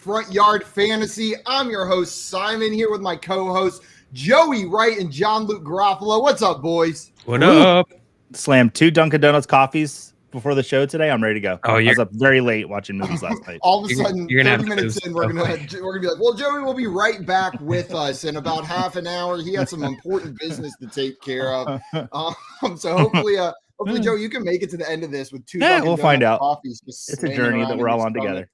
Front Yard Fantasy. I'm your host, Simon, here with my co-hosts, Joey Wright and John Luke Garofalo. What's up, boys? What up? Slammed 2 Dunkin' Donuts coffees before the show today. I'm ready to go. I was up very late watching movies last night. All of a sudden, 30 minutes in, we're gonna be like, well, Joey will be right back with us in about half an hour. He had some important business to take care of. So hopefully, Joey, you can make it to the end of this with 2 Dunkin' we'll Donuts find out. coffees. It's a journey that we're all on together.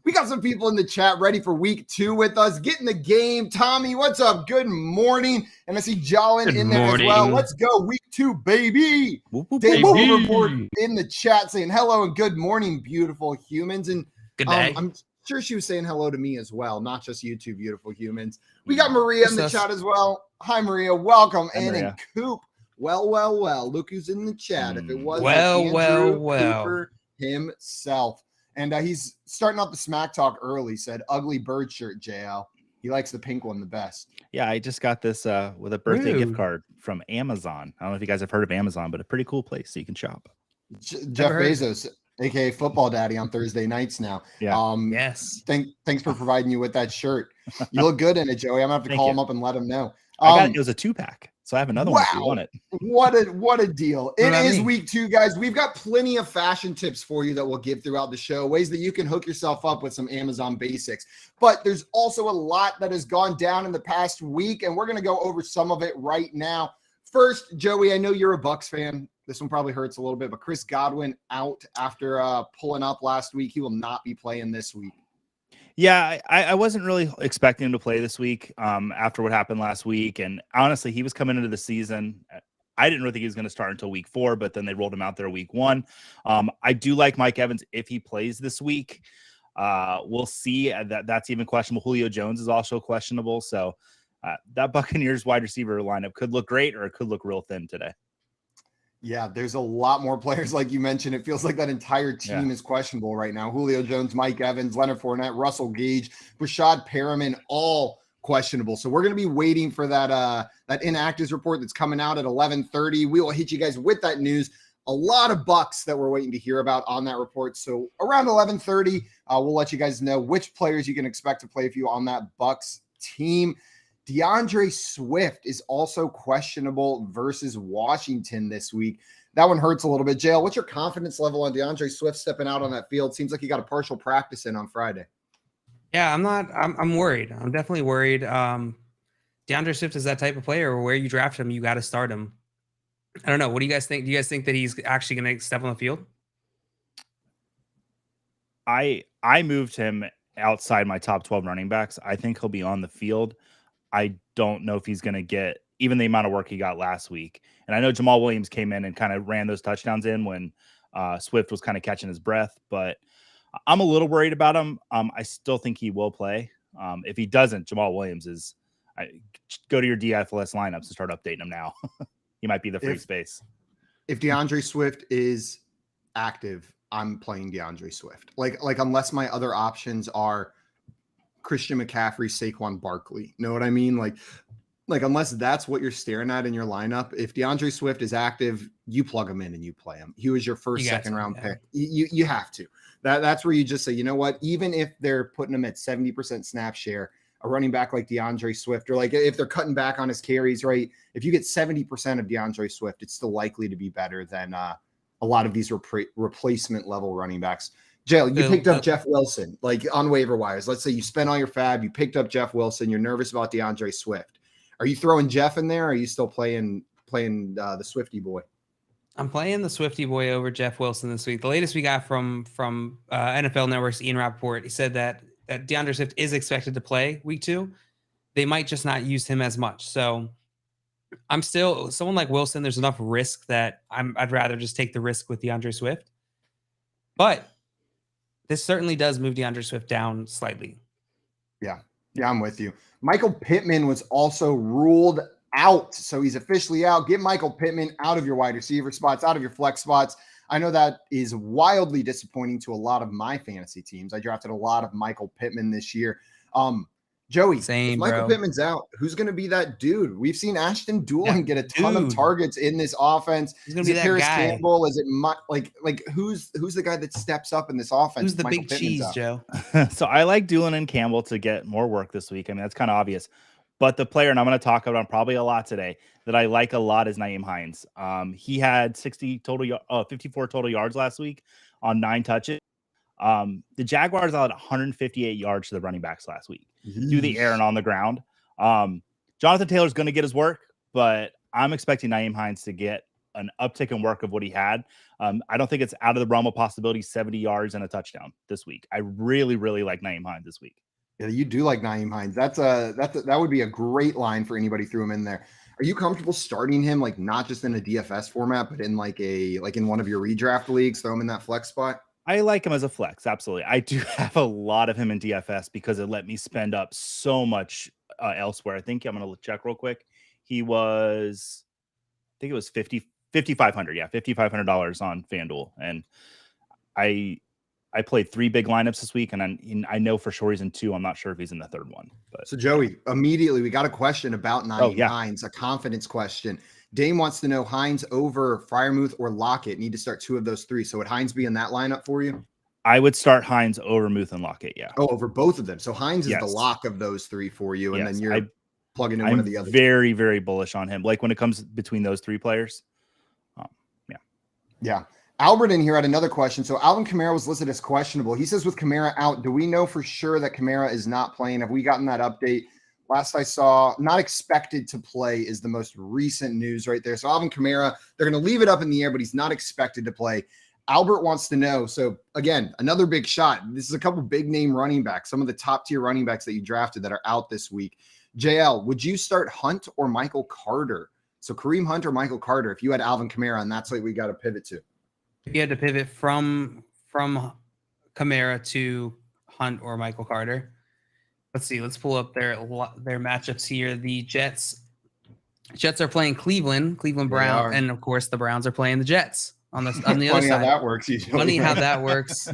We got some people in the chat ready for week 2 with us. Get in the game. Tommy, what's up? Good morning. And I see Jolin in there as well. Let's go. Week 2, baby. Dave Report in the chat saying hello and good morning, beautiful humans. And good day. I'm sure she was saying hello to me as well, not just you two beautiful humans. We got Maria in the chat as well. Hi, Maria. Welcome. Hi, Maria. And Coop. Well. Look who's in the chat. If it was Cooper himself. And he's starting off the smack talk early. Said ugly bird shirt, JL. He likes the pink one the best. Yeah, I just got this with a birthday gift card from Amazon. I don't know if you guys have heard of Amazon, but a pretty cool place so you can shop. Jeff Bezos, aka Football Daddy, on Thursday nights now. Yeah. Yes. Thanks for providing you with that shirt. You look good in it, Joey. I'm gonna have to call him up and let him know. It was a 2-pack. So I have another one if you want it. What a deal. It is week 2, guys. We've got plenty of fashion tips for you that we'll give throughout the show, ways that you can hook yourself up with some Amazon basics. But there's also a lot that has gone down in the past week, and we're going to go over some of it right now. First, Joey, I know you're a Bucs fan. This one probably hurts a little bit, but Chris Godwin out after pulling up last week. He will not be playing this week. Yeah, I wasn't really expecting him to play this week after what happened last week. And honestly, he was coming into the season. I didn't really think he was going to start until week 4, but then they rolled him out there week 1. I do like Mike Evans if he plays this week. We'll see. That's even questionable. Julio Jones is also questionable. So that Buccaneers wide receiver lineup could look great or it could look real thin today. Yeah, there's a lot more players like you mentioned. It feels like that entire team is questionable right now. Julio Jones, Mike Evans, Leonard Fournette, Russell Gage, Rashad Perriman, all questionable. So we're going to be waiting for that inactives report that's coming out at 11:30. We will hit you guys with that news. A lot of Bucks that we're waiting to hear about on that report. So around 11:30, we'll let you guys know which players you can expect to play for you on that Bucks team. Deandre Swift is also questionable versus Washington this week. That one hurts a little bit. JL, what's your confidence level on Deandre Swift stepping out on that field? Seems like he got a partial practice in on Friday. Yeah, I'm worried. I'm definitely worried. Deandre Swift is that type of player where you draft him, you got to start him. I don't know. What do you guys think? Do you guys think that he's actually going to step on the field? I moved him outside my top 12 running backs. I think he'll be on the field. I don't know if he's going to get even the amount of work he got last week. And I know Jamal Williams came in and kind of ran those touchdowns in when Swift was kind of catching his breath, but I'm a little worried about him. I still think he will play. If he doesn't, Jamal Williams go to your DFLS lineups and start updating him now. He might be the free space. If DeAndre Swift is active, I'm playing DeAndre Swift. Like unless my other options are Christian McCaffrey, Saquon Barkley. Know what I mean? Like unless that's what you're staring at in your lineup, if DeAndre Swift is active, you plug him in and you play him. He was your second round pick. You have to. That's where you just say, you know what? Even if they're putting him at 70% snap share, a running back like DeAndre Swift, or like if they're cutting back on his carries, right? If you get 70% of DeAndre Swift, it's still likely to be better than a lot of these replacement level running backs. Jail, you picked up Jeff Wilson, like on waiver wires. Let's say you spent all your fab, you picked up Jeff Wilson, you're nervous about DeAndre Swift. Are you throwing Jeff in there? Or are you still playing the Swifty boy? I'm playing the Swifty boy over Jeff Wilson this week. The latest we got from NFL Network's Ian Rappaport, he said that DeAndre Swift is expected to play week 2. They might just not use him as much. So I'm still someone like Wilson. There's enough risk that I'd rather just take the risk with DeAndre Swift. But this certainly does move DeAndre Swift down slightly. Yeah, I'm with you. Michael Pittman was also ruled out, so he's officially out. Get Michael Pittman out of your wide receiver spots, out of your flex spots. I know that is wildly disappointing to a lot of my fantasy teams. I drafted a lot of Michael Pittman this year. Joey, Same, if Michael bro. Pittman's out, who's going to be that dude? We've seen Ashton Doolin get a ton of targets in this offense. Who's going Is to be it that Paris guy? Campbell? Is it like who's the guy that steps up in this offense? Who's the Michael big Pittman's cheese, out? Joe? So I like Doolin and Campbell to get more work this week. I mean, that's kind of obvious. But the player, and I'm going to talk about probably a lot today, that I like a lot is Naim Heinz. He had 54 total yards last week on 9 touches. The Jaguars allowed 158 yards to the running backs last week through the air and on the ground. Jonathan Taylor's going to get his work, but I'm expecting Naim Heinz to get an uptick in work of what he had. I don't think it's out of the realm of possibility 70 yards and a touchdown this week. I really, really like Naim Heinz this week. Yeah, you do like Naim Heinz. That would be a great line for anybody threw him in there. Are you comfortable starting him like not just in a DFS format, but in like in one of your redraft leagues? Throw him in that flex spot. I like him as a flex. Absolutely. I do have a lot of him in DFS because it let me spend up so much elsewhere. I think I'm going to check real quick. I think it was $5,500. Yeah. $5,500 on FanDuel. And I played 3 big lineups this week, and I know for sure he's in 2. I'm not sure if he's in the 3rd one. But so Joey, immediately we got a question about Naim Heinz, a confidence question. Dame wants to know Heinz over Freiermuth or Lockett. Need to start 2 of those 3. So would Heinz be in that lineup for you? I would start Heinz over Muth and Lockett. Yeah. Oh, over both of them. So Heinz is the lock of those 3 for you, and then you're plugging in one of the others. Very, very bullish on him. Like when it comes between those 3 players. Yeah. Albert in here had another question. So Alvin Kamara was listed as questionable. He says with Kamara out, do we know for sure that Kamara is not playing? Have we gotten that update? Last I saw, not expected to play is the most recent news right there. So Alvin Kamara, they're going to leave it up in the air, but he's not expected to play. Albert wants to know. So again, another big shot. This is a couple big name running backs, some of the top tier running backs that you drafted that are out this week. JL, would you start Hunt or Michael Carter? So Kareem Hunt or Michael Carter, if you had Alvin Kamara, and that's what we got to pivot to. If you had to pivot from Kamara to Hunt or Michael Carter, let's see. Let's pull up their matchups here. The Jets are playing Cleveland Brown, and of course the Browns are playing the Jets on the other Funny side. How that works. Usually. Funny how that works.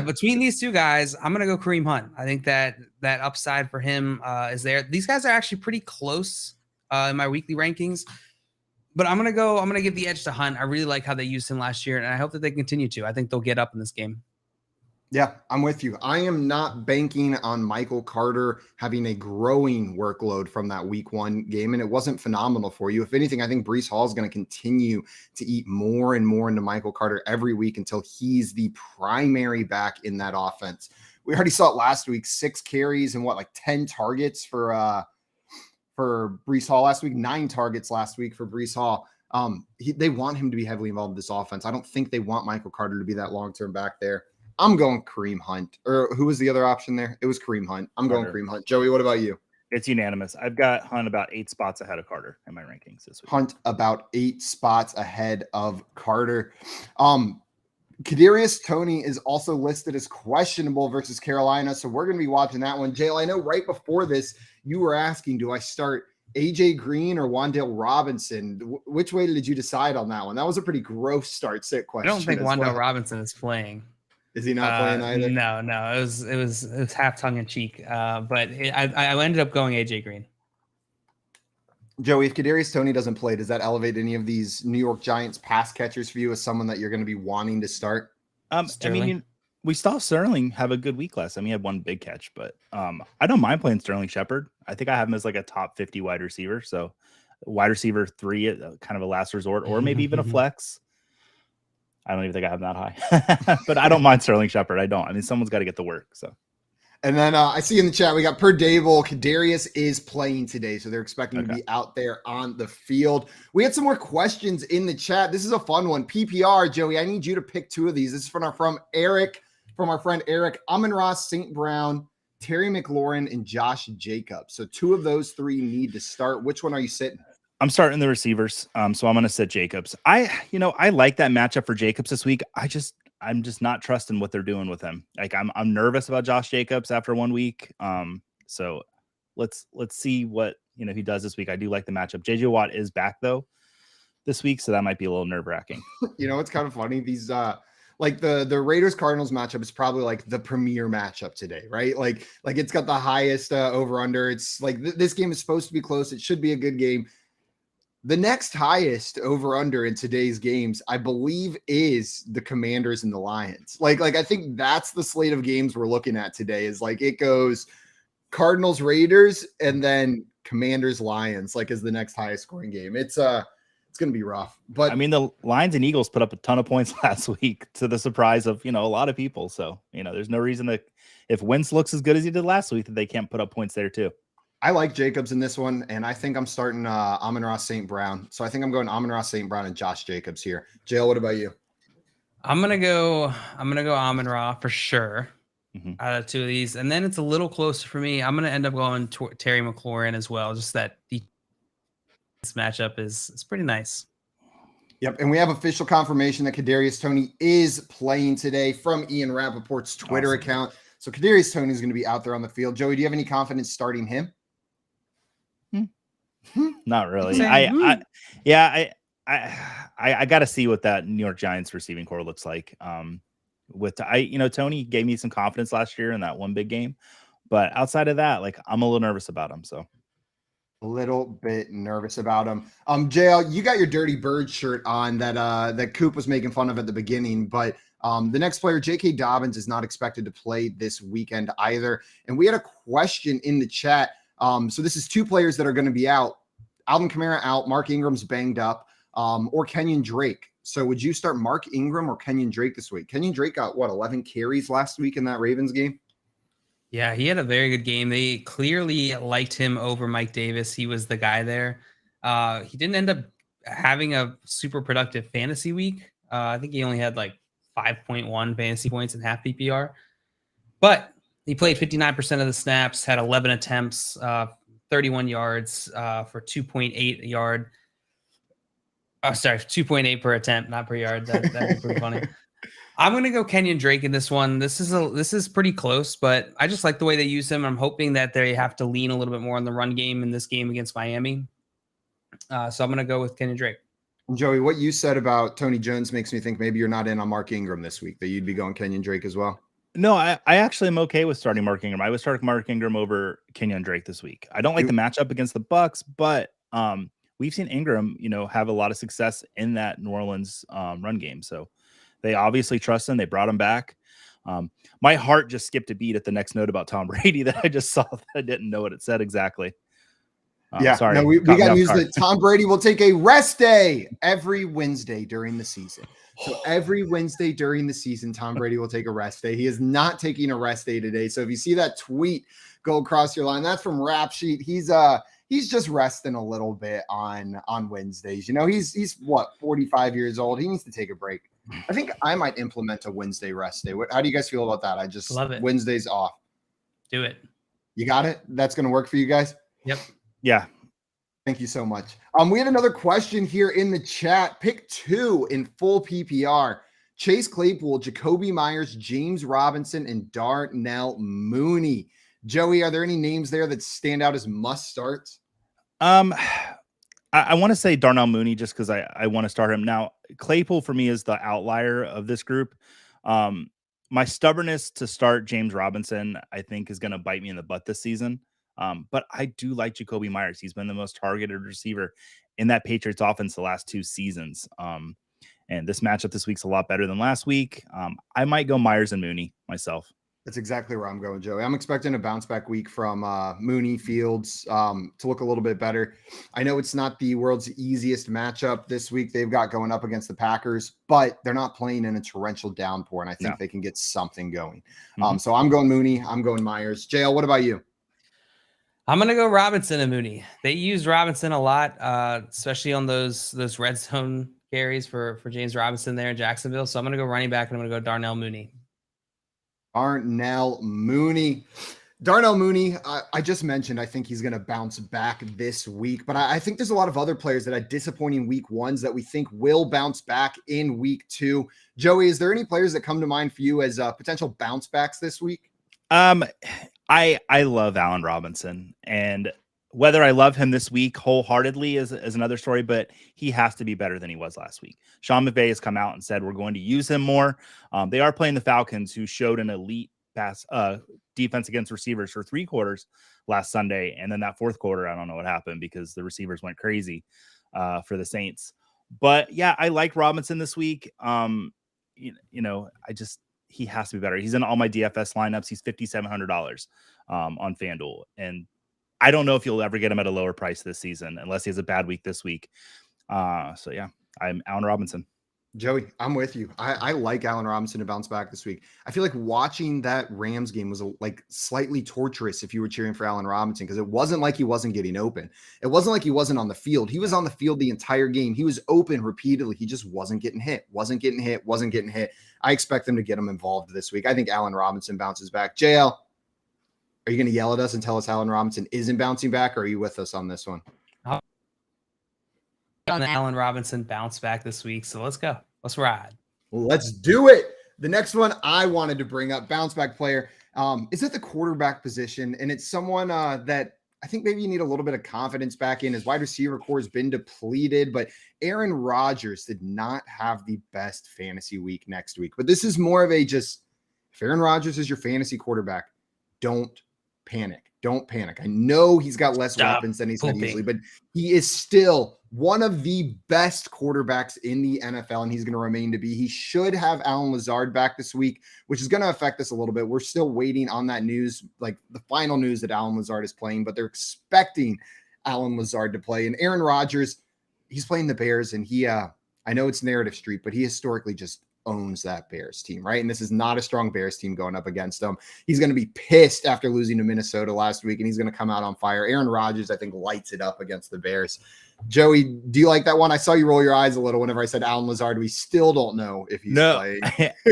Between these 2 guys, I'm gonna go Kareem Hunt. I think that upside for him is there. These guys are actually pretty close in my weekly rankings. But I'm gonna give the edge to Hunt. I really like how they used him last year, and I hope that they continue to. I think they'll get up in this game. Yeah, I'm with you. I am not banking on Michael Carter having a growing workload from that week 1 game, and it wasn't phenomenal for you. If anything, I think Breece Hall is going to continue to eat more and more into Michael Carter every week until he's the primary back in that offense. We already saw it last week, 6 carries and 10 targets for Breece Hall last week, 9 targets last week for Breece Hall. They want him to be heavily involved in this offense. I don't think they want Michael Carter to be that long-term back there. I'm going Kareem Hunt. Or who was the other option there? It was Kareem Hunt. I'm going Kareem Hunt. Joey, what about you? It's unanimous. I've got Hunt about 8 spots ahead of Carter in my rankings this week. Hunt about 8 spots ahead of Carter. Kadarius Toney is also listed as questionable versus Carolina, so we're going to be watching that one. Jayl, I know right before this, you were asking, do I start AJ Green or Wan'Dale Robinson? Which way did you decide on that one? That was a pretty gross start sit question. I don't think Wan'Dale Robinson is playing. Is he not playing either? No. It was half tongue in cheek. But I ended up going AJ Green. Joey, if Kadarius Toney doesn't play, does that elevate any of these New York Giants pass catchers for you as someone that you're going to be wanting to start? I mean, we saw Sterling have a good week last time. He had 1 big catch, but I don't mind playing Sterling Shepard. I think I have him as like a top 50 wide receiver. So wide receiver 3, kind of a last resort, or maybe even a flex. I don't even think I have that high, but I don't mind Sterling Shepard. I don't. I mean, someone's got to get the work. So. And then I see in the chat, we got per Dable. Kadarius is playing today, so they're expecting to be out there on the field. We had some more questions in the chat. This is a fun one. PPR, Joey, I need you to pick 2 of these. This is from our friend Eric, Amon-Ra St. Brown, Terry McLaurin, and Josh Jacobs. So 2 of those 3 need to start. Which one are you sitting? I'm starting the receivers, so I'm going to sit Jacobs. I like that matchup for Jacobs this week. I'm just not trusting what they're doing with him. Like I'm nervous about Josh Jacobs after 1 week. So let's see what he does this week. I do like the matchup. JJ Watt is back though this week, so that might be a little nerve wracking. It's kind of funny. These like the Raiders Cardinals matchup is probably like the premier matchup today, right? Like it's got the highest over under. It's like this game is supposed to be close. It should be a good game. The next highest over under in today's games, I believe, is the Commanders and the Lions. Like I think that's the slate of games we're looking at today. Is like it goes Cardinals Raiders and then Commanders Lions, like, is the next highest scoring game. It's going to be rough. But I mean, the Lions and Eagles put up a ton of points last week to the surprise of, a lot of people. So, there's no reason that if Wentz looks as good as he did last week, that they can't put up points there too. I like Jacobs in this one, and I think I'm starting Amon-Ra St. Brown. So I think I'm going Amon-Ra St. Brown and Josh Jacobs here. Jail, what about you? I'm gonna go Amon-Ra for sure. Out of two of these, and then it's a little closer for me. I'm gonna end up going Terry McLaurin as well. Just that this matchup is pretty nice. Yep, and we have official confirmation that Kadarius Toney is playing today from Ian Rappaport's Twitter account. So Kadarius Toney is going to be out there on the field. Joey, do you have any confidence starting him? Not really. I got to see what that New York Giants receiving core looks like. Toney gave me some confidence last year in that one big game, but outside of that, like, I'm a little nervous about him. So a little bit nervous about him. JL, you got your Dirty Bird shirt on that Coop was making fun of at the beginning, but the next player, J.K. Dobbins, is not expected to play this weekend either. And we had a question in the chat. So this is two players that are going to be out. Alvin Kamara out, Mark Ingram's banged up, or Kenyan Drake. So would you start Mark Ingram or Kenyan Drake this week? Kenyan Drake got 11 carries last week in that Ravens game? Yeah, he had a very good game. They clearly liked him over Mike Davis. He was the guy there. He didn't end up having a super productive fantasy week. I think he only had like 5.1 fantasy points in half PPR. But he played 59% of the snaps, had 11 attempts, 31 yards for 2.8 yard. 2.8 per attempt, not per yard. That'd be pretty funny. I'm going to go Kenyan Drake in this one. This is pretty close, but I just like the way they use him. I'm hoping that they have to lean a little bit more on the run game in this game against Miami. So I'm going to go with Kenyan Drake. Joey, what you said about Tony Jones makes me think maybe you're not in on Mark Ingram this week, that you'd be going Kenyan Drake as well. No, I actually am okay with starting Mark Ingram. I would start Mark Ingram over Kenyan Drake this week. I don't like the matchup against the Bucs, but we've seen Ingram, have a lot of success in that New Orleans run game. So they obviously trust him. They brought him back. My heart just skipped a beat at the next note about Tom Brady that I just saw. That I didn't know what it said exactly. Sorry. No, we got news that Tom Brady will take a rest day every Wednesday during the season. So every Wednesday during the season, Tom Brady will take a rest day. He is not taking a rest day today. So if you see that tweet go across your line, that's from Rap Sheet. He's just resting a little bit on Wednesdays. He's what, 45 years old. He needs to take a break. I think I might implement a Wednesday rest day. How do you guys feel about that? I just love it. Wednesdays off. Do it. You got it? That's going to work for you guys? Yep. Yeah. Thank you so much. We had another question here in the chat. Pick 2 in full PPR. Chase Claypool, Jacoby Myers, James Robinson, and Darnell Mooney. Joey, are there any names there that stand out as must starts? I want to say Darnell Mooney just because I want to start him. Now, Claypool for me is the outlier of this group. My stubbornness to start James Robinson, I think, is going to bite me in the butt this season. But I do like Jacoby Myers. He's been the most targeted receiver in that Patriots offense the last 2 seasons. And this matchup this week's a lot better than last week. I might go Myers and Mooney myself. That's exactly where I'm going, Joey. I'm expecting a bounce back week from Mooney, Fields to look a little bit better. I know it's not the world's easiest matchup this week they've got going up against the Packers, but they're not playing in a torrential downpour, and I think they can get something going. So I'm going Mooney. I'm going Myers. JL, what about you? I'm going to go Robinson and Mooney. They used Robinson a lot, especially on those red zone carries for James Robinson there in Jacksonville. So I'm going to go running back, and I'm going to go Darnell Mooney. Darnell Mooney, I just mentioned, I think he's going to bounce back this week, but I think there's a lot of other players that had disappointing week 1s that we think will bounce back in week 2. Joey, is there any players that come to mind for you as potential bounce backs this week? I love Allen Robinson, and Whether I love him this week wholeheartedly is another story, but he has to be better than he was last week. Sean McVay has come out and said we're going to use him more. They are playing the Falcons, who showed an elite pass defense against receivers for 3 quarters last Sunday, and then that 4th quarter, I don't know what happened because the receivers went crazy for the Saints. But yeah, I like Robinson this week. He has to be better. He's in all my DFS lineups. He's $5,700 on FanDuel, and I don't know if you'll ever get him at a lower price this season unless he has a bad week this week. So yeah, I'm Allen Robinson. Joey, I'm with you. I like Allen Robinson to bounce back this week. I feel like watching that Rams game was like slightly torturous if you were cheering for Allen Robinson, because it wasn't like he wasn't getting open. It wasn't like he wasn't on the field. He was on the field the entire game. He was open repeatedly. He just wasn't getting hit. I expect them to get him involved this week. I think Allen Robinson bounces back. JL, are you going to yell at us and tell us Allen Robinson isn't bouncing back, or are you with us on this one? On Allen Robinson bounce back this week, so let's go. Let's ride. Let's do it. The next one I wanted to bring up, bounce back player, is at the quarterback position, and it's someone that I think maybe you need a little bit of confidence back in. His wide receiver core has been depleted, but Aaron Rodgers did not have the best fantasy week next week. But this is more of a just, if Aaron Rodgers is your fantasy quarterback, don't panic. Don't panic. I know he's got less weapons than he's had usually, but he is still one of the best quarterbacks in the NFL, and he's going to remain to be. He should have Allen Lazard back this week, which is going to affect us a little bit. We're still waiting on that news, like the final news that Allen Lazard is playing, but they're expecting Allen Lazard to play. And Aaron Rodgers, he's playing the Bears, and he, I know it's Narrative Street, but he historically just owns that Bears team, right? And this is not a strong Bears team going up against them. He's going to be pissed after losing to Minnesota last week, and he's going to come out on fire. Aaron Rodgers, I think, lights it up against the Bears. Joey, do you like that one? I saw you roll your eyes a little whenever I said Allen Lazard. We still don't know if he's playing.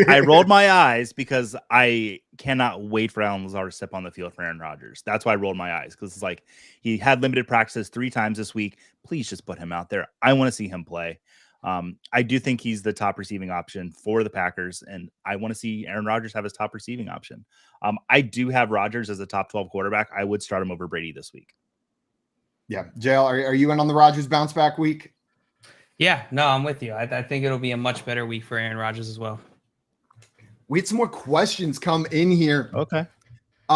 I rolled my eyes because I cannot wait for Allen Lazard to step on the field for Aaron Rodgers. That's why I rolled my eyes, because it's like he had limited practices 3 times this week. Please just put him out there. I want to see him play. I do think he's the top receiving option for the Packers, and I want to see Aaron Rodgers have his top receiving option. I do have Rodgers as a top 12 quarterback. I would start him over Brady this week. Yeah. JL, are you in on the Rodgers bounce back week? Yeah, no, I'm with you. I think it'll be a much better week for Aaron Rodgers as well. We had some more questions come in here. Okay.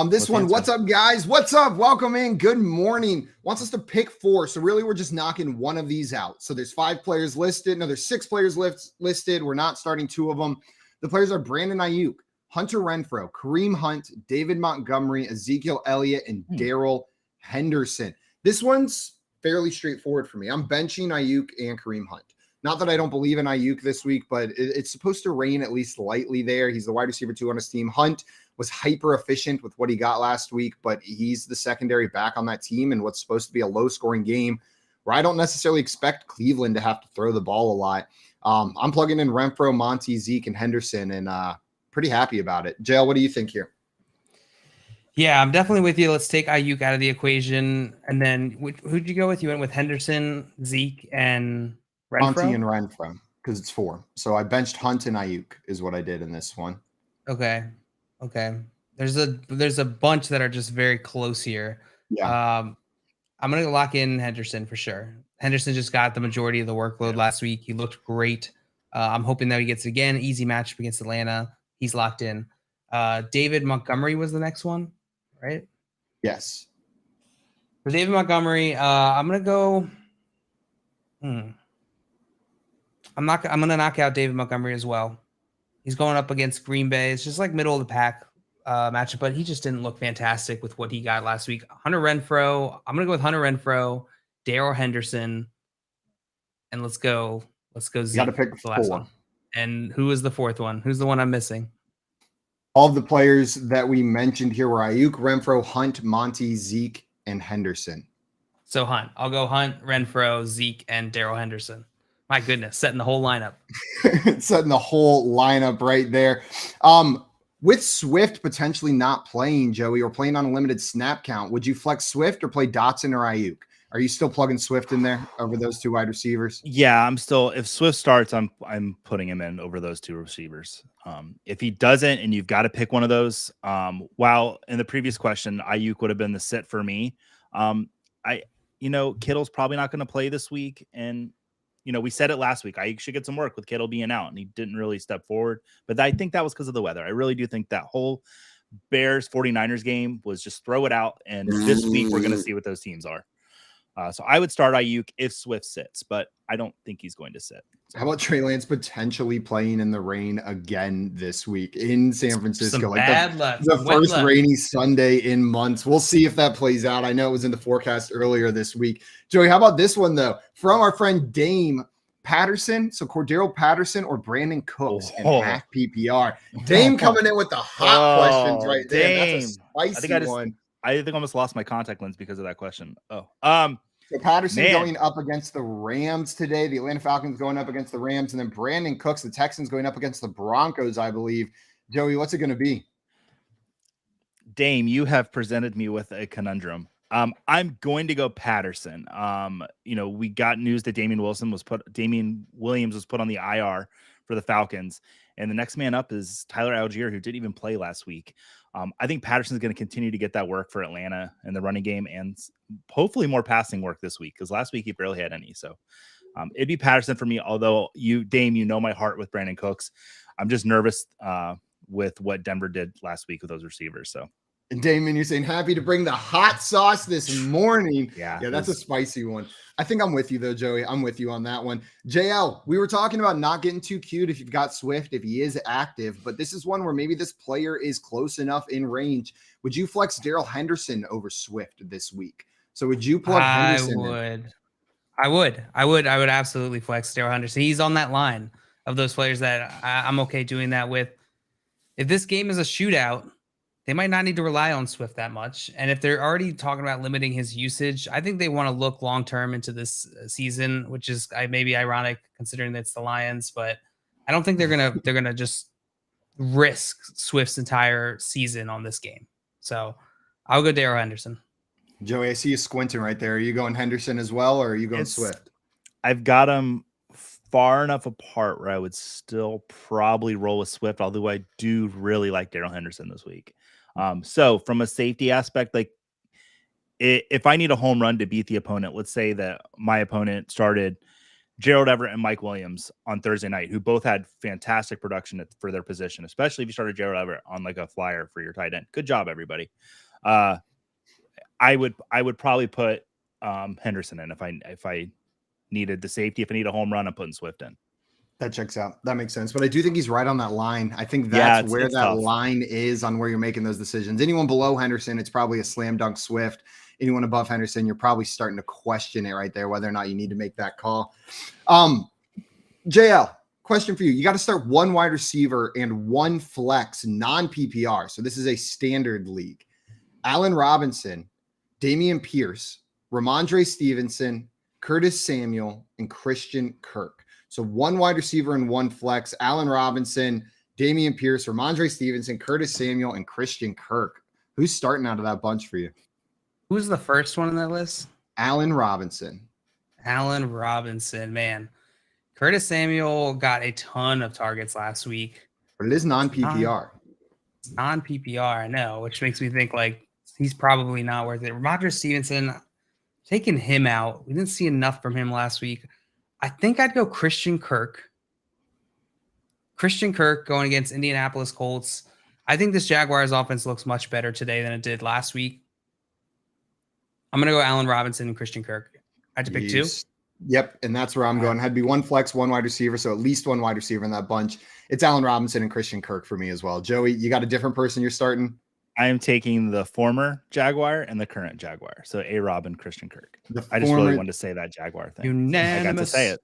This one, what's up, guys? What's up? Welcome in. Good morning. Wants us to pick 4. So really, we're just knocking one of these out. So there's 5 players listed. No, there's 6 players listed. We're not starting 2 of them. The players are Brandon Ayuk, Hunter Renfrow, Kareem Hunt, David Montgomery, Ezekiel Elliott, and Darrell Henderson. This one's fairly straightforward for me. I'm benching Ayuk and Kareem Hunt. Not that I don't believe in Ayuk this week, but it's supposed to rain at least lightly there. He's the wide receiver 2 on his team. Hunt was hyper efficient with what he got last week, but he's the secondary back on that team in what's supposed to be a low scoring game where I don't necessarily expect Cleveland to have to throw the ball a lot. I'm plugging in Renfrow, Monty, Zeke, and Henderson, and pretty happy about it. JL, what do you think here? Yeah, I'm definitely with you. Let's take Ayuk out of the equation. And then who'd you go with? You went with Henderson, Zeke, and Renfrow? Monty and Renfrow, because it's 4. So I benched Hunt and Ayuk is what I did in this one. Okay. There's a bunch that are just very close here. Yeah. I'm going to lock in Henderson for sure. Henderson just got the majority of the workload last week. He looked great. I'm hoping that he gets it again. Easy matchup against Atlanta. He's locked in. David Montgomery was the next one, right? Yes. For David Montgomery, I'm going to go. I'm going to knock out David Montgomery as well. He's going up against Green Bay. It's just like middle of the pack matchup, but he just didn't look fantastic with what he got last week. Hunter Renfrow. I'm going to go with Hunter Renfrow, Darrell Henderson, and let's go. Zeke. You got to pick the last 4. one. And who is the 4th one? Who's the one I'm missing? All of the players that we mentioned here were Ayuk, Renfrow, Hunt, Monty, Zeke, and Henderson. So Hunt. I'll go Hunt, Renfrow, Zeke, and Darrell Henderson. My goodness, setting the whole lineup. Setting the whole lineup right there. With Swift potentially not playing, Joey, or playing on a limited snap count, would you flex Swift or play Dotson or Ayuk? Are you still plugging Swift in there over those 2 wide receivers? Yeah, I'm still. If Swift starts, I'm putting him in over those 2 receivers. If he doesn't, and you've got to pick one of those, while in the previous question, Ayuk would have been the sit for me. Kittle's probably not going to play this week. And, we said it last week. I should get some work with Kittle being out, and he didn't really step forward. But I think that was because of the weather. I really do think that whole Bears 49ers game was just throw it out. And this week we're going to see what those teams are. So I would start Ayuk if Swift sits, but I don't think he's going to sit. So. How about Trey Lance potentially playing in the rain again this week in San Francisco? Some like bad luck. The first luck. rainy Sunday in months. We'll see if that plays out. I know it was in the forecast earlier this week. Joey, how about this one, though? From our friend Dame Patterson. So Cordero Patterson or Brandon Cooks in half PPR. Dame coming in with the hot questions right there. Dame. That's a spicy one. I think I almost lost my contact lens because of that question. So Patterson going up against the Rams today. The Atlanta Falcons going up against the Rams. And then Brandon Cooks, the Texans, going up against the Broncos, I believe. Joey, what's it going to be? Dame, you have presented me with a conundrum. I'm going to go Patterson. We got news that Damien Williams was put on the IR for the Falcons. And the next man up is Tyler Algier, who didn't even play last week. I think Patterson's going to continue to get that work for Atlanta in the running game and hopefully more passing work this week, because last week he barely had any. So it'd be Patterson for me. Although Dame, my heart with Brandon Cooks. I'm just nervous with what Denver did last week with those receivers. So. And Damien, you're saying happy to bring the hot sauce this morning. Yeah, that's a spicy one. I think I'm with you, though, Joey. I'm with you on that one. JL, we were talking about not getting too cute if you've got Swift, if he is active, but this is one where maybe this player is close enough in range. Would you flex Darrell Henderson over Swift this week? So would you plug Henderson in? I would absolutely flex Darrell Henderson. He's on that line of those players that I'm okay doing that with. If this game is a shootout, they might not need to rely on Swift that much. And if they're already talking about limiting his usage, I think they want to look long-term into this season, which is maybe ironic considering that it's the Lions, but I don't think they're going to just risk Swift's entire season on this game. So I'll go Darrell Henderson. Joey, I see you squinting right there. Are you going Henderson as well, or are you going Swift? I've got them far enough apart where I would still probably roll with Swift, although I do really like Darrell Henderson this week. So from a safety aspect, like if I need a home run to beat the opponent, let's say that my opponent started Gerald Everett and Mike Williams on Thursday night, who both had fantastic production for their position, especially if you started Gerald Everett on like a flyer for your tight end. Good job, everybody. I would probably put Henderson in if I needed the safety. If I need a home run, I'm putting Swift in. That checks out. That makes sense. But I do think he's right on that line. I think that's where that tough. Line is on where you're making those decisions. Anyone below Henderson, it's probably a slam dunk Swift. Anyone above Henderson, you're probably starting to question it right there, whether or not you need to make that call. JL, question for you. You got to start one wide receiver and one flex non-PPR. So this is a standard league. Allen Robinson, Damian Pierce, Ramondre Stevenson, Curtis Samuel, and Christian Kirk. So one wide receiver and one flex, Allen Robinson, Damian Pierce, Ramondre Stevenson, Curtis Samuel, and Christian Kirk. Who's starting out of that bunch for you? Who's the first one on that list? Allen Robinson. Allen Robinson, man. Curtis Samuel got a ton of targets last week. But it is non-PPR. It's non-PPR, I know, which makes me think like he's probably not worth it. Ramondre Stevenson, taking him out. We didn't see enough from him last week. I think I'd go Christian Kirk. Christian Kirk going against Indianapolis Colts. I think this Jaguars offense looks much better today than it did last week. I'm going to go Allen Robinson and Christian Kirk. I had to pick two. Yep, and that's where I'm going. Had to be one flex, one wide receiver, so at least one wide receiver in that bunch. It's Allen Robinson and Christian Kirk for me as well. Joey, you got a different person you're starting? I am taking the former Jaguar and the current Jaguar. So A-Rob and Christian Kirk. I just really wanted to say that Jaguar thing. Unanimous. I got to say it.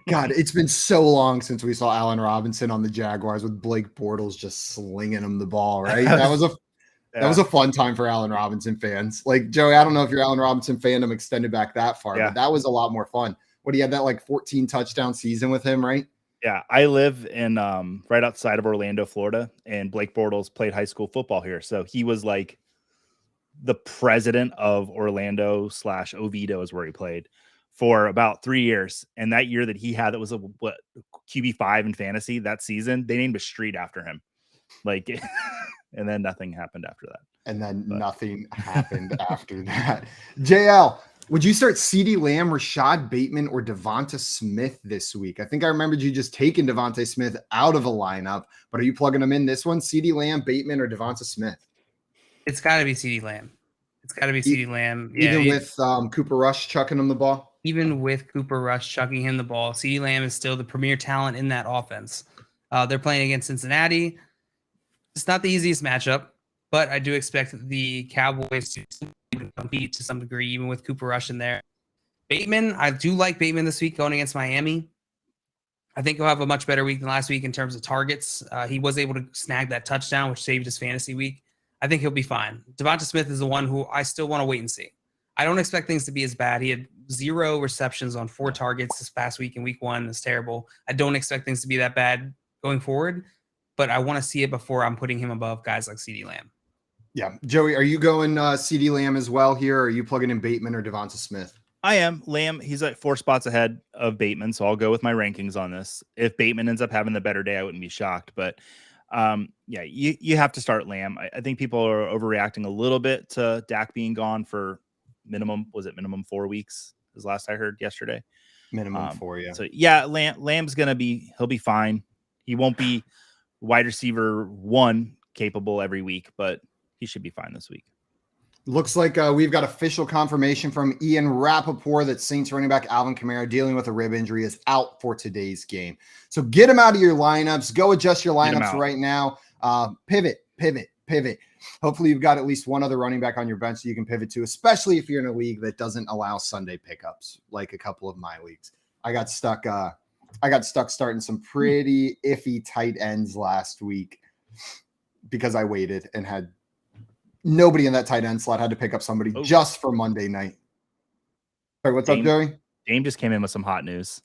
God, it's been so long since we saw Allen Robinson on the Jaguars with Blake Bortles just slinging him the ball, right? That was a fun time for Allen Robinson fans. Like, Joey, I don't know if your Allen Robinson fandom extended back that far, but that was a lot more fun. What, he had that like 14 touchdown season with him, right? Yeah, I live in right outside of Orlando, Florida, and Blake Bortles played high school football here. So he was like the president of Orlando / Oviedo is where he played for about 3 years. And that year that he had, that was QB5 in fantasy that season, they named a street after him. Like, and then nothing happened after that. And then nothing happened after that. JL, Would you start CeeDee Lamb, Rashad Bateman, or Devonta Smith this week? I think I remembered you just taking Devonta Smith out of a lineup, but are you plugging him in this one? CeeDee Lamb, Bateman, or Devonta Smith? It's got to be CeeDee Lamb. It's got to be CeeDee Lamb. Yeah, even with Cooper Rush chucking him the ball? Even with Cooper Rush chucking him the ball, CeeDee Lamb is still the premier talent in that offense. They're playing against Cincinnati. It's not the easiest matchup, but I do expect the Cowboys to compete to some degree, even with Cooper Rush in there. Bateman, I do like Bateman this week going against Miami. I think he'll have a much better week than last week in terms of targets. He was able to snag that touchdown, which saved his fantasy week. I think he'll be fine. Devonta Smith is the one who I still want to wait and see. I don't expect things to be as bad. He had 0 receptions on 4 targets this past week in week 1. It's terrible. I don't expect things to be that bad going forward, but I want to see it before I'm putting him above guys like CeeDee Lamb. Yeah. Joey, are you going CeeDee Lamb as well here? Or are you plugging in Bateman or Devonta Smith? I am. Lamb, he's like 4 spots ahead of Bateman, so I'll go with my rankings on this. If Bateman ends up having the better day, I wouldn't be shocked. But yeah, you have to start Lamb. I think people are overreacting a little bit to Dak being gone for minimum 4 weeks, is last I heard yesterday. Minimum 4, yeah. So yeah, Lamb's he'll be fine. He won't be wide receiver 1 capable every week, but he should be fine this week. Looks like we've got official confirmation from Ian Rappaport that Saints running back Alvin Kamara, dealing with a rib injury, is out for today's game. So get him out of your lineups. Go adjust your lineups right now. Pivot. Hopefully you've got at least one other running back on your bench that you can pivot to, especially if you're in a league that doesn't allow Sunday pickups, like a couple of my leagues. I got stuck starting some pretty iffy tight ends last week because I waited and had nobody in that tight end slot. Had to pick up somebody just for Monday night. Sorry, what's up, Joey? Dame just came in with some hot news.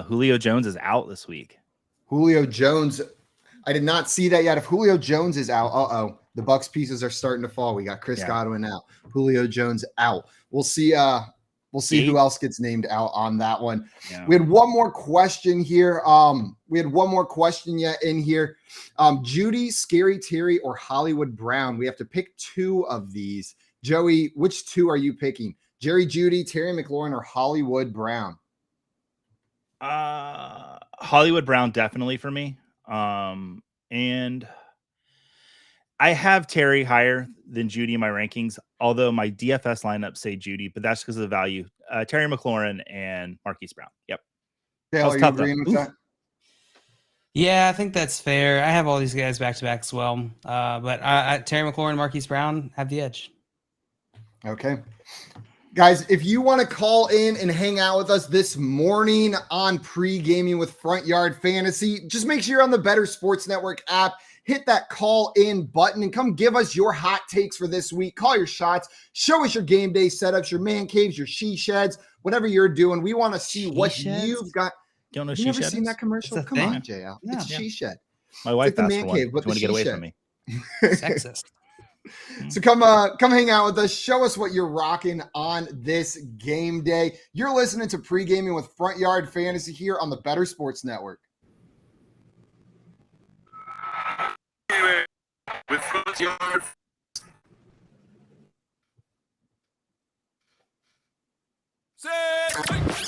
Julio Jones is out this week. Julio Jones. I did not see that yet. If Julio Jones is out, the Bucks pieces are starting to fall. We got Chris Godwin out. Julio Jones out. We'll see. We'll see who else gets named out on that one. Yeah. We had one more question here. In here. Judy, Scary Terry, or Hollywood Brown. We have to pick 2 of these. Joey, which 2 are you picking? Jerry Judy, Terry McLaurin, or Hollywood Brown? Hollywood Brown definitely for me. And I have Terry higher than Judy in my rankings, although my DFS lineup say Judy, but that's because of the value. Terry McLaurin and Marquise Brown. Yep. Dale, are you agreeing with that? Yeah, I think that's fair. I have all these guys back to back as well. But Terry McLaurin and Marquise Brown have the edge. Okay. Guys, if you want to call in and hang out with us this morning on Pre-Gaming with Front Yard Fantasy, just make sure you're on the Better Sports Network app. Hit that call in button and come give us your hot takes for this week. Call your shots. Show us your game day setups, your man caves, your she sheds, whatever you're doing. We want to see what you've got. Don't know she shed. Never seen that commercial? Come on, JL. Yeah. It's she shed. My wife asked for one. Cave, but want to get away from me. Sexist. So come hang out with us. Show us what you're rocking on this game day. You're listening to Pre-Gaming with Front Yard Fantasy here on the Better Sports Network. With Front Yard.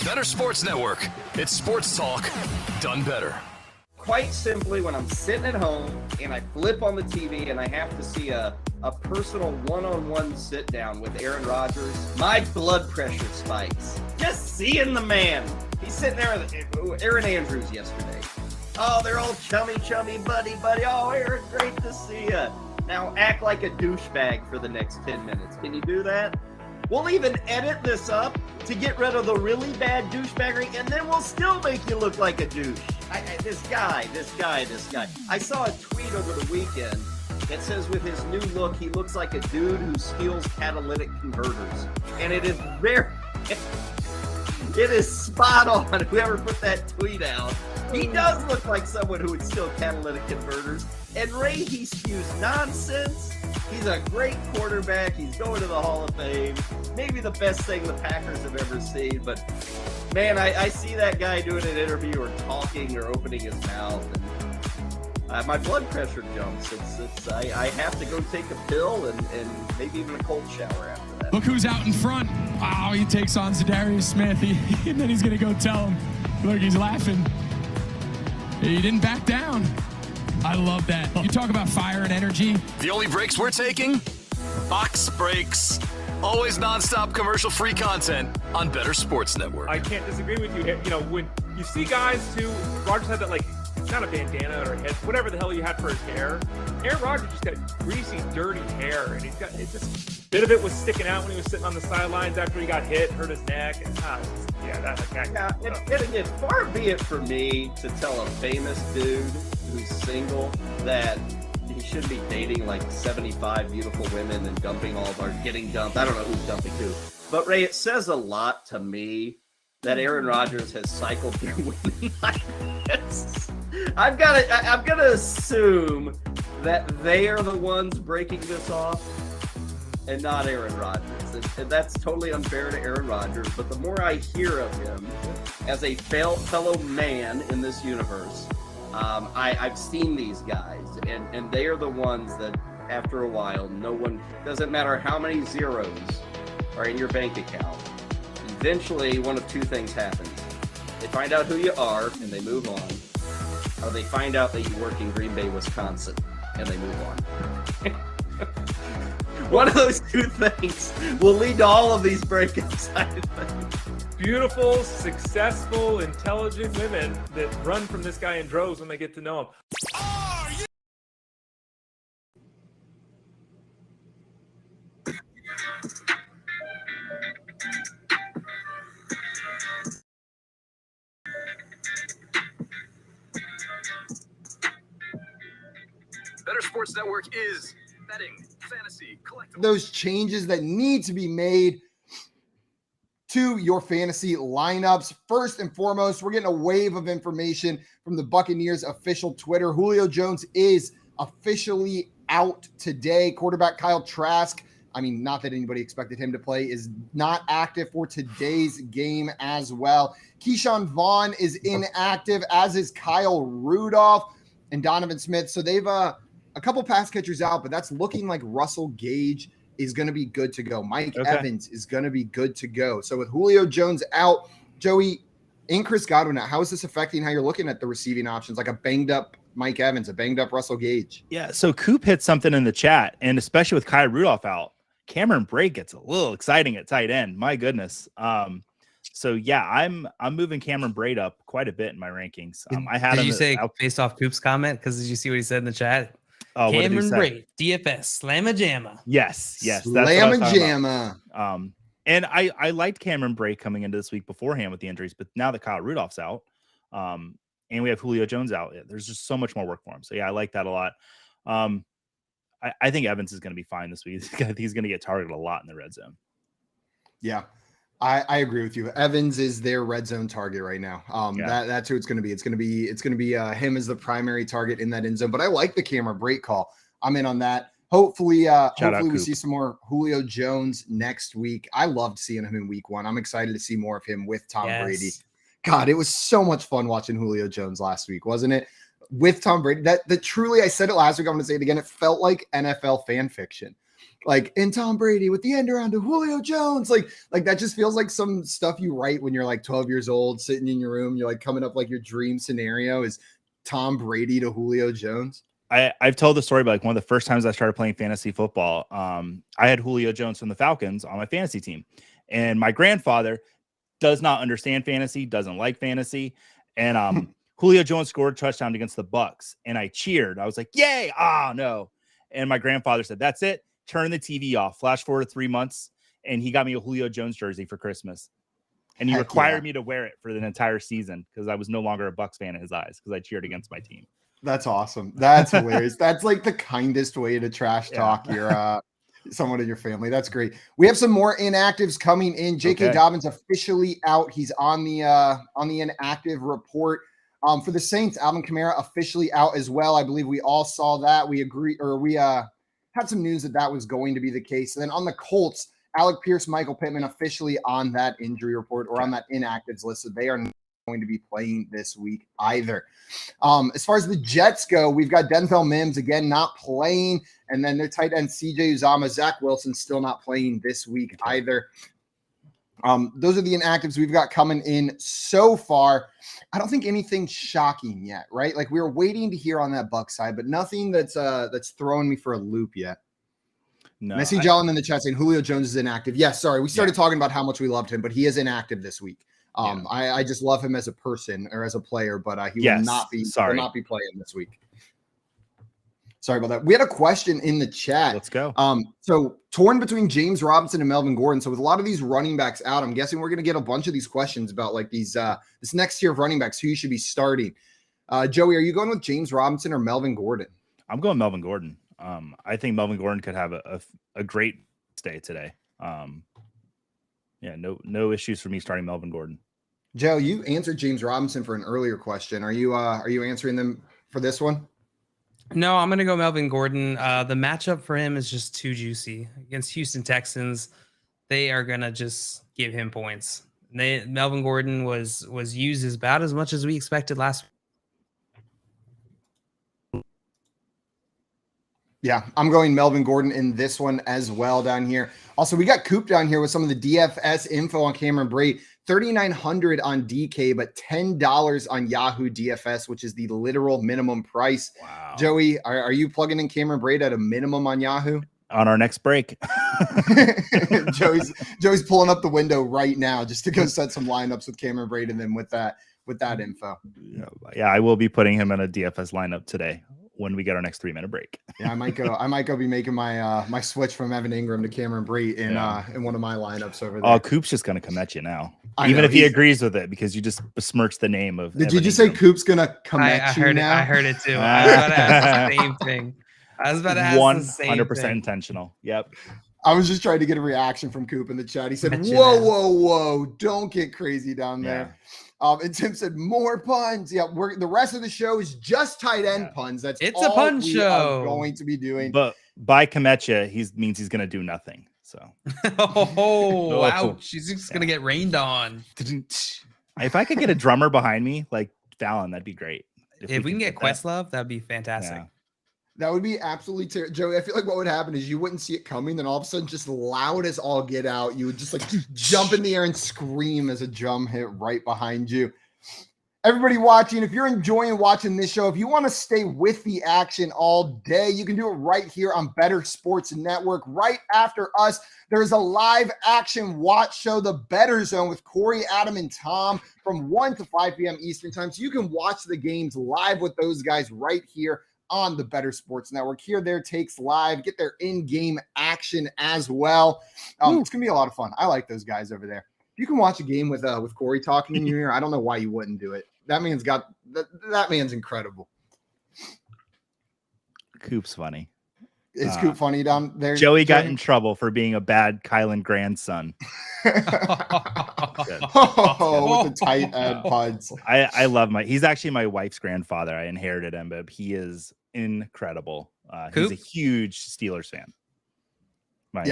Better Sports Network. It's sports talk done better. Quite simply, when I'm sitting at home and I flip on the TV and I have to see a personal one-on-one sit down with Aaron Rodgers, my blood pressure spikes. Just seeing the man. He's sitting there with Aaron Andrews yesterday. Oh, they're all chummy, buddy. Oh, Aaron, great to see you. Now act like a douchebag for the next 10 minutes. Can you do that? We'll even edit this up to get rid of the really bad douchebaggery, and then we'll still make you look like a douche. This guy. I saw a tweet over the weekend that says with his new look, he looks like a dude who steals catalytic converters. And it is it is spot on. Whoever put that tweet out, he does look like someone who would steal catalytic converters. And Ray, he spews nonsense. He's a great quarterback. He's going to the Hall of Fame. Maybe the best thing the Packers have ever seen. But, man, I see that guy doing an interview or talking or opening his mouth. And My blood pressure jumps. I have to go take a pill and maybe even a cold shower after that. Look who's out in front. Wow, he takes on Zadarius Smith. And then he's going to go tell him. Look, he's laughing. He didn't back down. I love that. You talk about fire and energy. The only breaks we're taking? Box breaks. Always nonstop commercial-free content on Better Sports Network. I can't disagree with you. You know, when you see guys too, Rodgers had that, like, not a bandana or a head, whatever the hell he had for his hair. Aaron Rodgers just got greasy, dirty hair, and he's got a bit of it was sticking out when he was sitting on the sidelines after he got hit, hurt his neck, and And again, far be it for me to tell a famous dude who's single that he shouldn't be dating like 75 beautiful women and getting dumped. I don't know who's dumping who, but Ray, it says a lot to me that Aaron Rodgers has cycled through women like this. I'm gonna assume that they are the ones breaking this off and not Aaron Rodgers. And that's totally unfair to Aaron Rodgers, but the more I hear of him as a fellow man in this universe, I've seen these guys, and they are the ones that after a while, doesn't matter how many zeros are in your bank account, eventually one of two things happens. They find out who you are and they move on, or they find out that you work in Green Bay, Wisconsin, and they move on. One of those two things will lead to all of these breakups, I think. beautiful, successful, intelligent women that run from this guy in droves when they get to know him. Better Sports Network is betting, fantasy, collectibles. Those changes that need to be made to your fantasy lineups. First and foremost, we're getting a wave of information from the Buccaneers official Twitter. Julio Jones is officially out today. Quarterback Kyle Trask, I mean, not that anybody expected him to play, is not active for today's game as well. Keyshawn Vaughn is inactive, as is Kyle Rudolph and Donovan Smith. So they've a couple pass catchers out, but that's looking like Russell Gage is going to be good to go. Mike Evans is going to be good to go. So with Julio Jones out, Joey, and Chris Godwin out, how is this affecting how you're looking at the receiving options, like a banged up Mike Evans, a banged up Russell Gage? Yeah, so Coop hit something in the chat, and especially with Kyle Rudolph out, Cameron Brate gets a little exciting at tight end. My goodness. So yeah, I'm moving Cameron Brate up quite a bit in my rankings. I had Did you say based off Coop's comment? Because did you see what he said in the chat? Oh, Cameron Brate, DFS, Slamma Jamma. Yes. Slamma Jamma. And I liked Cameron Brate coming into this week beforehand with the injuries, but now that Kyle Rudolph's out, and we have Julio Jones out, there's just so much more work for him. So yeah, I like that a lot. I think Evans is going to be fine this week. He's going to get targeted a lot in the red zone. Yeah, I agree with you. Evans is their red zone target right now. That's who it's going to be. It's going to be him as the primary target in that end zone. But I like the Cameron Brate call. I'm in on that. Hopefully we see some more Julio Jones next week. I loved seeing him in week 1. I'm excited to see more of him with Tom Brady. God, it was so much fun watching Julio Jones last week, wasn't it? With Tom Brady, that truly, I said it last week, I'm going to say it again. It felt like NFL fan fiction. Like, and Tom Brady with the end around to Julio Jones. Like that just feels like some stuff you write when you're like 12 years old, sitting in your room. You're like coming up like your dream scenario is Tom Brady to Julio Jones. I've told the story about like one of the first times I started playing fantasy football. I had Julio Jones from the Falcons on my fantasy team. And my grandfather does not understand fantasy, doesn't like fantasy. And Julio Jones scored a touchdown against the Bucks. And I cheered. I was like, yay. No. And my grandfather said, that's it. Turn the TV off. Flash forward to 3 months, and he got me a Julio Jones jersey for Christmas. And he required me to wear it for the entire season because I was no longer a Bucks fan in his eyes because I cheered against my team. That's awesome. That's hilarious. That's like the kindest way to trash talk your someone in your family. That's great. We have some more inactives coming in. J.K. Dobbins officially out. He's on the inactive report. For the Saints, Alvin Kamara officially out as well. I believe we all saw that. We agree, or we had some news that was going to be the case. And then on the Colts, Alec Pierce, Michael Pittman officially on that injury report or on that inactives list. So they are going to be playing this week either. As far as the Jets go, we've got Denzel Mims again not playing, and then their tight end CJ Uzomah, Zach Wilson still not playing this week either. Those are the inactives we've got coming in so far. I don't think anything shocking yet, right? Like we were waiting to hear on that Buck side, but nothing that's throwing me for a loop yet. No, Messi Jalen in the chat saying Julio Jones is inactive. Yes, sorry. We started talking about how much we loved him, but he is inactive this week. I just love him as a person or as a player, but he will not be playing this week. Sorry about that. We had a question in the chat. Let's go. So torn between James Robinson and Melvin Gordon. So with a lot of these running backs out, I'm guessing we're going to get a bunch of these questions about like these this next tier of running backs who you should be starting. Joey, are you going with James Robinson or Melvin Gordon? I'm going Melvin Gordon. I think Melvin Gordon could have a great day today. No issues for me starting Melvin Gordon. Joe, you answered James Robinson for an earlier question. Are you answering them for this one? No, I'm going to go Melvin Gordon. The matchup for him is just too juicy against Houston Texans. They are going to just give him points. Melvin Gordon was used about as much as we expected last. Yeah, I'm going Melvin Gordon in this one as well down here. Also, we got Coop down here with some of the DFS info on Cameron Brate. $3,900 on DK, but $10 on Yahoo DFS, which is the literal minimum price. Wow. Joey, are you plugging in Cameron Brate at a minimum on Yahoo? On our next break. Joey's pulling up the window right now just to go set some lineups with Cameron Brate and then with that info. Yeah, I will be putting him in a DFS lineup today when we get our next 3-minute break. Yeah, I might go be making my my switch from Evan Ingram to Cameron Brate in one of my lineups over there. Oh, Coop's just gonna come at you now. Even if he agrees with it, because you just besmirched the name of. Did you just say Coop's gonna come at you now? I heard it too. I was about to ask the same thing. I was about to ask 100% intentional. Yep. I was just trying to get a reaction from Coop in the chat. He said, whoa, don't get crazy down there. And Tim said, more puns. Yeah, the rest of the show is just tight end puns. It's all a pun show are going to be doing. But by Kometcha, means he's going to do nothing. So, ouch! He's just going to get rained on. If I could get a drummer behind me, like Fallon, that'd be great. If we can get Questlove, that'd be fantastic. Yeah. That would be absolutely terrible. Joey, I feel like what would happen is you wouldn't see it coming. Then all of a sudden, just loud as all get out, you would just like jump in the air and scream as a drum hit right behind you. Everybody watching, if you're enjoying watching this show, if you want to stay with the action all day, you can do it right here on Better Sports Network. Right after us, there's a live action watch show, The Better Zone, with Corey, Adam, and Tom from 1 to 5 p.m. Eastern time. So you can watch the games live with those guys right here on the Better Sports Network. Hear their takes live, get their in-game action as well. It's gonna be a lot of fun. I like those guys over there. If you can watch a game with Corey talking in your ear, I don't know why you wouldn't do it. That man's incredible. Coop's funny. Is Coop funny down there? Joey got in trouble for being a bad Kylan grandson. With the tight end puds. I love he's actually my wife's grandfather. I inherited him, but he is incredible. He's a huge Steelers fan.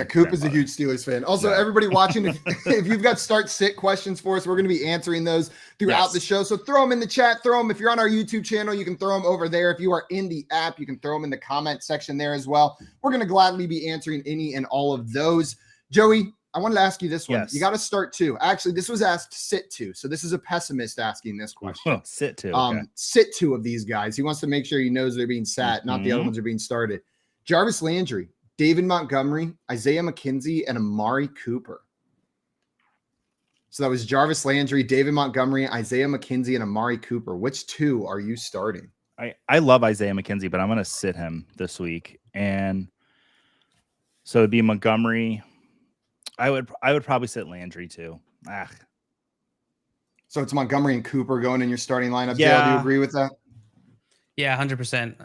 Coop is a huge Steelers fan. Also, everybody watching, if you've got start-sit questions for us, we're going to be answering those throughout the show. So throw them in the chat. Throw them. If you're on our YouTube channel, you can throw them over there. If you are in the app, you can throw them in the comment section there as well. We're going to gladly be answering any and all of those. Joey, I wanted to ask you this one. Yes. You got to start two. Actually, this was asked sit two. So this is a pessimist asking this question. Sit two. Okay. Sit two of these guys. He wants to make sure he knows they're being sat, not the other ones are being started. Jarvis Landry, David Montgomery, Isaiah McKenzie, and Amari Cooper. So that was Jarvis Landry, David Montgomery, Isaiah McKenzie, and Amari Cooper. Which two are you starting? I love Isaiah McKenzie, but I'm going to sit him this week. And so it'd be Montgomery. I would probably sit Landry too. So it's Montgomery and Cooper going in your starting lineup. Yeah. Dale, do you agree with that? Yeah, 100%.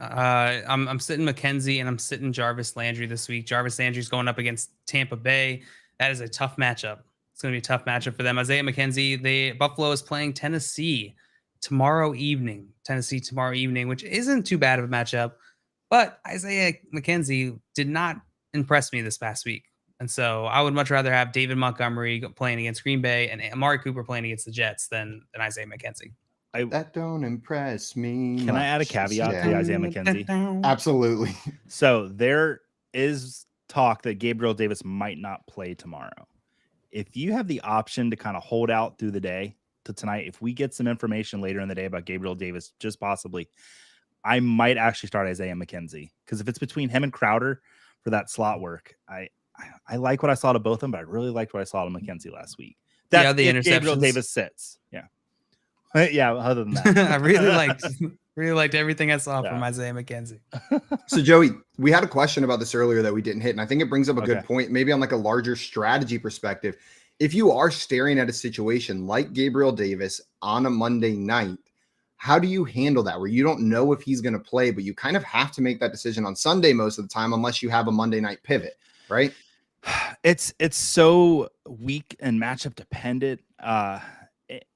I'm sitting McKenzie and I'm sitting Jarvis Landry this week. Jarvis Landry's going up against Tampa Bay. That is a tough matchup. It's going to be a tough matchup for them. Isaiah McKenzie, Buffalo is playing Tennessee tomorrow evening, which isn't too bad of a matchup. But Isaiah McKenzie did not impress me this past week. And so I would much rather have David Montgomery playing against Green Bay and Amari Cooper playing against the Jets than Isaiah McKenzie. That don't impress me. Can I add a caveat to Isaiah McKenzie? Absolutely. So there is talk that Gabriel Davis might not play tomorrow. If you have the option to kind of hold out through the day to tonight, if we get some information later in the day about Gabriel Davis, just possibly, I might actually start Isaiah McKenzie, because if it's between him and Crowder for that slot work, I like what I saw to both of them, but I really liked what I saw to McKenzie last week. That's the if Gabriel interceptions. Davis sits. Yeah. Yeah, other than that. I really liked everything I saw from Isaiah McKenzie. So Joey, we had a question about this earlier that we didn't hit, and I think it brings up a good point, maybe on like a larger strategy perspective. If you are staring at a situation like Gabriel Davis on a Monday night, how do you handle that where you don't know if he's going to play, but you kind of have to make that decision on Sunday most of the time, unless you have a Monday night pivot, right? It's so weak and matchup dependent.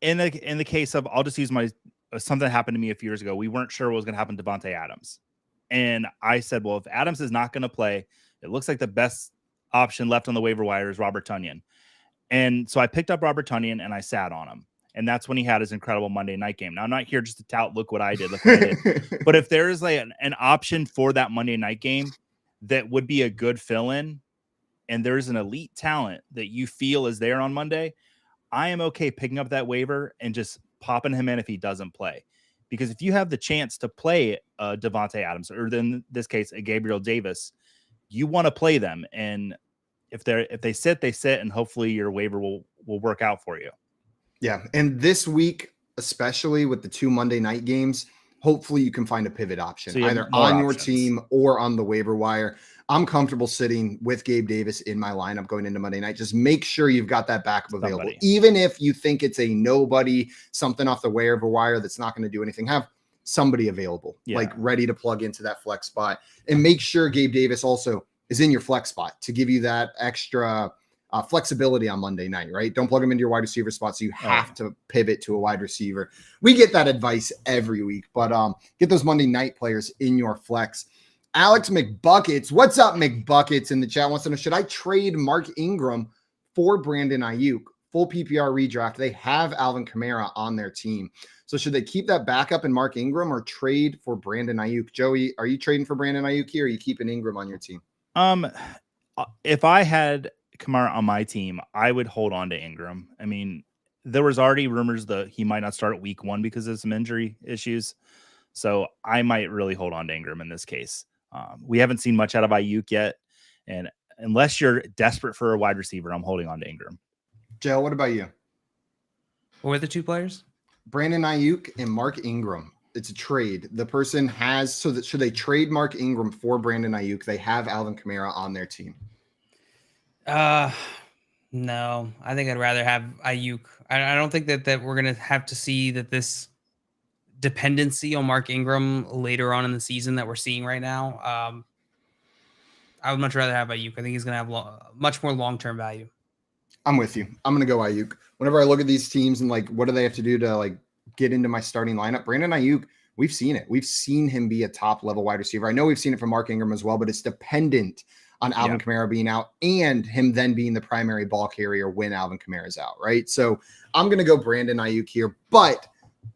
In the case of, I'll just use something that happened to me a few years ago. We weren't sure what was going to happen to Devonta Adams. And I said, well, if Adams is not going to play, it looks like the best option left on the waiver wire is Robert Tonyan. And so I picked up Robert Tonyan and I sat on him. And that's when he had his incredible Monday night game. Now, I'm not here just to tout, look what I did. Look what I did. But if there is like an option for that Monday night game that would be a good fill-in, and there's an elite talent that you feel is there on Monday, I am okay picking up that waiver and just popping him in if he doesn't play. Because if you have the chance to play Devonta Adams, or in this case, a Gabriel Davis, you want to play them. And if they sit, they sit, and hopefully your waiver will work out for you. Yeah. And this week, especially with the 2 Monday night games, hopefully you can find a pivot option, So either on your team or on the waiver wire. I'm comfortable sitting with Gabe Davis in my lineup going into Monday night. Just make sure you've got that backup available. Even if you think it's a nobody, something off the waiver wire that's not going to do anything, have somebody available, like ready to plug into that flex spot. And make sure Gabe Davis also is in your flex spot to give you that extra flexibility on Monday night, right? Don't plug him into your wide receiver spot, so you have to pivot to a wide receiver. We get that advice every week, but get those Monday night players in your flex. Alex McBuckets, what's up, McBuckets, in the chat wants to know, should I trade Mark Ingram for Brandon Ayuk? Full PPR redraft. They have Alvin Kamara on their team. So should they keep that backup in Mark Ingram or trade for Brandon Ayuk? Joey, are you trading for Brandon Ayuk here, or are you keeping Ingram on your team? If I had Kamara on my team, I would hold on to Ingram. I mean, there was already rumors that he might not start at week 1 because of some injury issues. So I might really hold on to Ingram in this case. We haven't seen much out of Ayuk yet. And unless you're desperate for a wide receiver, I'm holding on to Ingram. Joe, what about you? What were the 2 players? Brandon Ayuk and Mark Ingram. It's a trade. The person has, so that should they trade Mark Ingram for Brandon Ayuk? They have Alvin Kamara on their team. No, I think I'd rather have Ayuk. I don't think that we're going to have to see that this dependency on Mark Ingram later on in the season that we're seeing right now. I would much rather have Ayuk. I think he's going to have much more long-term value. I'm with you. I'm going to go Ayuk. Whenever I look at these teams and like, what do they have to do to like get into my starting lineup? Brandon Ayuk, we've seen it. We've seen him be a top level wide receiver. I know we've seen it from Mark Ingram as well, but it's dependent on Alvin Kamara being out and him then being the primary ball carrier when Alvin Kamara is out, right? So I'm going to go Brandon Ayuk here, but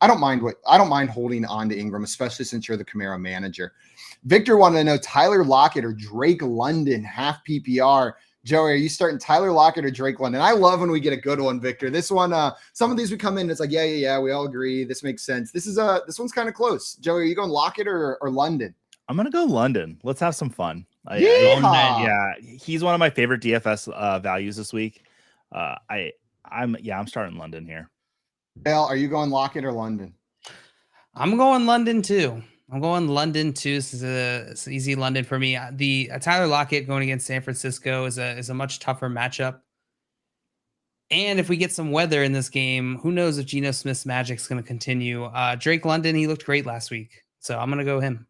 I don't mind holding on to Ingram, especially since you're the Kamara manager. Victor wanted to know Tyler Lockett or Drake London, half PPR. Joey, are you starting Tyler Lockett or Drake London? I love when we get a good one, Victor. This one, some of these we come in, it's like, yeah, we all agree. This makes sense. This one's kind of close. Joey, are you going Lockett or London? I'm going to go London. Let's have some fun. He's one of my favorite DFS values this week. I'm starting London here. Al, are you going Lockett or London? I'm going London too. This is easy London for me. The Tyler Lockett going against San Francisco is a much tougher matchup. And if we get some weather in this game, who knows if Geno Smith's magic's going to continue. Drake London, he looked great last week. So I'm going to go him.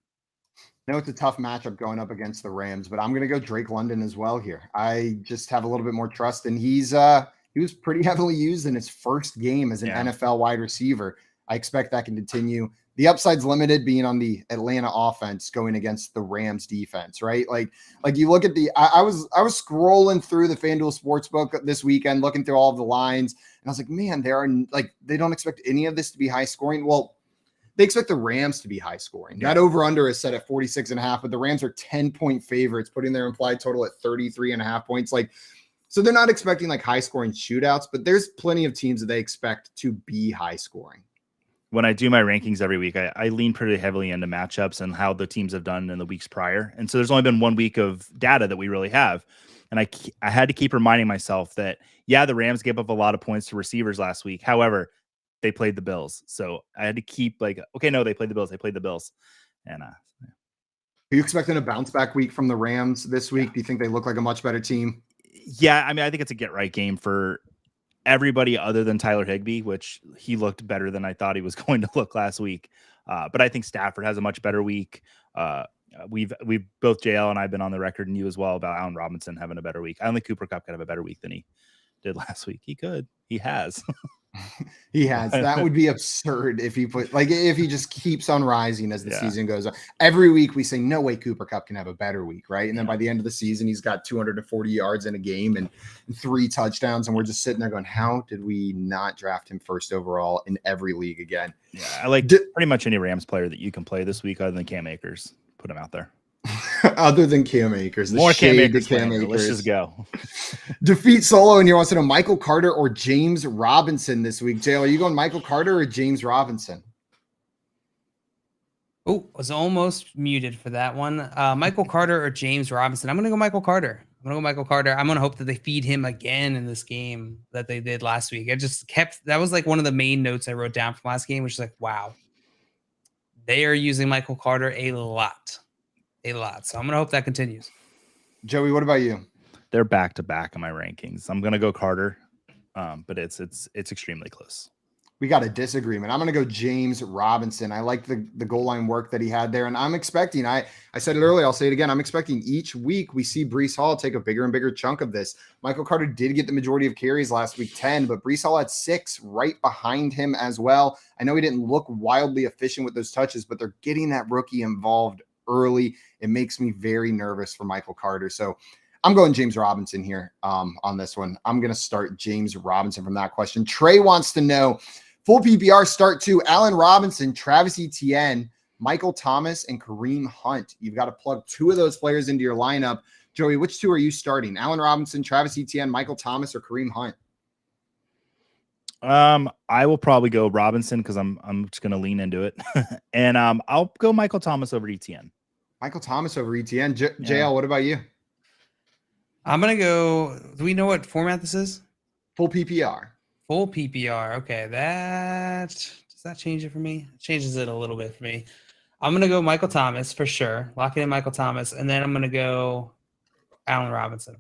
I know it's a tough matchup going up against the Rams, but I'm going to go Drake London as well here. I just have a little bit more trust, and he was pretty heavily used in his first game as an NFL wide receiver. I expect that can continue. The upside's limited being on the Atlanta offense going against the Rams defense, right? Like you look at I was scrolling through the FanDuel Sportsbook this weekend, looking through all of the lines, and I was like, man, they don't expect any of this to be high scoring. Well, they expect the Rams to be high scoring. Yeah. That over-under is set at 46.5, but the Rams are 10-point favorites, putting their implied total at 33.5 points. So they're not expecting high scoring shootouts, but there's plenty of teams that they expect to be high scoring. When I do my rankings every week, I lean pretty heavily into matchups and how the teams have done in the weeks prior. And so there's only been 1 week of data that we really have. And I had to keep reminding myself that, yeah, the Rams gave up a lot of points to receivers last week. However, they played the Bills. So I had to keep okay, no, they played the Bills. They played the Bills. And Are you expecting a bounce back week from the Rams this week? Do you think they look like a much better team? yeah, I mean, I think it's a get right game for everybody other than Tyler Higbee, which he looked better than I thought he was going to look last week. But I think Stafford has a much better week. We've both JL and I've been on the record, and you as well, about Allen Robinson having a better week. I don't think Cooper Kupp could have a better week than he did last week. He could. He has. He has. That would be absurd if he if he just keeps on rising as the season goes on. Every week we say, no way Cooper Kupp can have a better week, right? And then by the end of the season, he's got 240 yards in a game and 3 touchdowns. And we're just sitting there going, how did we not draft him first overall in every league again? Yeah, I like pretty much any Rams player that you can play this week other than Cam Akers. Put him out there. Other than Cam Akers. More Cam Akers. Let's just go. Defeat solo, and you want to know Michael Carter or James Robinson this week. JL, are you going Michael Carter or James Robinson? Oh, was almost muted for that one. Michael Carter or James Robinson? I'm going to go Michael Carter. I'm going to hope that they feed him again in this game that they did last week. I just that was like one of the main notes I wrote down from last game, which is like, wow, they are using Michael Carter a lot. So I'm going to hope that continues. Joey, what about you? They're back to back in my rankings. I'm going to go Carter, but it's extremely close. We got a disagreement. I'm going to go James Robinson. I like the goal line work that he had there. And I'm expecting, I said it earlier, I'll say it again. I'm expecting each week we see Breece Hall take a bigger and bigger chunk of this. Michael Carter did get the majority of carries last week, 10, but Breece Hall had 6 right behind him as well. I know he didn't look wildly efficient with those touches, but they're getting that rookie involved early. It makes me very nervous for Michael Carter. So I'm going James Robinson here on this one. I'm going to start James Robinson from that question. Trey wants to know, full PPR start to Allen Robinson, Travis Etienne, Michael Thomas, and Kareem Hunt. You've got to plug 2 of those players into your lineup. Joey, which 2 are you starting? Allen Robinson, Travis Etienne, Michael Thomas, or Kareem Hunt? I will probably go Robinson because I'm just going to lean into it. And I'll go Michael Thomas over Etienne. Michael Thomas over Etienne. JL, what about you? I'm going to go. Do we know what format this is? Full PPR. Full PPR. Okay. Does that change it for me? It changes it a little bit for me. I'm going to go Michael Thomas for sure. Lock it in Michael Thomas. And then I'm going to go Allen Robinson.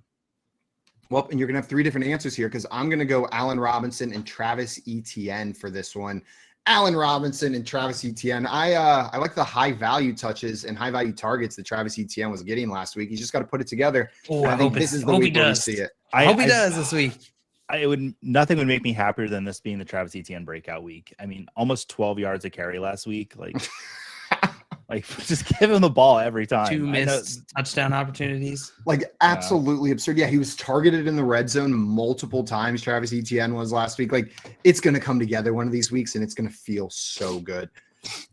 Well, and you're going to have 3 different answers here because I'm going to go Allen Robinson and Travis Etienne for this one. Allen Robinson and Travis Etienne. I like the high value touches and high value targets that Travis Etienne was getting last week. He's just got to put it together. Oh, I think this is the week where we see it. I hope he does this week. Nothing would make me happier than this being the Travis Etienne breakout week. I mean, almost 12 yards a carry last week. Like just give him the ball every time. 2 missed touchdown opportunities. Absolutely absurd. Yeah, he was targeted in the red zone multiple times. Travis Etienne was last week. It's going to come together one of these weeks, and it's going to feel so good.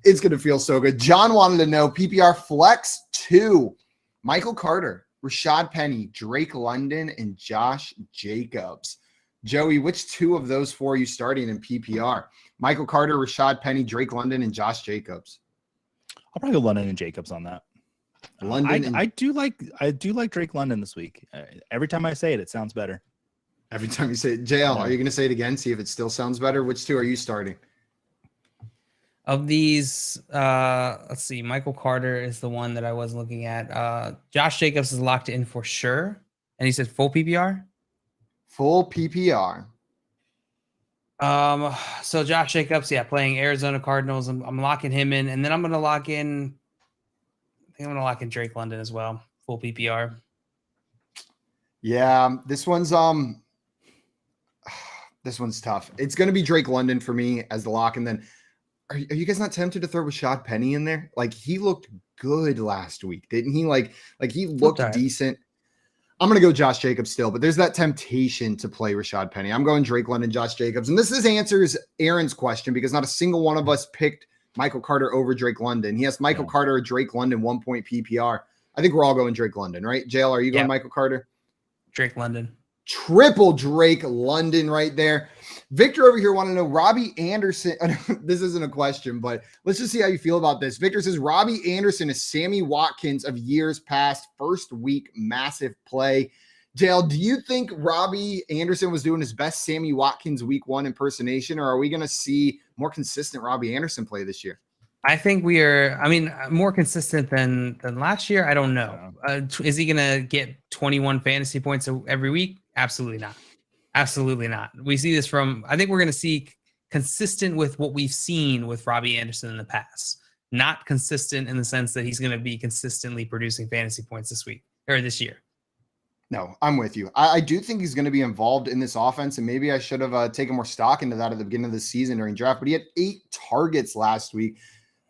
It's going to feel so good. John wanted to know PPR flex 2. Michael Carter, Rashad Penny, Drake London, and Josh Jacobs. Joey, which 2 of those 4 are you starting in PPR? Michael Carter, Rashad Penny, Drake London, and Josh Jacobs. I'll probably go London and Jacobs on that. I do like Drake London this week. Every time I say it, it sounds better. Every time you say it. JL, are you going to say it again? See if it still sounds better. Which 2 are you starting? Of these, let's see. Michael Carter is the one that I was looking at. Josh Jacobs is locked in for sure. And he said full PPR? Full PPR. So Josh Jacobs, playing Arizona Cardinals. I'm locking him in, and then I'm going to lock in. I think I'm going to lock in Drake London as well. Full PPR. Yeah, this one's tough. It's going to be Drake London for me as the lock, and then are you guys not tempted to throw Rashad Penny in there? Like, he looked good last week, didn't he? Like he looked decent. I'm going to go Josh Jacobs still, but there's that temptation to play Rashad Penny. I'm going Drake London, Josh Jacobs. And this answers Aaron's question because not a single one of us picked Michael Carter over Drake London. He has Michael Carter or Drake London 1 point PPR. I think we're all going Drake London, right? JL, are you going Michael Carter? Drake London. Triple Drake London right there. Victor over here want to know Robbie Anderson. This isn't a question, but let's just see how you feel about this. Victor says Robbie Anderson is Sammy Watkins of years past. First week, massive play. JL, do you think Robbie Anderson was doing his best Sammy Watkins week 1 impersonation, or are we going to see more consistent Robbie Anderson play this year? I think we are, more consistent than last year. I don't know. Is he going to get 21 fantasy points every week? Absolutely not. Absolutely not. We see this I think we're going to see consistent with what we've seen with Robbie Anderson in the past. Not consistent in the sense that he's going to be consistently producing fantasy points this week or this year. No, I'm with you. I do think he's going to be involved in this offense, and maybe I should have taken more stock into that at the beginning of the season during draft, but he had 8 targets last week.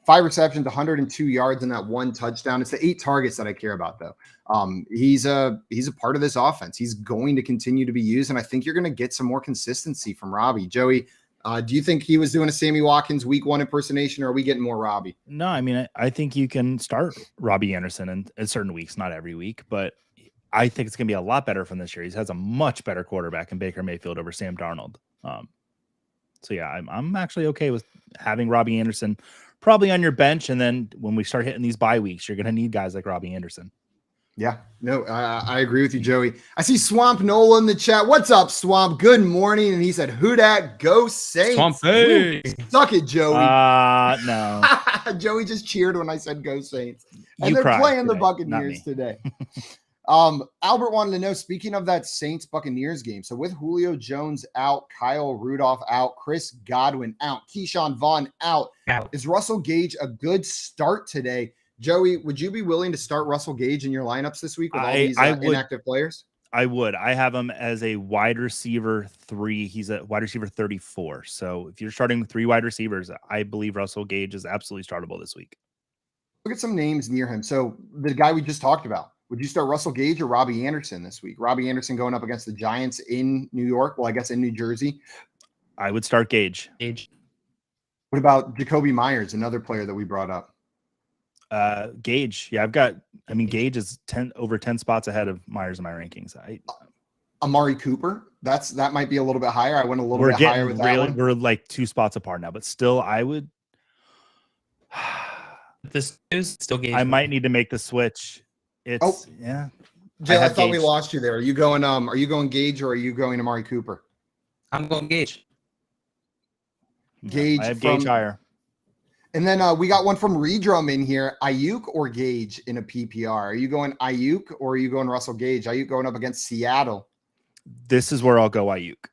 5 receptions, 102 yards, and that 1 touchdown. It's the 8 targets that I care about, though. He's a part of this offense. He's going to continue to be used, and I think you're going to get some more consistency from Robbie. Joey, do you think he was doing a Sammy Watkins week 1 impersonation, or are we getting more Robbie? No, I think you can start Robbie Anderson in certain weeks, not every week, but I think it's going to be a lot better from this year. He has a much better quarterback in Baker Mayfield over Sam Darnold. So yeah, I'm actually okay with having Robbie Anderson probably on your bench. And then when we start hitting these bye weeks, you're going to need guys like Robbie Anderson. Yeah, no, I agree with you, Joey. I see Swamp Nola in the chat. What's up, Swamp? Good morning. And he said, who dat? Go Saints. Swamp, hey. Suck it, Joey. No. Joey just cheered when I said go Saints. And You they're cried playing the today, Buccaneers today. Albert wanted to know, speaking of that Saints-Buccaneers game, so with Julio Jones out, Kyle Rudolph out, Chris Godwin out, Keyshawn Vaughn out, is Russell Gage a good start today? Joey, would you be willing to start Russell Gage in your lineups this week with all these inactive players? I would. I have him as a wide receiver 3. He's a wide receiver 34. So if you're starting with 3 wide receivers, I believe Russell Gage is absolutely startable this week. Look at some names near him. So the guy we just talked about, would you start Russell Gage or Robbie Anderson this week? Robbie Anderson going up against the Giants in New York. Well, I guess in New Jersey. I would start Gage. What about Jacoby Myers, another player that we brought up? Gage. Yeah, Gage is over 10 spots ahead of Myers in my rankings. Amari Cooper. That might be a little bit higher. I went a little bit higher with that one. We're like 2 spots apart now, but still I would. This is still Gage. I might need to make the switch. Yeah. Jay, I thought we lost you there. Are you going Gage or are you going Amari Cooper? I'm going Gage. Gage. I have Gage higher. And then we got one from Redrum in here. Ayuk or Gage in a PPR? Are you going Ayuk or are you going Russell Gage? Ayuk going up against Seattle. This is where I'll go Ayuk.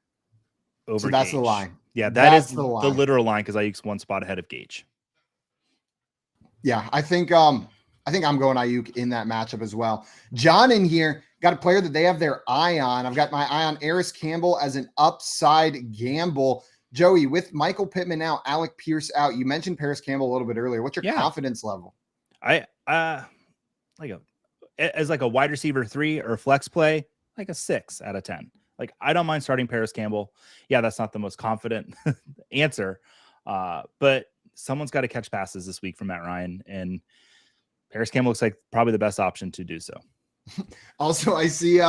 So that's the line. Yeah, that's the literal line because Ayuk's 1 spot ahead of Gage. Yeah, I think I'm going Ayuk in that matchup as well. John in here got a player that they have their eye on. I've got my eye on Eris Campbell as an upside gamble. Joey, with Michael Pittman out, Alec Pierce out, you mentioned Paris Campbell a little bit earlier. What's your confidence level? As a wide receiver 3 or flex play, like a 6 out of 10. Like, I don't mind starting Paris Campbell. Yeah, that's not the most confident answer, but someone's got to catch passes this week from Matt Ryan, and Paris Campbell looks like probably the best option to do so. Also, I see,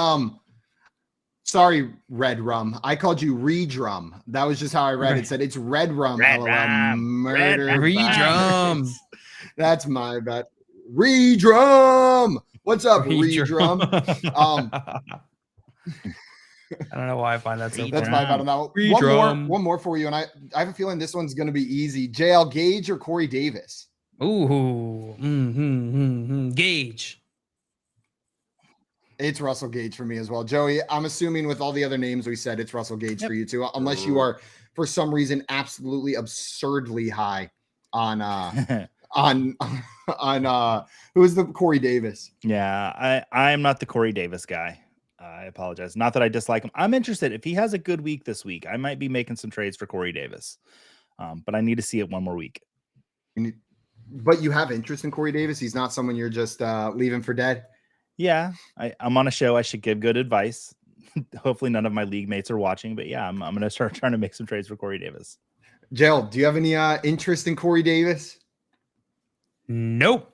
sorry, Red Rum. I called you Redrum. That was just how I read it. It said it's Red Rum. Redrum. That's my bet. Redrum. What's up, Redrum? I don't know why I find that so funny. That's my bet on that one. One more for you, and I have a feeling this one's going to be easy. JL Gage or Corey Davis? Ooh, Gage. It's Russell Gage for me as well. Joey, I'm assuming with all the other names we said, it's Russell Gage for you too, unless you are, for some reason, absolutely absurdly high on who is the Corey Davis? Yeah, I am not the Corey Davis guy. I apologize. Not that I dislike him. I'm interested. If he has a good week this week, I might be making some trades for Corey Davis. But I need to see it one more week. But you have interest in Corey Davis. He's not someone you're just leaving for dead. Yeah, I'm on a show. I should give good advice. Hopefully none of my league mates are watching, but yeah, I'm going to start trying to make some trades for Corey Davis. Jill, do you have any interest in Corey Davis? Nope.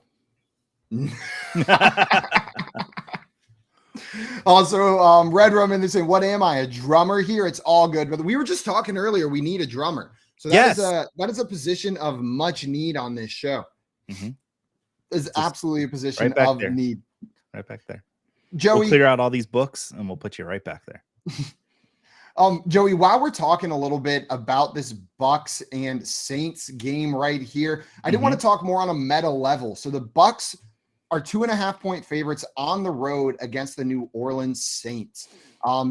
Also, Red Roman, they're saying, what am I, a drummer here? It's all good. But we were just talking earlier, we need a drummer. So that is a position of much need on this show. Mm-hmm. It's absolutely a position of need. Right back there. Joey, we'll clear out all these books and we'll put you right back there. Joey, while we're talking a little bit about this Bucks and Saints game right here, I did want to talk more on a meta level. So the Bucks are 2.5-point favorites on the road against the New Orleans Saints.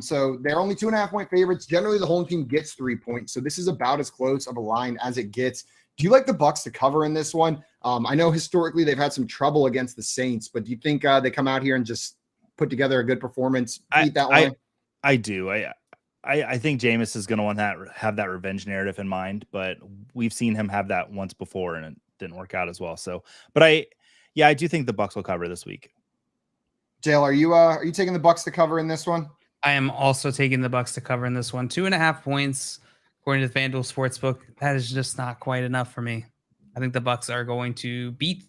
So they're only 2.5-point favorites. Generally, the home team gets 3 points. So this is about as close of a line as it gets. Do you like the Bucks to cover in this one? I know historically they've had some trouble against the Saints, but do you think they come out here and just put together a good performance, beat that line? I do. I think Jameis is going to want that, have that revenge narrative in mind, but we've seen him have that once before and it didn't work out as well. So, but I do think the Bucks will cover this week. Jail, are you taking the Bucks to cover in this one? I am also taking the Bucks to cover in this one. 2.5 points, according to the FanDuel Sportsbook. That is just not quite enough for me. I think the Bucks are going to beat.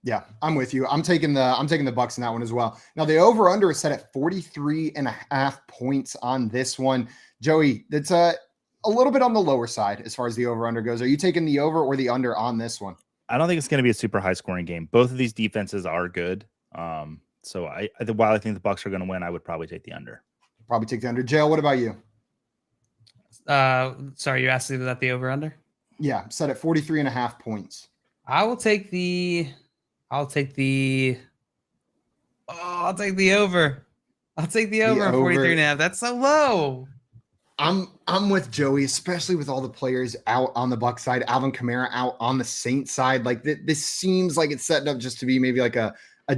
Yeah, I'm with you. I'm taking the Bucks in that one as well. Now the over/under is set at 43.5 points on this one. Joey, that's a little bit on the lower side as far as the over/under goes. Are you taking the over or the under on this one? I don't think it's going to be a super high scoring game. Both of these defenses are good. So while I think the Bucks are going to win, I would probably take the under. Probably take the under. Jail, what about you? Sorry, you asked me about the over/under? Yeah, set at 43.5 points. I'll take the over. I'll take the over. I'll take the over 43.5. That's so low. I'm with Joey, especially with all the players out on the Bucs side, Alvin Kamara out on the Saints side. Like this seems like it's setting up just to be maybe like a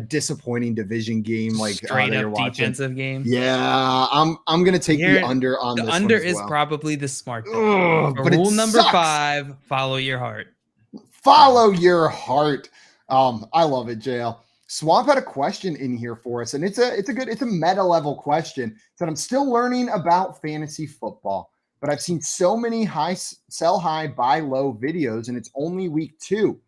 disappointing division game, like straight up defensive game. Yeah, I'm gonna take the under on this. The under one as is well. Probably the smart thing. But rule number 5: follow your heart. Follow your heart. I love it, JL. Swamp had a question in here for us, and it's a meta level question. Said, I'm still learning about fantasy football, but I've seen so many sell high, buy low videos, and it's only week 2.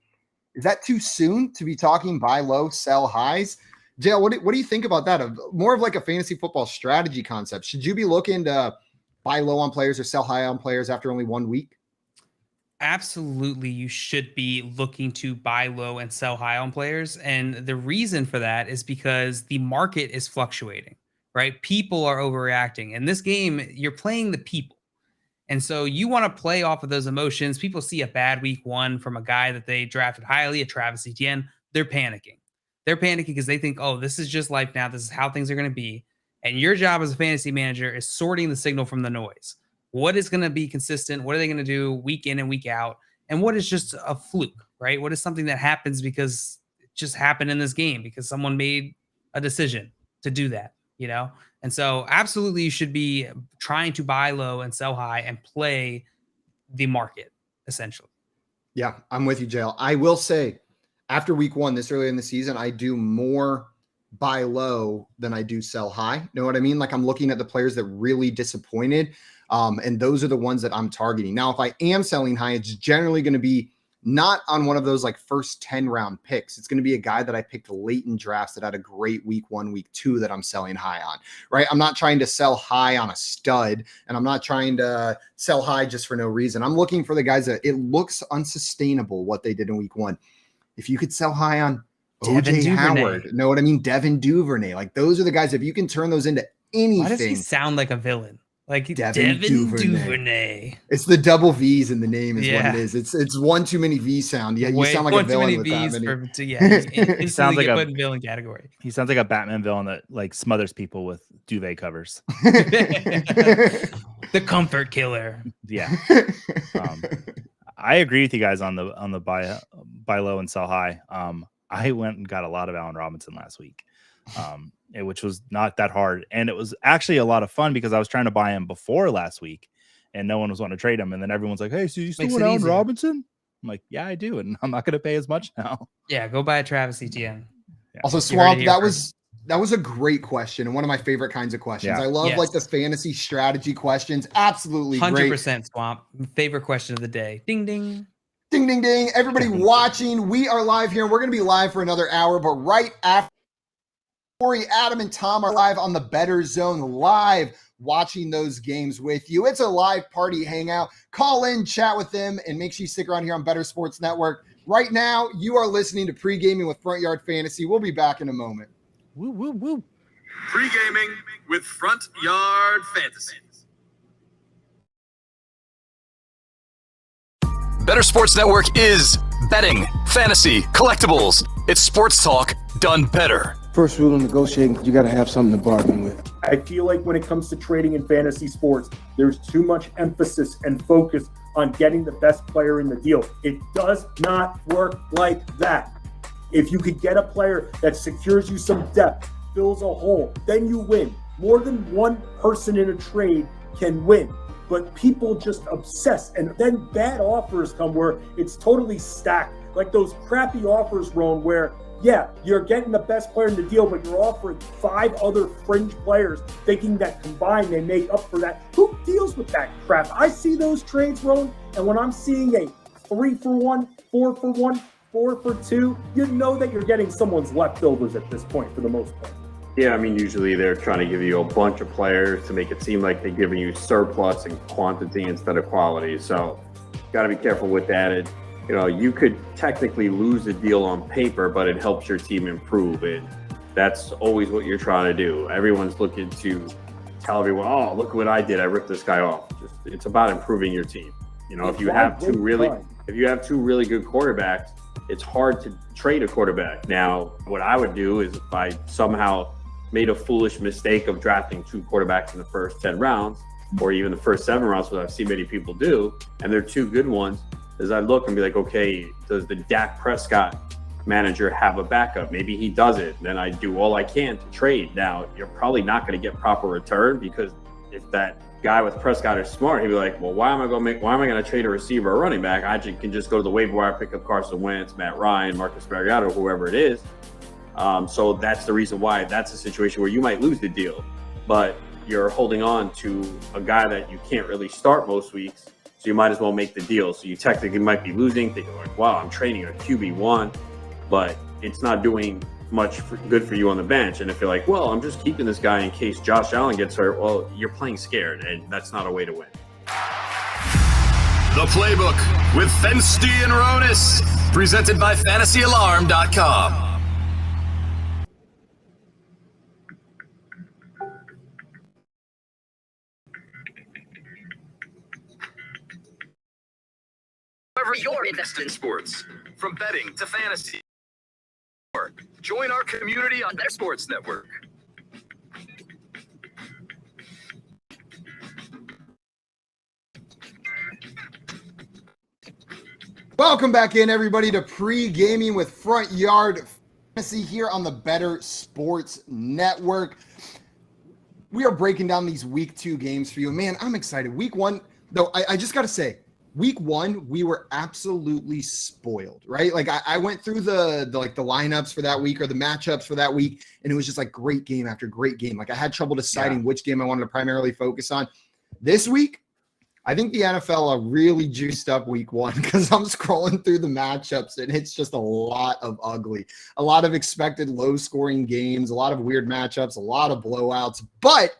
Is that too soon to be talking buy low, sell highs? JL, what do you think about that? More of like a fantasy football strategy concept. Should you be looking to buy low on players or sell high on players after only 1 week? Absolutely, you should be looking to buy low and sell high on players. And the reason for that is because the market is fluctuating, right? People are overreacting. In this game, you're playing the people. And so you want to play off of those emotions. People see a bad week 1 from a guy that they drafted highly, a Travis Etienne. They're panicking. They're panicking because they think, oh, this is just life now. This is how things are going to be. And your job as a fantasy manager is sorting the signal from the noise. What is going to be consistent? What are they going to do week in and week out? And what is just a fluke, right? What is something that happens because it just happened in this game because someone made a decision to do that, you know? And so absolutely you should be trying to buy low and sell high and play the market, essentially. Yeah, I'm with you, JL. I will say after week 1, this early in the season, I do more buy low than I do sell high. Know what I mean? Like I'm looking at the players that really disappointed. And those are the ones that I'm targeting. Now, if I am selling high, it's generally going to be not on one of those like first 10 round picks. It's going to be a guy that I picked late in drafts that had a great week 1, week 2 that I'm selling high on, right? I'm not trying to sell high on a stud, and I'm not trying to sell high just for no reason. I'm looking for the guys that it looks unsustainable what they did in week 1. If you could sell high on OJ Howard, know what I mean? Devin Duvernay, like those are the guys, if you can turn those into anything. Why does he sound like a villain? Like Devin Duvernay. It's the double V's in the name is what it is. It's one too many V sound. Yeah, you sound like a villain with that many. He sounds like a villain category. He sounds like a Batman villain that like smothers people with duvet covers. The comfort killer. Yeah. I agree with you guys on the buy low and sell high. I went and got a lot of Allen Robinson last week. Which was not that hard. And it was actually a lot of fun because I was trying to buy him before last week and no one was wanting to trade him. And then everyone's like, hey, so you still Makes want it Allen easier. Robinson? I'm like, yeah, I do. And I'm not going to pay as much now. Yeah, go buy a Travis Etienne. Yeah. Also, You heard it Swamp, here that was a great question and one of my favorite kinds of questions. Yeah. I love like the Yes. fantasy strategy questions. Absolutely 100% great. Swamp. Favorite question of the day. Ding, ding. Ding, ding, ding. Everybody watching, we are live here and we're going to be live for another hour, but right after Corey, Adam, and Tom are live on the Better Zone live watching those games with you. It's a live party hangout. Call in, chat with them, and make sure you stick around here on Better Sports Network. Right now, you are listening to Pregaming with Front Yard Fantasy. We'll be back in a moment. Woo, woo, woo. Pregaming with Front Yard Fantasy. Better Sports Network is betting, fantasy, collectibles. It's sports talk done better. First rule of negotiating, you got to have something to bargain with. I feel like when it comes to trading in fantasy sports, there's too much emphasis and focus on getting the best player in the deal. It does not work like that. If you could get a player that secures you some depth, fills a hole, then you win. More than one person in a trade can win. But people just obsess, and then bad offers come where it's totally stacked. Like those crappy offers, Ron, where yeah, you're getting the best player in the deal, but you're offering 5 other fringe players, thinking that combined they make up for that. Who deals with that crap? I see those trades, Ron, and when I'm seeing a 3-for-1, 4-for-1, 4-for-2, you know that you're getting someone's leftovers at this point for the most part. Yeah, I mean, usually they're trying to give you a bunch of players to make it seem like they're giving you surplus and quantity instead of quality. So got to be careful with that. And, you know, you could technically lose a deal on paper, but it helps your team improve. And that's always what you're trying to do. Everyone's looking to tell everyone, oh, look what I did. I ripped this guy off. It's about improving your team. You know, if you have two really good quarterbacks, it's hard to trade a quarterback. Now, what I would do is if I somehow made a foolish mistake of drafting 2 quarterbacks in the first 10 rounds, or even the first 7 rounds, what I've seen many people do, and they're 2 good ones, is I look and be like, okay, does the Dak Prescott manager have a backup? Maybe he doesn't. Then I do all I can to trade. Now, you're probably not going to get proper return, because if that guy with Prescott is smart, he'd be like, well, why am I going to trade a receiver or running back? I can just go to the waiver wire, pick up Carson Wentz, Matt Ryan, Marcus Mariota, whoever it is. So that's the reason why that's a situation where you might lose the deal, but you're holding on to a guy that you can't really start most weeks. So you might as well make the deal. So you technically might be losing, thinking like, wow, I'm trading a QB1, but it's not doing much good for you on the bench. And if you're like, well, I'm just keeping this guy in case Josh Allen gets hurt, well, you're playing scared, and that's not a way to win. The Playbook with Fensty and Ronis, presented by FantasyAlarm.com. Wherever you're invested in sports, from betting to fantasy, join our community on Better Sports Network. Welcome back in, everybody, to Pre-Gaming with Front Yard Fantasy here on the Better Sports Network. We are breaking down these week 2 games for you. Man, I'm excited. Week 1, though, I just got to say, week 1, we were absolutely spoiled, right? Like I went through the lineups for that week or the matchups for that week, and it was just like great game after great game. Like I had trouble deciding which game I wanted to primarily focus on. This week, I think the NFL are really juiced up week 1 because I'm scrolling through the matchups and it's just a lot of ugly, a lot of expected low scoring games, a lot of weird matchups, a lot of blowouts, but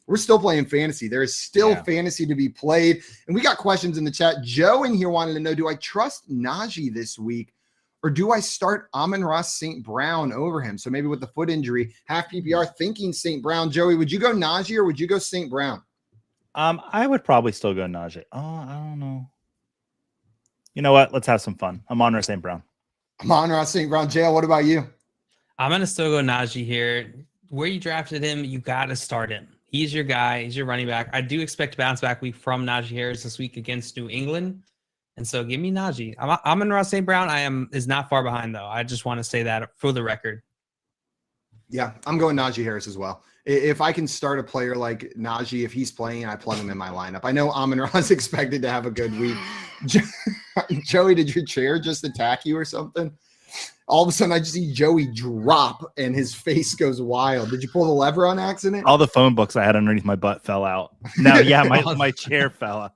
we're still playing fantasy. There is still fantasy to be played. And we got questions in the chat. Joe in here wanted to know, do I trust Najee this week or do I start Amon-Ra St. Brown over him? So maybe with the foot injury, half PPR thinking St. Brown. Joey, would you go Najee or would you go St. Brown? I would probably still go Najee. Oh, I don't know. You know what? Let's have some fun. Amon-Ra St. Brown. Amon-Ra St. Brown. Jail, what about you? I'm going to still go Najee here. Where you drafted him, you got to start him. He's your guy. He's your running back. I do expect a bounce back week from Najee Harris this week against New England. And so give me Najee. Amon-Ra St. Brown is not far behind, though. I just want to say that for the record. Yeah, I'm going Najee Harris as well. If I can start a player like Najee, if he's playing, I plug him in my lineup. I know Amon-Ra's expected to have a good week. Joey, did your chair just attack you or something? All of a sudden, I just see Joey drop and his face goes wild. Did you pull the lever on accident? All the phone books I had underneath my butt fell out. No, yeah, my chair fell out.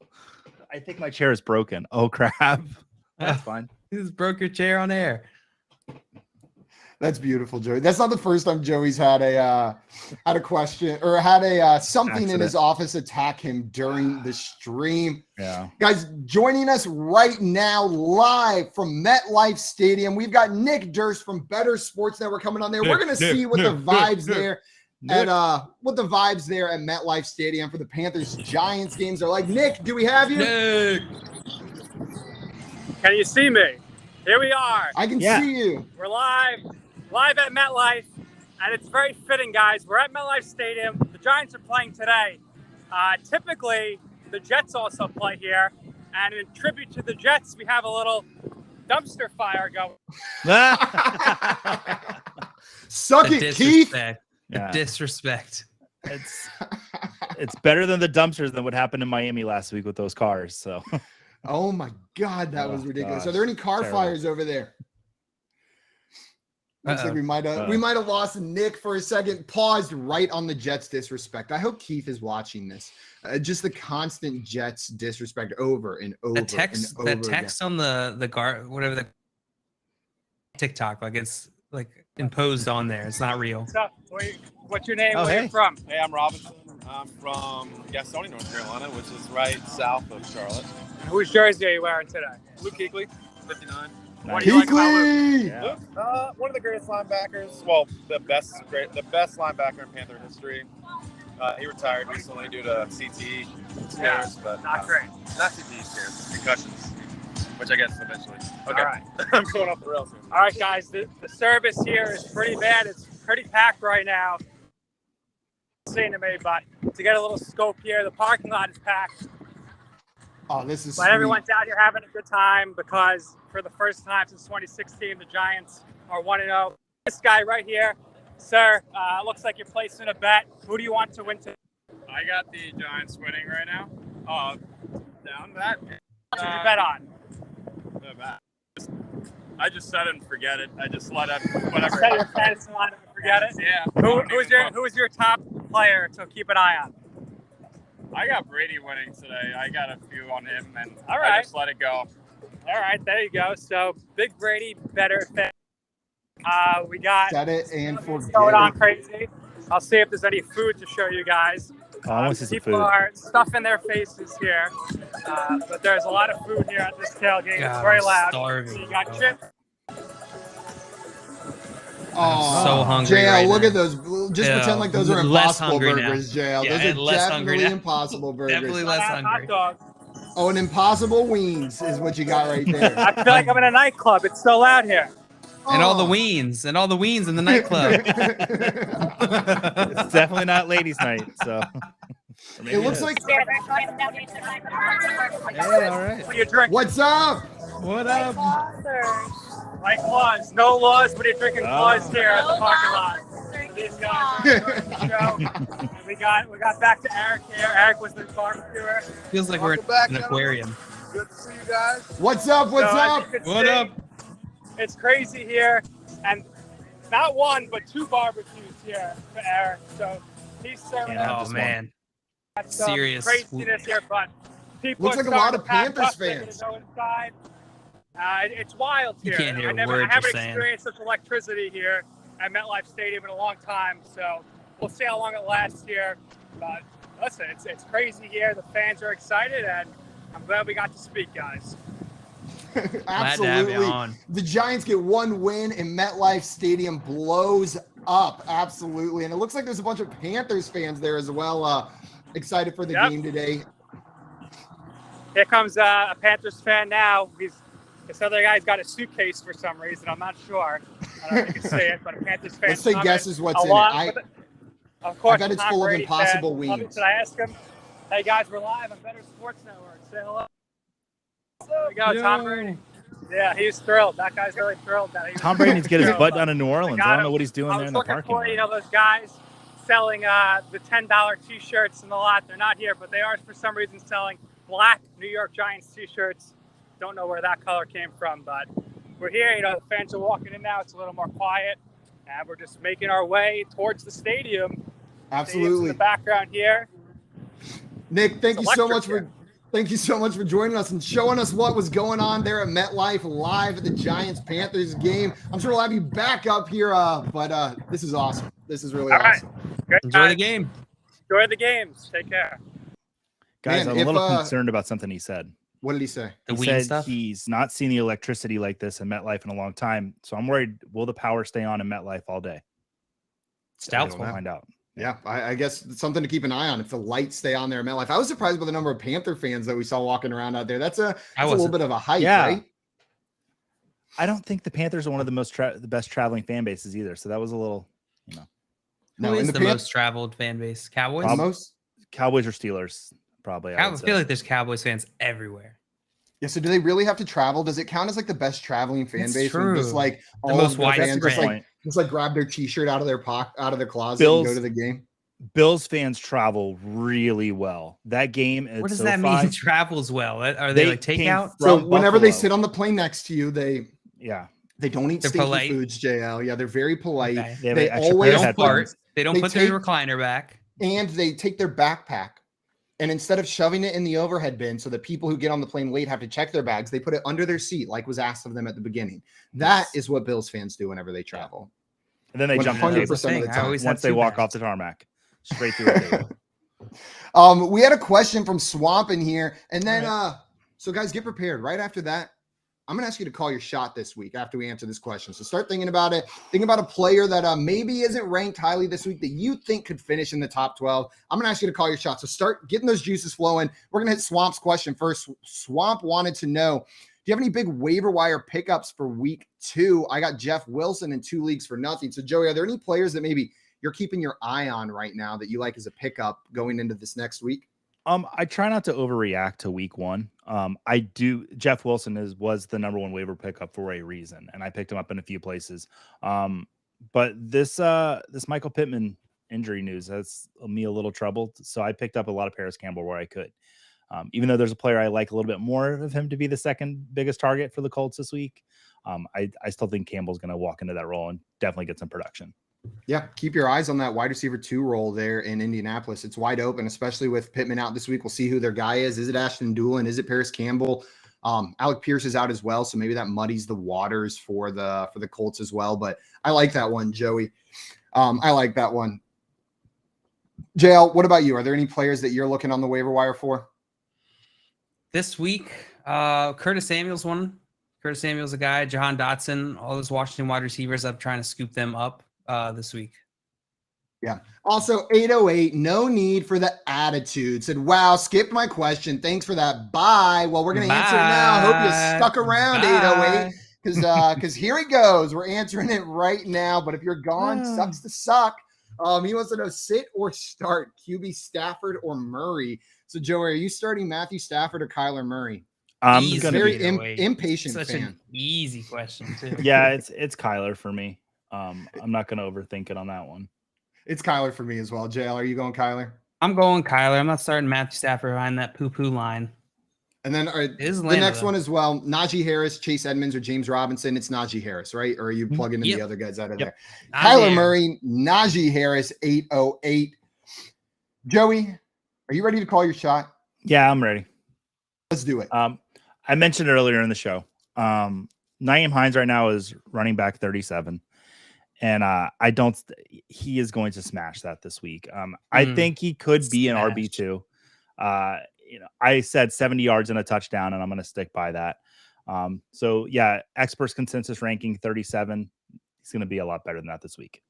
I think my chair is broken. Oh, crap. That's fine. You just broke your chair on air. That's beautiful, Joey. That's not the first time Joey's had a question or had a something Accident. in his office attack him during the stream. Yeah. Guys, joining us right now live from MetLife Stadium, we've got Nick Durst from Better Sports Network coming on there. We're going to see what the vibes there at MetLife Stadium for the Panthers Giants games are like. Nick, do we have you? Nick. Can you see me? Here we are. I can see you. We're live at MetLife, and it's very fitting, guys. We're at MetLife Stadium. The Giants are playing today. Typically, the Jets also play here, and in tribute to the Jets, we have a little dumpster fire going. Suck it, Keith. Yeah. Disrespect. It's better than the dumpsters than what happened in Miami last week with those cars. So, oh my God, that was ridiculous. gosh. Are there any car fires over there? Looks like we might have lost Nick for a second. Paused right on the Jets disrespect. I hope Keith is watching this. Just the constant Jets disrespect over and over. The text on the guard, whatever the TikTok, like it's like imposed on there. It's not real. What's up? What's your name? Oh, Where are you from? Hey, I'm Robinson. I'm from Gastonia, North Carolina, which is right south of Charlotte. And whose jersey are you wearing today? Luke Kuechly, 59. What do you like about Luke? Yeah. Luke, one of the greatest linebackers. Well, the best linebacker in Panther history. He retired recently due to CTE scares, but not great. Not CTE scares, concussions, which I guess eventually. Okay, All right. I'm going off the rails here. All right, guys. The service here is pretty bad. It's pretty packed right now. Seeing to me, but to get a little scope here, the parking lot is packed. Oh, this is But sweet. everyone's out here having a good time because for the first time since 2016, the Giants are 1-0. This guy right here, sir, looks like you're placing a bet. Who do you want to win today? I got the Giants winning right now. Down that. What did you bet on? I just set it and forget it. I just let it, whatever. Set your fantasy line and forget it. Yeah. Who's your top player to keep an eye on? I got Brady winning today. I got a few on him, and All right. I just let it go. All right, there you go. So big Brady, better fit. We got Set it and forget going on it. crazy. I'll see if there's any food to show you guys. I want to see some People food. are stuffing their faces here, but there's a lot of food here at this tailgate. God, It's very I'm loud. starving. So you got chips. Oh, so hungry JL, right look now. at those. Just Yeah, pretend like those are less impossible hungry now. burgers, JL. Yeah, Those are less hungry definitely now. impossible burgers. Definitely less Hot hungry. dog. Oh, an impossible wings is what you got right there. I feel like I'm in a nightclub. It's so loud here. And all the Oh. weens in the nightclub. It's definitely not ladies' night. So It looks like. Hey, all right. What do you drink? What's up? What up? Like claws. No laws, but you're drinking claws here at the parking lot. These guys are we got back to Eric here. Eric was the barbecuer. Feels like we're in an aquarium. Good to see you guys. What's up? What's So, as up? you can What see, up? It's crazy here, and not one but two barbecues here for Eric. So he's serving Yeah. up Oh just man. some serious. craziness here, but people Looks are like a lot starting of to pack Panthers up, they're fans. gonna go inside. It's wild You here. can't hear I a word haven't you're saying. experienced such electricity here at MetLife Stadium in a long time. So we'll see how long it lasts here. But listen, it's crazy here. The fans are excited, and I'm glad we got to speak, guys. Glad to have Absolutely. you on. The Giants get one win and MetLife Stadium blows up. Absolutely. And it looks like there's a bunch of Panthers fans there as well. Excited for the Yep. game today. Here comes a Panthers fan now. This other guy's got a suitcase for some reason. I'm not sure. I don't know if you can see it, but a Panthers fan. Let's say guesses what's in it. Of course, I bet it's Tom full of Brady impossible fan. wings. Should I ask him? Hey guys, we're live on Better Sports Network. Say hello. There we go, Tom Brady. Yeah, he's thrilled. That guy's really thrilled that he was Tom Brady needs to get his thrilled. butt down in New Orleans. I don't know what he's doing I there was in the looking parking for, lot. those guys selling the $10 T-shirts in the lot. They're not here, but they are for some reason selling black New York Giants T-shirts. Don't know where that color came from, but we're here. The fans are walking in now. It's a little more quiet, and we're just making our way towards the stadium. Absolutely. Stadium's in the background here. Nick, thank It's you so electric much here. Thank you so much for joining us and showing us what was going on there at MetLife live at the Giants-Panthers game. I'm sure we'll have you back up here, but this is awesome. This is really awesome. Great Enjoy guys. the game. Enjoy the games. Take care. Guys, Man, I'm a if, little concerned about something he said. What did he say? The He weed said stuff. he's not seen the electricity like this in MetLife in a long time. So I'm worried, will the power stay on in MetLife all day? It's We'll doubtful. find out. Yeah, I guess it's something to keep an eye on if the lights stay on there at MetLife. I was surprised by the number of Panther fans that we saw walking around out there. That's a little bit of a hype, right? I don't think the Panthers are one of the best traveling fan bases either. So that was a little, Who is the most traveled fan base? Cowboys? Cowboys or Steelers, probably. I feel like there's Cowboys fans everywhere. Yeah, so do they really have to travel? Does it count as like the best traveling fan That's base? When true. just like The all most of the fans widespread. just like grab their t-shirt out of their closet Bills- and go to the game. Bills fans travel really well. That game at What does SoFi, that mean? Travels well? Are they like came takeout? So from whenever they Buffalo. sit on the plane next to you, they don't eat They're stinky polite. foods, JL. Yeah, they're very polite. Okay. They have They an extra always pair of They headphones. don't put their recliner back. And they take their backpack, and instead of shoving it in the overhead bin so that people who get on the plane late have to check their bags, they put it under their seat like was asked of them at the beginning. That is what Bills fans do whenever they travel. And then they jump in 100% the of the time. once they walk off the tarmac. Straight through it. We had a question from Swamp in here, and then so guys, get prepared. Right after that, I'm gonna ask you to call your shot this week after we answer this question. So start thinking about it. Think about a player that maybe isn't ranked highly this week that you think could finish in the top 12. I'm gonna ask you to call your shot. So start getting those juices flowing. We're gonna hit Swamp's question first. Swamp wanted to know, do you have any big waiver wire pickups for week 2? I got Jeff Wilson in 2 leagues for nothing. So Joey, are there any players that maybe you're keeping your eye on right now that you like as a pickup going into this next week? I try not to overreact to week 1. I do. Jeff Wilson was the number 1 waiver pickup for a reason, and I picked him up in a few places. But this Michael Pittman injury news has me a little troubled. So I picked up a lot of Paris Campbell where I could. Even though there's a player I like a little bit more of him to be the second biggest target for the Colts this week, I still think Campbell's going to walk into that role and definitely get some production. Yeah, keep your eyes on that wide receiver 2 role there in Indianapolis. It's wide open, especially with Pittman out this week. We'll see who their guy is. Is it Ashton Doolin? Is it Paris Campbell? Alec Pierce is out as well, so maybe that muddies the waters for the Colts as well. But I like that one, Joey. I like that one. JL, what about you? Are there any players that you're looking on the waiver wire for? This week, Curtis Samuel's one. Curtis Samuel's a guy. Jahan Dotson, all those Washington wide receivers. I'm trying to scoop them up this week. Yeah. Also, 808, no need for the attitude. Said, wow, skipped my question. Thanks for that. Bye. Well, we're going to answer it now. Hope you stuck around, 808, because here he goes. We're answering it right now. But if you're gone, sucks to suck. He wants to know sit or start QB Stafford or Murray. So, Joey, are you starting Matthew Stafford or Kyler Murray? I'm Easy. gonna Very be impatient Such fan. an easy question, too. yeah, it's Kyler for me. I'm not going to overthink it on that one. It's Kyler for me as well. JL, are you going Kyler? I'm going Kyler. I'm not starting Matthew Stafford behind that poo-poo line. And then the next one as well, Najee Harris, Chase Edmonds, or James Robinson. It's Najee Harris, right? Or are you plugging in the other guys out of there? Kyler Murray, Najee Harris, 808. Joey, are you ready to call your shot? Yeah, I'm ready. Let's do it. I mentioned earlier in the show, Naim Heinz right now is running back 37. And he is going to smash that this week. I think he could be an RB2. I said 70 yards and a touchdown, and I'm going to stick by that. So yeah, experts consensus ranking 37. He's going to be a lot better than that this week.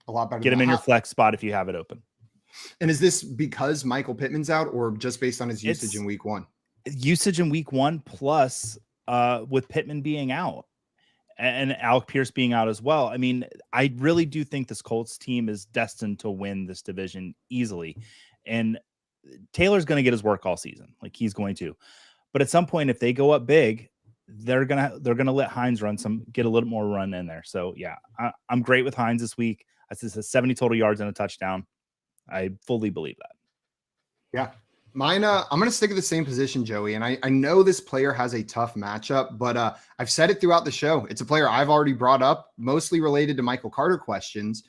A lot better. Get him in your flex spot if you have it open. And is this because Michael Pittman's out, or just based on his usage in week 1? Usage in week 1, plus with Pittman being out. And Alec Pierce being out as well. I mean, I really do think this Colts team is destined to win this division easily. And Taylor's going to get his work all season. Like, he's going to. But at some point, if they go up big, they're gonna let Heinz get a little more run in there. So yeah, I'm great with Heinz this week. That's just 70 total yards and a touchdown. I fully believe that. Yeah. Mine, I'm going to stick at the same position, Joey. And I know this player has a tough matchup, but I've said it throughout the show. It's a player I've already brought up, mostly related to Michael Carter questions.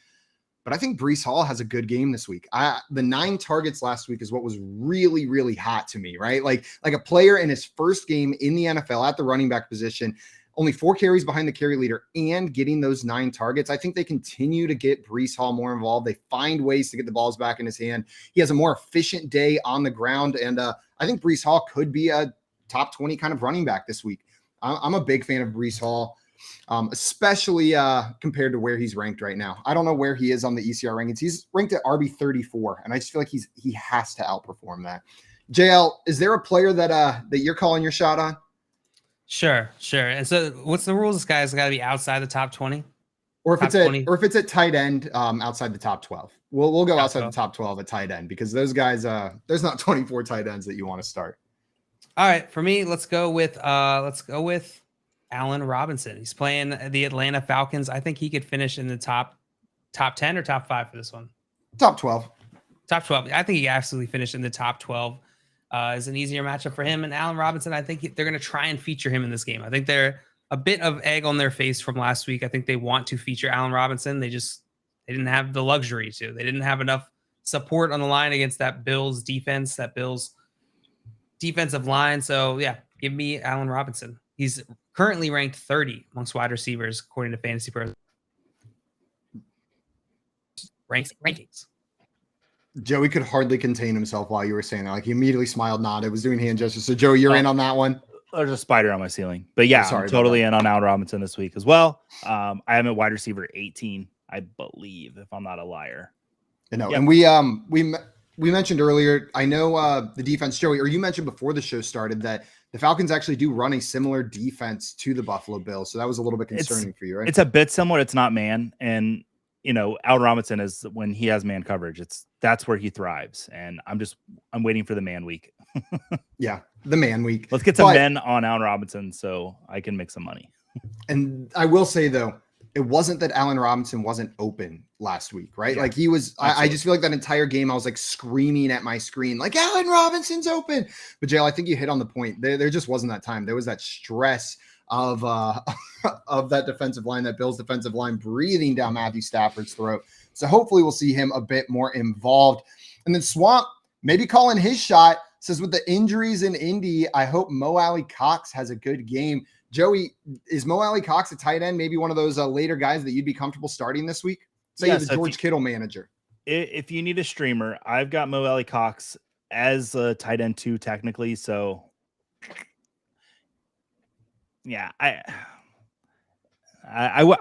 But I think Breece Hall has a good game this week. The 9 targets last week is what was really, really hot to me, right? Like a player in his first game in the NFL at the running back position, only 4 carries behind the carry leader and getting those 9 targets. I think they continue to get Breece Hall more involved. They find ways to get the balls back in his hand. He has a more efficient day on the ground. And I think Breece Hall could be a top 20 kind of running back this week. I'm a big fan of Breece Hall. Especially compared to where he's ranked right now. I don't know where he is on the ECR rankings. He's ranked at RB 34, and I just feel like he has to outperform that. JL, is there a player that you're calling your shot on? Sure. And so, what's the rules? This guy's got to be outside the top 20, or if it's at tight end, outside the top 12. We'll go outside the top 12 at tight end because those guys, there's not 24 tight ends that you want to start. All right, for me, let's go with Allen Robinson. He's playing the Atlanta Falcons. I think he could finish in the top 10 or top 5 for this one. Top 12. Top 12. I think he absolutely finished in the top 12. Is an easier matchup for him. And Allen Robinson, I think they're going to try and feature him in this game. I think they're a bit of egg on their face from last week. I think they want to feature Allen Robinson. They didn't have the luxury to. They didn't have enough support on the line against that Bills defense, that Bills defensive line. So yeah, give me Allen Robinson. He's currently ranked 30 amongst wide receivers, according to Fantasy Pros rankings. Joey could hardly contain himself while you were saying that. Like he immediately smiled, nodded, was doing hand gestures. So Joey, you're in on that one. There's a spider on my ceiling, but yeah, I'm totally in on Allen Robinson this week as well. I am at wide receiver 18, I believe, if I'm not a liar. No, and we mentioned earlier. I know the defense, Joey, or you mentioned before the show started that the Falcons actually do run a similar defense to the Buffalo Bills. So that was a little bit concerning for you, right? It's a bit similar. It's not man. And, Allen Robinson is when he has man coverage, that's where he thrives. And I'm waiting for the man week. Yeah, the man week. Let's get some men on Allen Robinson so I can make some money. And I will say, though, it wasn't that Allen Robinson wasn't open last week, right? Yeah, like he was, I just feel like that entire game, I was like screaming at my screen, like Allen Robinson's open. But Jale, I think you hit on the point. There just wasn't that time. There was that stress of that defensive line, that Bills defensive line breathing down Matthew Stafford's throat. So hopefully we'll see him a bit more involved. And then Swamp, maybe calling his shot, says with the injuries in Indy, I hope Mo Alley Cox has a good game. Joey, is Mo Alley Cox a tight end? Maybe one of those later guys that you'd be comfortable starting this week? Say you're the George Kittle manager. If you need a streamer, I've got Mo Alley Cox as a tight end too, technically. So yeah, I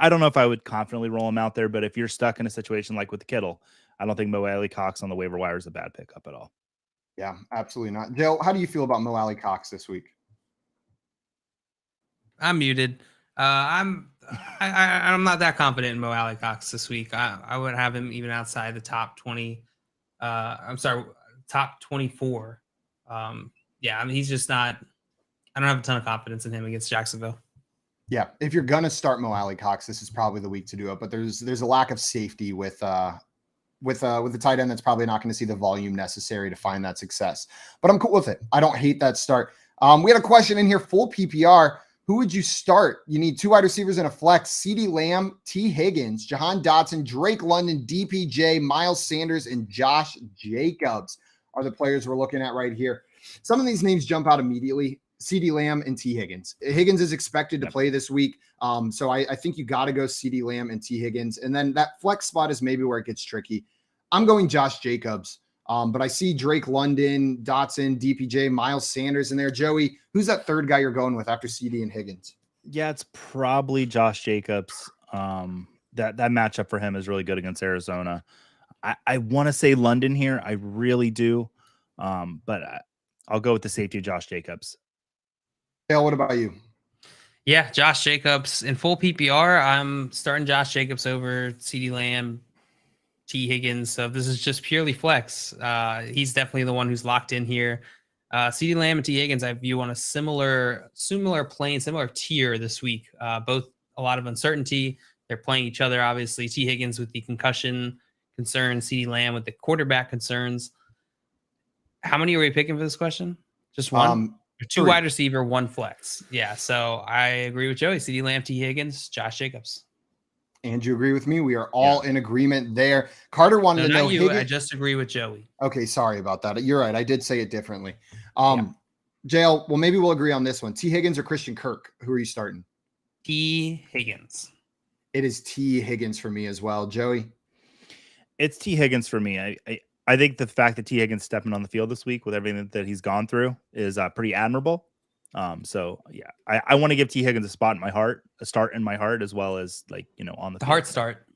don't know if I would confidently roll him out there, but if you're stuck in a situation like with Kittle, I don't think Mo Alley Cox on the waiver wire is a bad pickup at all. Yeah, absolutely not. Joe, how do you feel about Mo Alley Cox this week? I'm muted. I'm not that confident in Mo Alley Cox this week. I would have him even outside the top 20. Top 24. Yeah, I mean, he's just not. I don't have a ton of confidence in him against Jacksonville. Yeah, if you're gonna start Mo Alley Cox, this is probably the week to do it. But there's a lack of safety with the tight end that's probably not going to see the volume necessary to find that success. But I'm cool with it. I don't hate that start. We had a question in here, full PPR. Who would you start? You need 2 wide receivers and a flex. CeeDee Lamb, T. Higgins, Jahan Dotson, Drake London, DPJ, Miles Sanders, and Josh Jacobs are the players we're looking at right here. Some of these names jump out immediately. CeeDee Lamb and T. Higgins. Higgins is expected to play this week. So I think you got to go CeeDee Lamb and T. Higgins. And then that flex spot is maybe where it gets tricky. I'm going Josh Jacobs. But I see Drake London, Dotson, DPJ, Miles Sanders in there. Joey, who's that third guy you're going with after CD and Higgins? Yeah, it's probably Josh Jacobs. That matchup for him is really good against Arizona. I want to say London here. I really do. But I'll go with the safety of Josh Jacobs. Dale, what about you? Yeah, Josh Jacobs in full PPR. I'm starting Josh Jacobs over CeeDee Lamb, T. Higgins. So this is just purely flex. He's definitely the one who's locked in here. CeeDee Lamb and T. Higgins, I view on a similar plane, similar tier this week. Both a lot of uncertainty. They're playing each other, obviously. T. Higgins with the concussion concerns, CeeDee Lamb with the quarterback concerns. How many are we picking for this question? Just one? Two wide receiver, one flex. Yeah, so I agree with Joey. CeeDee Lamb, T. Higgins, Josh Jacobs. And you agree with me? We are all in agreement there. Carter wanted to know. Not you. Higgins. I just agree with Joey. Okay, sorry about that. You're right. I did say it differently. JL, well, maybe we'll agree on this one. T. Higgins or Christian Kirk? Who are you starting? T. Higgins. It is T. Higgins for me as well. Joey? It's T. Higgins for me. I think the fact that T. Higgins stepping on the field this week with everything that he's gone through is pretty admirable. So yeah, I want to give T. Higgins a start in my heart, as well as on the heart start.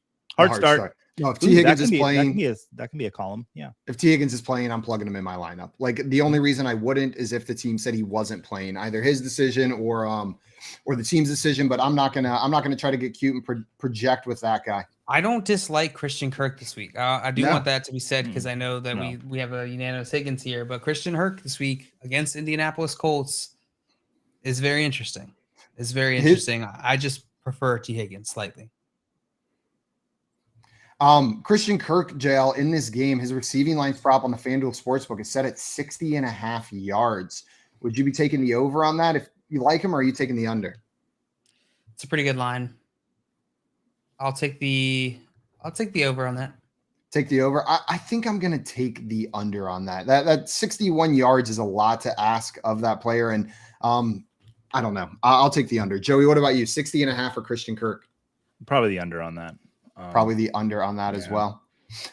No, if T. Higgins is playing, that can be a column. Yeah. If T. Higgins is playing, I'm plugging him in my lineup. Like, the only reason I wouldn't is if the team said he wasn't playing, either his decision or the team's decision. But I'm not gonna try to get cute and project with that guy. I don't dislike Christian Kirk this week. I do want that to be said, because I know that we have a unanimous Higgins here. But Christian Kirk this week against Indianapolis Colts is very interesting. It's very interesting. I just prefer T. Higgins slightly. Christian Kirk, JL, in this game, his receiving line prop on the FanDuel Sportsbook is set at 60.5 yards. Would you be taking the over on that if you like him, or are you taking the under? It's a pretty good line. I'll take the over on that. Take the over. I think I'm going to take the under on that. That 61 yards is a lot to ask of that player. And I don't know. I'll take the under. Joey, what about you? 60.5 for Christian Kirk? Probably the under on that. Probably the under on that as well.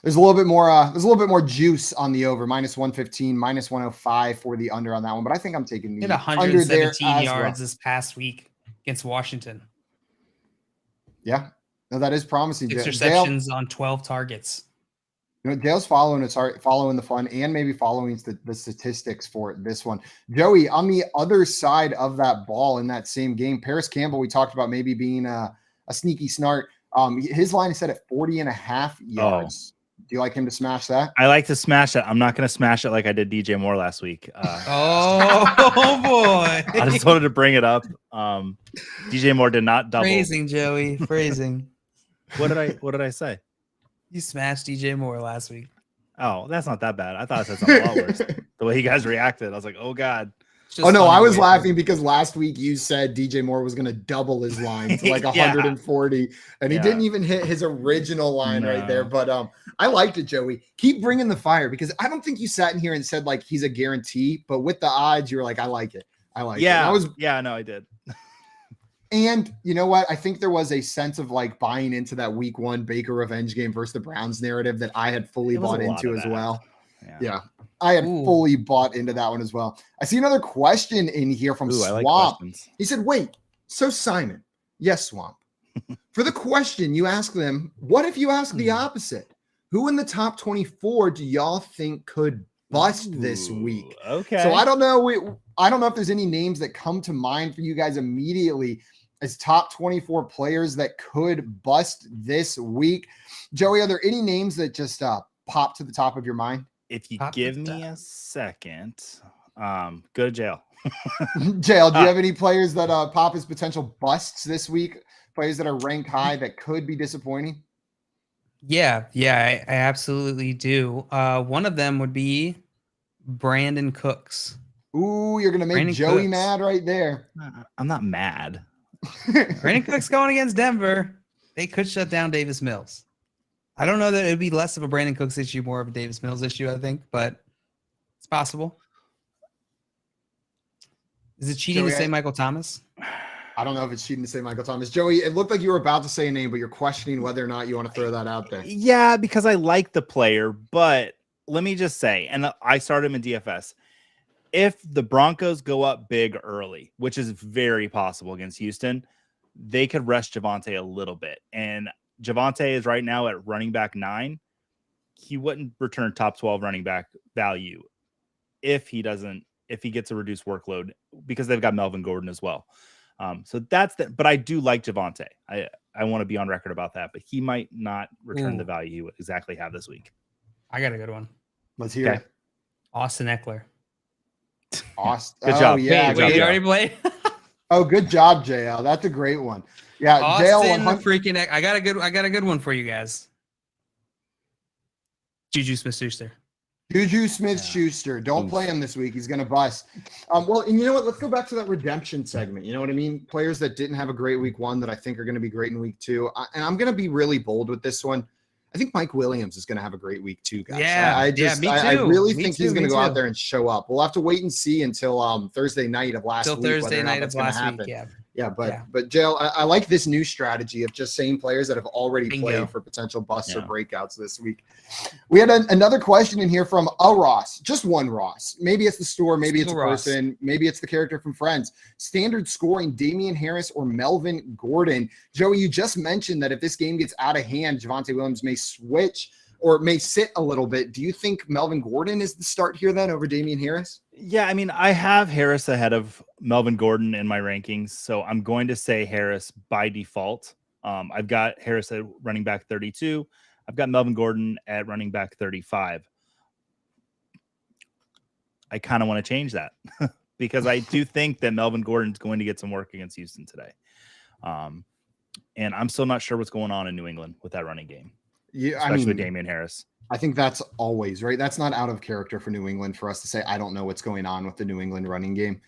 There's a little bit more juice on the over, -115, -105 for the under on that one. But I think I'm taking the under 117 yards this past week against Washington. Yeah. No, that is promising. 6 receptions on 12 targets. Dale's following the fun and maybe following the statistics for this one. Joey, on the other side of that ball in that same game, Paris Campbell, we talked about maybe being a sneaky snart. His line is set at 40.5 yards. Do you like him to smash that? I like to smash it. I'm not going to smash it like I did DJ Moore last week. Oh boy! I just wanted to bring it up. DJ Moore did not double. Phrasing, Joey. Phrasing. What did I say? You smashed DJ Moore last week. Oh, that's not that bad. I thought I said something a lot worse. The way you guys reacted, I was like, oh God. Oh no, I was laughing because last week you said DJ Moore was going to double his line to like 140, and he didn't even hit his original line right there. But I liked it, Joey. Keep bringing the fire, because I don't think you sat in here and said like he's a guarantee, but with the odds, you were like, I like it. I like it. No, I did. And you know what? I think there was a sense of like buying into that week 1 Baker revenge game versus the Browns narrative that I had fully bought into as well. Yeah. I had fully bought into that one as well. I see another question in here from Swamp. He said, wait, so Simon, yes, Swamp. For the question, you ask them, what if you ask the opposite? Who in the top 24 do y'all think could bust this week? Okay. So I don't know. I don't know if there's any names that come to mind for you guys immediately as top 24 players that could bust this week. Joey, are there any names that just pop to the top of your mind? If you give me a second, go to jail. Jail, do you have any players that pop as potential busts this week? Players that are ranked high that could be disappointing? Yeah, I absolutely do. One of them would be Brandon Cooks. Ooh, you're going to make Joey mad right there. I'm not mad. Brandon Cooks going against Denver. They could shut down Davis Mills. I don't know that it'd be less of a Brandon Cooks issue, more of a Davis Mills issue, I think, but it's possible. Is it cheating to say Michael Thomas? I don't know if it's cheating to say Michael Thomas. Joey, it looked like you were about to say a name, but you're questioning whether or not you want to throw that out there. Yeah, because I like the player, but let me just say, and I started him in DFS, if the Broncos go up big early, which is very possible against Houston, they could rush Javonte a little bit. And Javonte is right now at running back 9. He wouldn't return top 12 running back value if he gets a reduced workload, because they've got Melvin Gordon as well. So that's that. But I do like Javonte. I want to be on record about that, but he might not return the value he would exactly have this week. I got a good one. Let's hear it. Austin Eckler. Austin. Good job. Yeah, Wait, you already played? Oh, good job, JL. That's a great one. Yeah, Austin, JL. freaking. I got a good one for you guys. Juju Smith-Schuster. Juju Smith-Schuster. Don't play him this week. He's going to bust. Well, and you know what? Let's go back to that redemption segment. You know what I mean? Players that didn't have a great week 1 that I think are going to be great in week 2. And I'm going to be really bold with this one. I think Mike Williams is going to have a great week 2, guys. I really think he's going to go out there and show up. We'll have to wait and see until Thursday night of last week. Thursday night of last week, but Jail, I like this new strategy of just saying players that have already played for potential busts or breakouts this week. We had another question in here from a Ross, just one Ross. Maybe it's the store, maybe it's a person, maybe it's the character from Friends. Standard scoring, Damien Harris or Melvin Gordon. Joey, you just mentioned that if this game gets out of hand, Javonte Williams may switch or may sit a little bit. Do you think Melvin Gordon is the start here then over Damien Harris? Yeah, I mean, I have Harris ahead of Melvin Gordon in my rankings, so I'm going to say Harris by default. I've got Harris at running back 32. I've got Melvin Gordon at running back 35. I kind of want to change that because I do think that Melvin Gordon's going to get some work against Houston today. And I'm still not sure what's going on in New England with that running game. Yeah, especially with Damien Harris. I think that's always right. That's not out of character for New England for us to say, I don't know what's going on with the New England running game.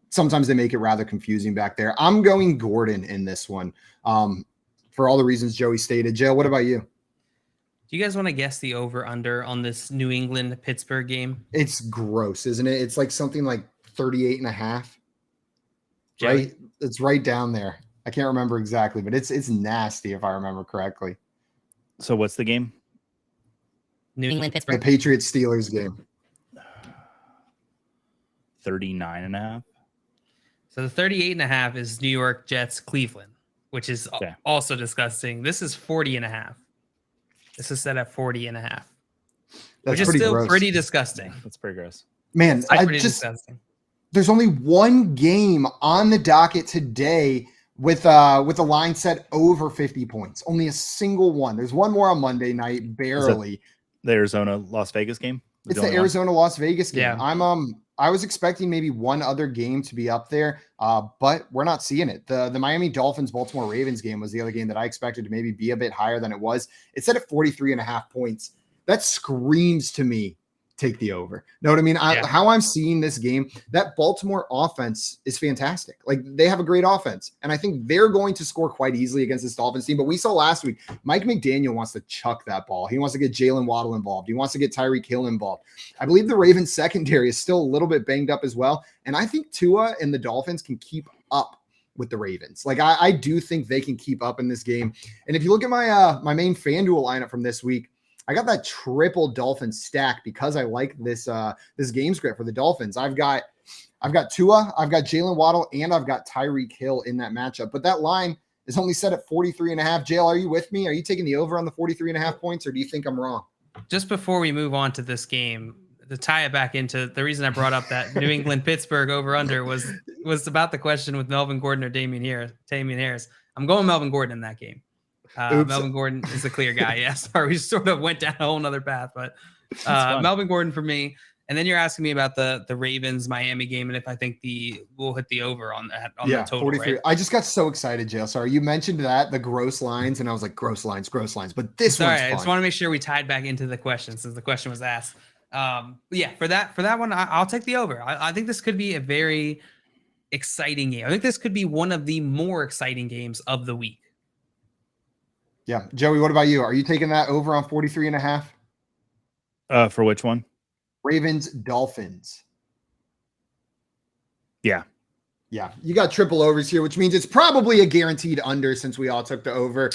Sometimes they make it rather confusing back there. I'm going Gordon in this one for all the reasons Joey stated. Jail, what about you? Do you guys want to guess the over-under on this New England-Pittsburgh game? It's gross, isn't it? It's like something like 38.5. Right? It's right down there. I can't remember exactly, but it's nasty if I remember correctly. So what's the game? New England-Pittsburgh. The Patriots-Steelers game. 39.5. So the 38.5 is New York Jets-Cleveland, which is also disgusting. This is 40.5. This is set at 40.5. Which is still gross. Pretty disgusting. That's pretty gross. Man, disgusting. There's only one game on the docket today with a line set over 50 points. Only a single one. There's one more on Monday night, barely. The Arizona Las Vegas game? It's the Arizona Las Vegas game. Yeah. I was expecting maybe one other game to be up there, but we're not seeing it. The Miami Dolphins Baltimore Ravens game was the other game that I expected to maybe be a bit higher than it was. It's set at 43.5 points. That screams to me, take the over. Know what I mean? How I'm seeing this game, that Baltimore offense is fantastic. Like, they have a great offense, and I think they're going to score quite easily against this Dolphins team. But we saw last week, Mike McDaniel wants to chuck that ball. He wants to get Jalen Waddle involved. He wants to get Tyreek Hill involved. I believe the Ravens secondary is still a little bit banged up as well, and I think Tua and the Dolphins can keep up with the Ravens. Like, I do think they can keep up in this game. And if you look at my main FanDuel lineup from this week, I got that triple Dolphins stack because I like this game script for the Dolphins. I've got Tua, I've got Jalen Waddle, and I've got Tyreek Hill in that matchup. But that line is only set at 43.5. Jail, are you with me? Are you taking the over on the 43.5 points, or do you think I'm wrong? Just before we move on to this game, to tie it back into the reason I brought up that New England-Pittsburgh over-under was about the question with Melvin Gordon or Damien Harris. I'm going Melvin Gordon in that game. Melvin Gordon is the clear guy. Yeah, sorry, we sort of went down a whole nother path, but Melvin Gordon for me. And then you're asking me about the Ravens Miami game and if I think we'll hit the over on the total. 43. Right? I just got so excited, Jail. Sorry, you mentioned the gross lines, and I was like, gross lines. But this one's fun. I just want to make sure we tied back into the question since the question was asked. For that one, I'll take the over. I think this could be a very exciting game. I think this could be one of the more exciting games of the week. Yeah. Joey, what about you? Are you taking that over on 43.5? For which one? Ravens, Dolphins. Yeah. Yeah. You got triple overs here, which means it's probably a guaranteed under since we all took the over.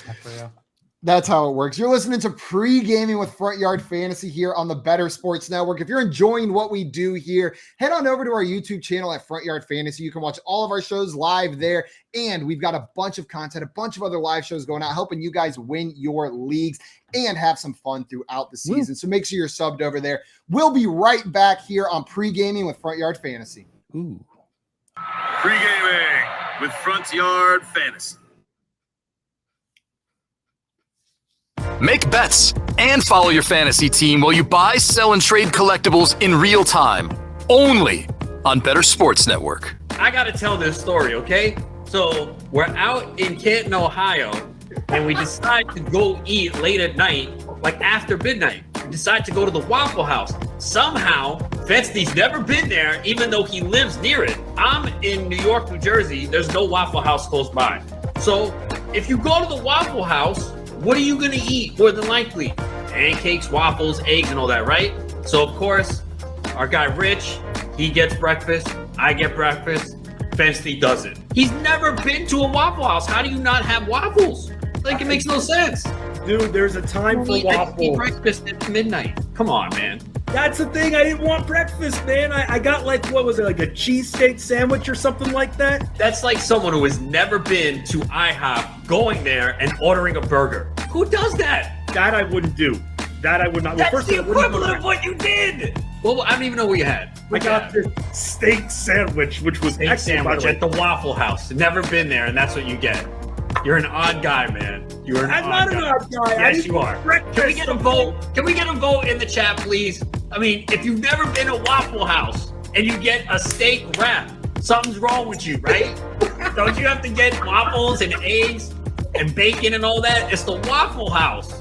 That's how it works. You're listening to Pre-Gaming with Front Yard Fantasy here on the Better Sports Network. If you're enjoying what we do here, head on over to our YouTube channel at Front Yard Fantasy. You can watch all of our shows live there, and we've got a bunch of content, a bunch of other live shows going out, helping you guys win your leagues and have some fun throughout the season. So make sure you're subbed over there. We'll be right back here on Pre-Gaming with Front Yard Fantasy. Ooh. Pre-Gaming with Front Yard Fantasy. Make bets and follow your fantasy team while you buy, sell, and trade collectibles in real time. Only on Better Sports Network. I got to tell this story, okay? So we're out in Canton, Ohio, and we decide to go eat late at night, like after midnight. We decide to go to the Waffle House. Somehow, Fensty's never been there, even though he lives near it. I'm in New York, New Jersey. There's no Waffle House close by. So if you go to the Waffle House, what are you going to eat more than likely? Pancakes, waffles, eggs, and all that, right? So, of course, our guy Rich, he gets breakfast. I get breakfast. Fensty doesn't. He's never been to a Waffle House. How do you not have waffles? Like, it makes no sense. Dude, there's a time for waffles. Eat breakfast at midnight. Come on, man. That's the thing. I didn't want breakfast, man. I got like, what was it, like a cheesesteak sandwich or something like that? That's like someone who has never been to IHOP going there and ordering a burger. Who does that? That I wouldn't do. That I would not. That's the equivalent of what you did. Well, I don't even know what you had. I got this steak sandwich, which was steak sandwich at the Waffle House. Never been there, and that's what you get. You're an odd guy, man. You're an odd guy. Yes, you are. Can we get a vote? Can we get a vote in the chat, please? I mean, if you've never been to Waffle House and you get a steak wrap, something's wrong with you, right? Don't you have to get waffles and eggs and bacon and all that? It's the Waffle House.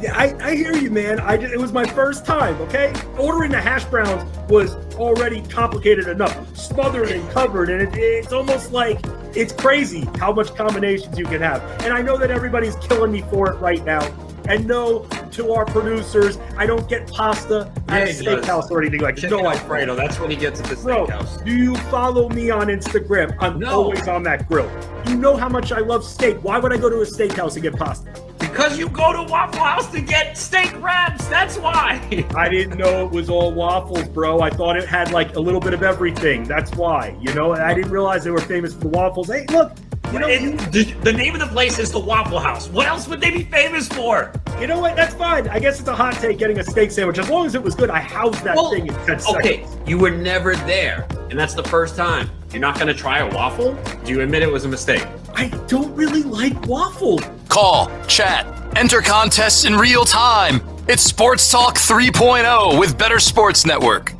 Yeah, I hear you, man. It was my first time, okay? Ordering the hash browns was already complicated enough. Smothered and covered, and it's almost like it's crazy how much combinations you can have. And I know that everybody's killing me for it right now. And no, to our producers, I don't get pasta at a steakhouse or anything like that. No, Alfredo, that's what he gets at the steakhouse. Do you follow me on Instagram? I'm always on that grill. You know how much I love steak. Why would I go to a steakhouse and get pasta? Because you go to Waffle House to get steak wraps. That's why. I didn't know it was all waffles, bro. I thought it had like a little bit of everything. That's why. You know, I didn't realize they were famous for the waffles. Hey, look. You know, the name of the place is the Waffle House. What else would they be famous for? You know what? That's fine. I guess it's a hot take getting a steak sandwich. As long as it was good, I housed that thing in 10 seconds. Okay, you were never there, and that's the first time. You're not going to try a waffle? Do you admit it was a mistake? I don't really like waffles. Call, chat, enter contests in real time. It's Sports Talk 3.0 with Better Sports Network.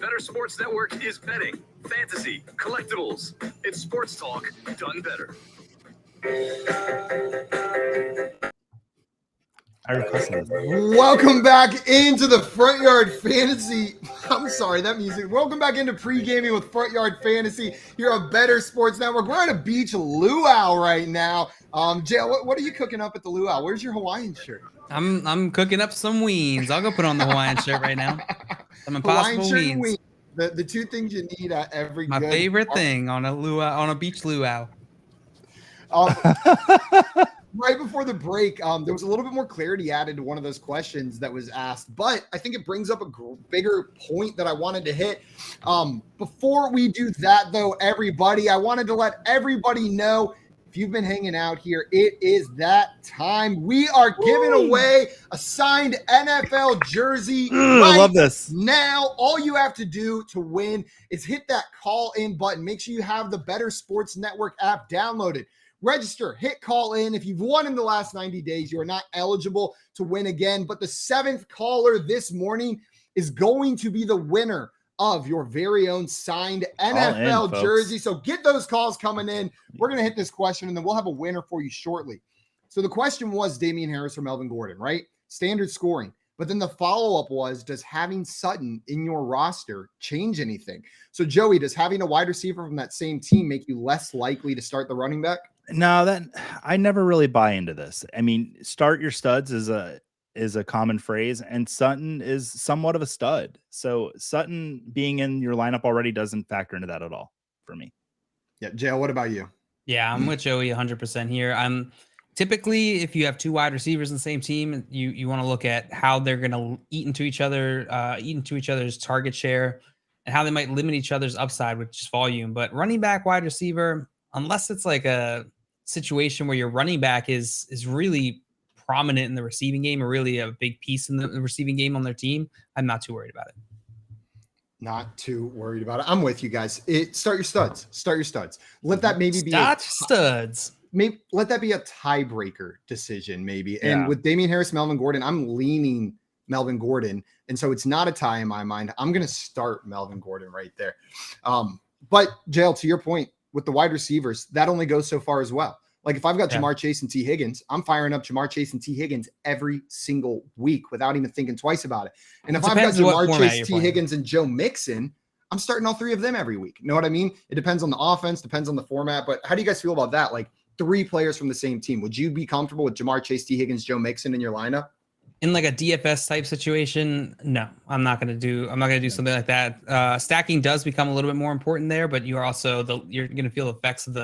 Better Sports Network is betting, fantasy, collectibles. It's Sports Talk done better. Welcome back into the Front Yard Fantasy. I'm sorry, that music. Welcome back into Pregaming with Front Yard Fantasy here on Better Sports Network. We're at a beach luau right now. Jail, what are you cooking up at the luau? Where's your Hawaiian shirt? I'm cooking up some weens. I'll go put on the Hawaiian shirt right now. Some Impossible Weens. The two things you need at every my favorite thing on a luau, on a beach luau. Right before the break, there was a little bit more clarity added to one of those questions that was asked, but I think it brings up a bigger point that I wanted to hit. Before we do that, though, everybody, I wanted to let everybody know, if you've been hanging out here, it is that time. We are giving away a signed NFL jersey I love this. Now. All you have to do to win is hit that call in button. Make sure you have the Better Sports Network app downloaded. Register, hit call in. If you've won in the last 90 days, you are not eligible to win again. But the 7th caller this morning is going to be the winner of your very own signed NFL jersey. So get those calls coming in. We're going to hit this question, and then we'll have a winner for you shortly. So the question was Damien Harris or Melvin Gordon, right? Standard scoring. But then the follow-up was, does having Sutton in your roster change anything? So, Joey, does having a wide receiver from that same team make you less likely to start the running back? No, that I never really buy into this. I mean, start your studs is a common phrase, and Sutton is somewhat of a stud. So Sutton being in your lineup already doesn't factor into that at all for me. Yeah, Jail, what about you? Yeah, I'm with Joey 100% here. I'm typically, if you have two wide receivers in the same team, you want to look at how they're going to eat into each other's target share and how they might limit each other's upside with just volume. But running back, wide receiver, unless it's like a situation where your running back is really prominent in the receiving game or really a big piece in the receiving game on their team, I'm not too worried about it. Not too worried about it. I'm with you guys. Start your studs. Start your studs. Let that maybe be studs. maybe let that be a tiebreaker decision, maybe. And with Damien Harris, Melvin Gordon, I'm leaning Melvin Gordon. And so it's not a tie in my mind. I'm going to start Melvin Gordon right there. But JL, to your point, with the wide receivers, that only goes so far as well. Like if I've got Jamar Chase and T. Higgins, I'm firing up Jamar Chase and T. Higgins every single week without even thinking twice about it. And if I've got Jamar Chase, T. Higgins, and Joe Mixon, I'm starting all three of them every week. You know what I mean? It depends on the offense, depends on the format. But how do you guys feel about that? Like 3 players from the same team. Would you be comfortable with Jamar Chase, T. Higgins, Joe Mixon in your lineup? In like a DFS type situation, no, I'm not going to do something like that. Stacking does become a little bit more important there, but you are also you're going to feel the effects of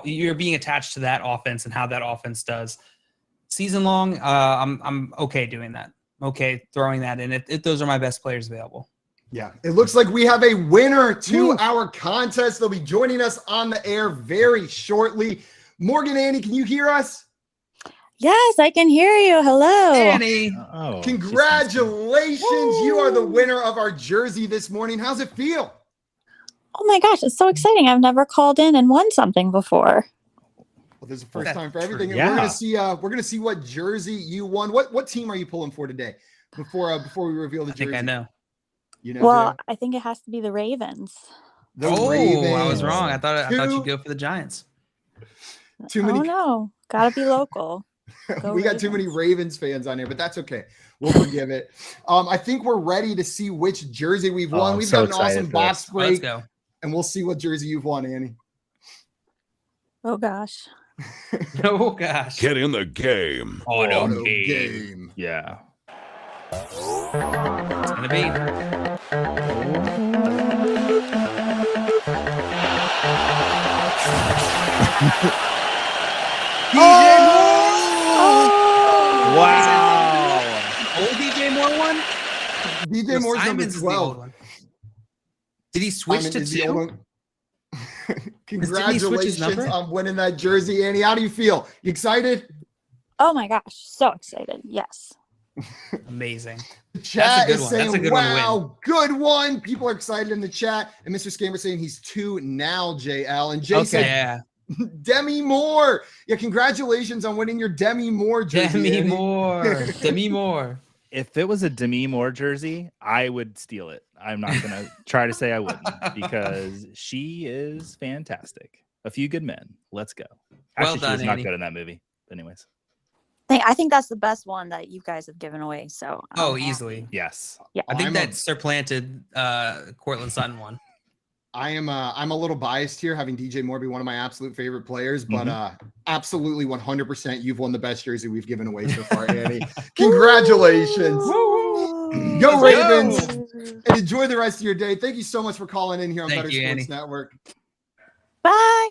you're being attached to that offense and how that offense does season long. I'm okay doing that. Okay, throwing that in if those are my best players available. Yeah, it looks like we have a winner to our contest. They'll be joining us on the air very shortly. Morgan, Annie, can you hear us? Yes, I can hear you. Hello. Annie. Congratulations. You are the winner of our jersey this morning. How's it feel? Oh my gosh, it's so exciting. I've never called in and won something before. Well, there's a first time for everything. Yeah. We're gonna see what jersey you won. What team are you pulling for today? Before we reveal the jersey. I think I know. You know, well, Joe? I think it has to be the Ravens. Ravens. I was wrong. I thought you'd go for the Giants. Too many. Oh no, gotta be local. We got too many Ravens fans on here, but that's okay. We'll forgive it. I think we're ready to see which jersey we've won. We've got an awesome box break. Let's go. And we'll see what jersey you've won, Annie. Oh gosh. Oh gosh. Get in the game. Auto game. Yeah. It's gonna be. DJ Moore! Wow. Old DJ Moore one? DJ Moore's number 12. Did he switch to 2? Congratulations on winning that jersey, Annie. How do you feel? You excited? Oh my gosh, so excited. Yes. Amazing. The chat is saying, wow, good one. People are excited in the chat. And Mr. Scammer saying he's 2 now, JL. And Jay said, Demi Moore. Yeah, congratulations on winning your Demi Moore jersey. Demi Moore. If it was a Demi Moore jersey, I would steal it. I'm not going to try to say I wouldn't because she is fantastic. A Few Good Men. Let's go. Actually, she was not good in that movie. Anyways. I think that's the best one that you guys have given away. So easily. Yes. Yeah. I think that supplanted Cortland Sutton one. I'm a little biased here, having DJ Moore be one of my absolute favorite players, but absolutely 100% you've won the best jersey we've given away so far, Annie. Congratulations. Go Ravens. And enjoy the rest of your day. Thank you so much for calling in here on Better Sports Network. Bye.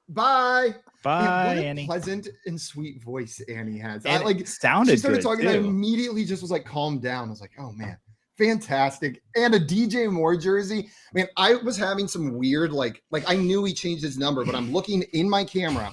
Bye. Bye, what a Annie. Pleasant and sweet voice Annie has. Sounded she started good talking too. and I immediately just was like calmed down. I was like, oh man. Fantastic. And a DJ Moore jersey. Man, I was having some weird, like I knew he changed his number, but I'm looking in my camera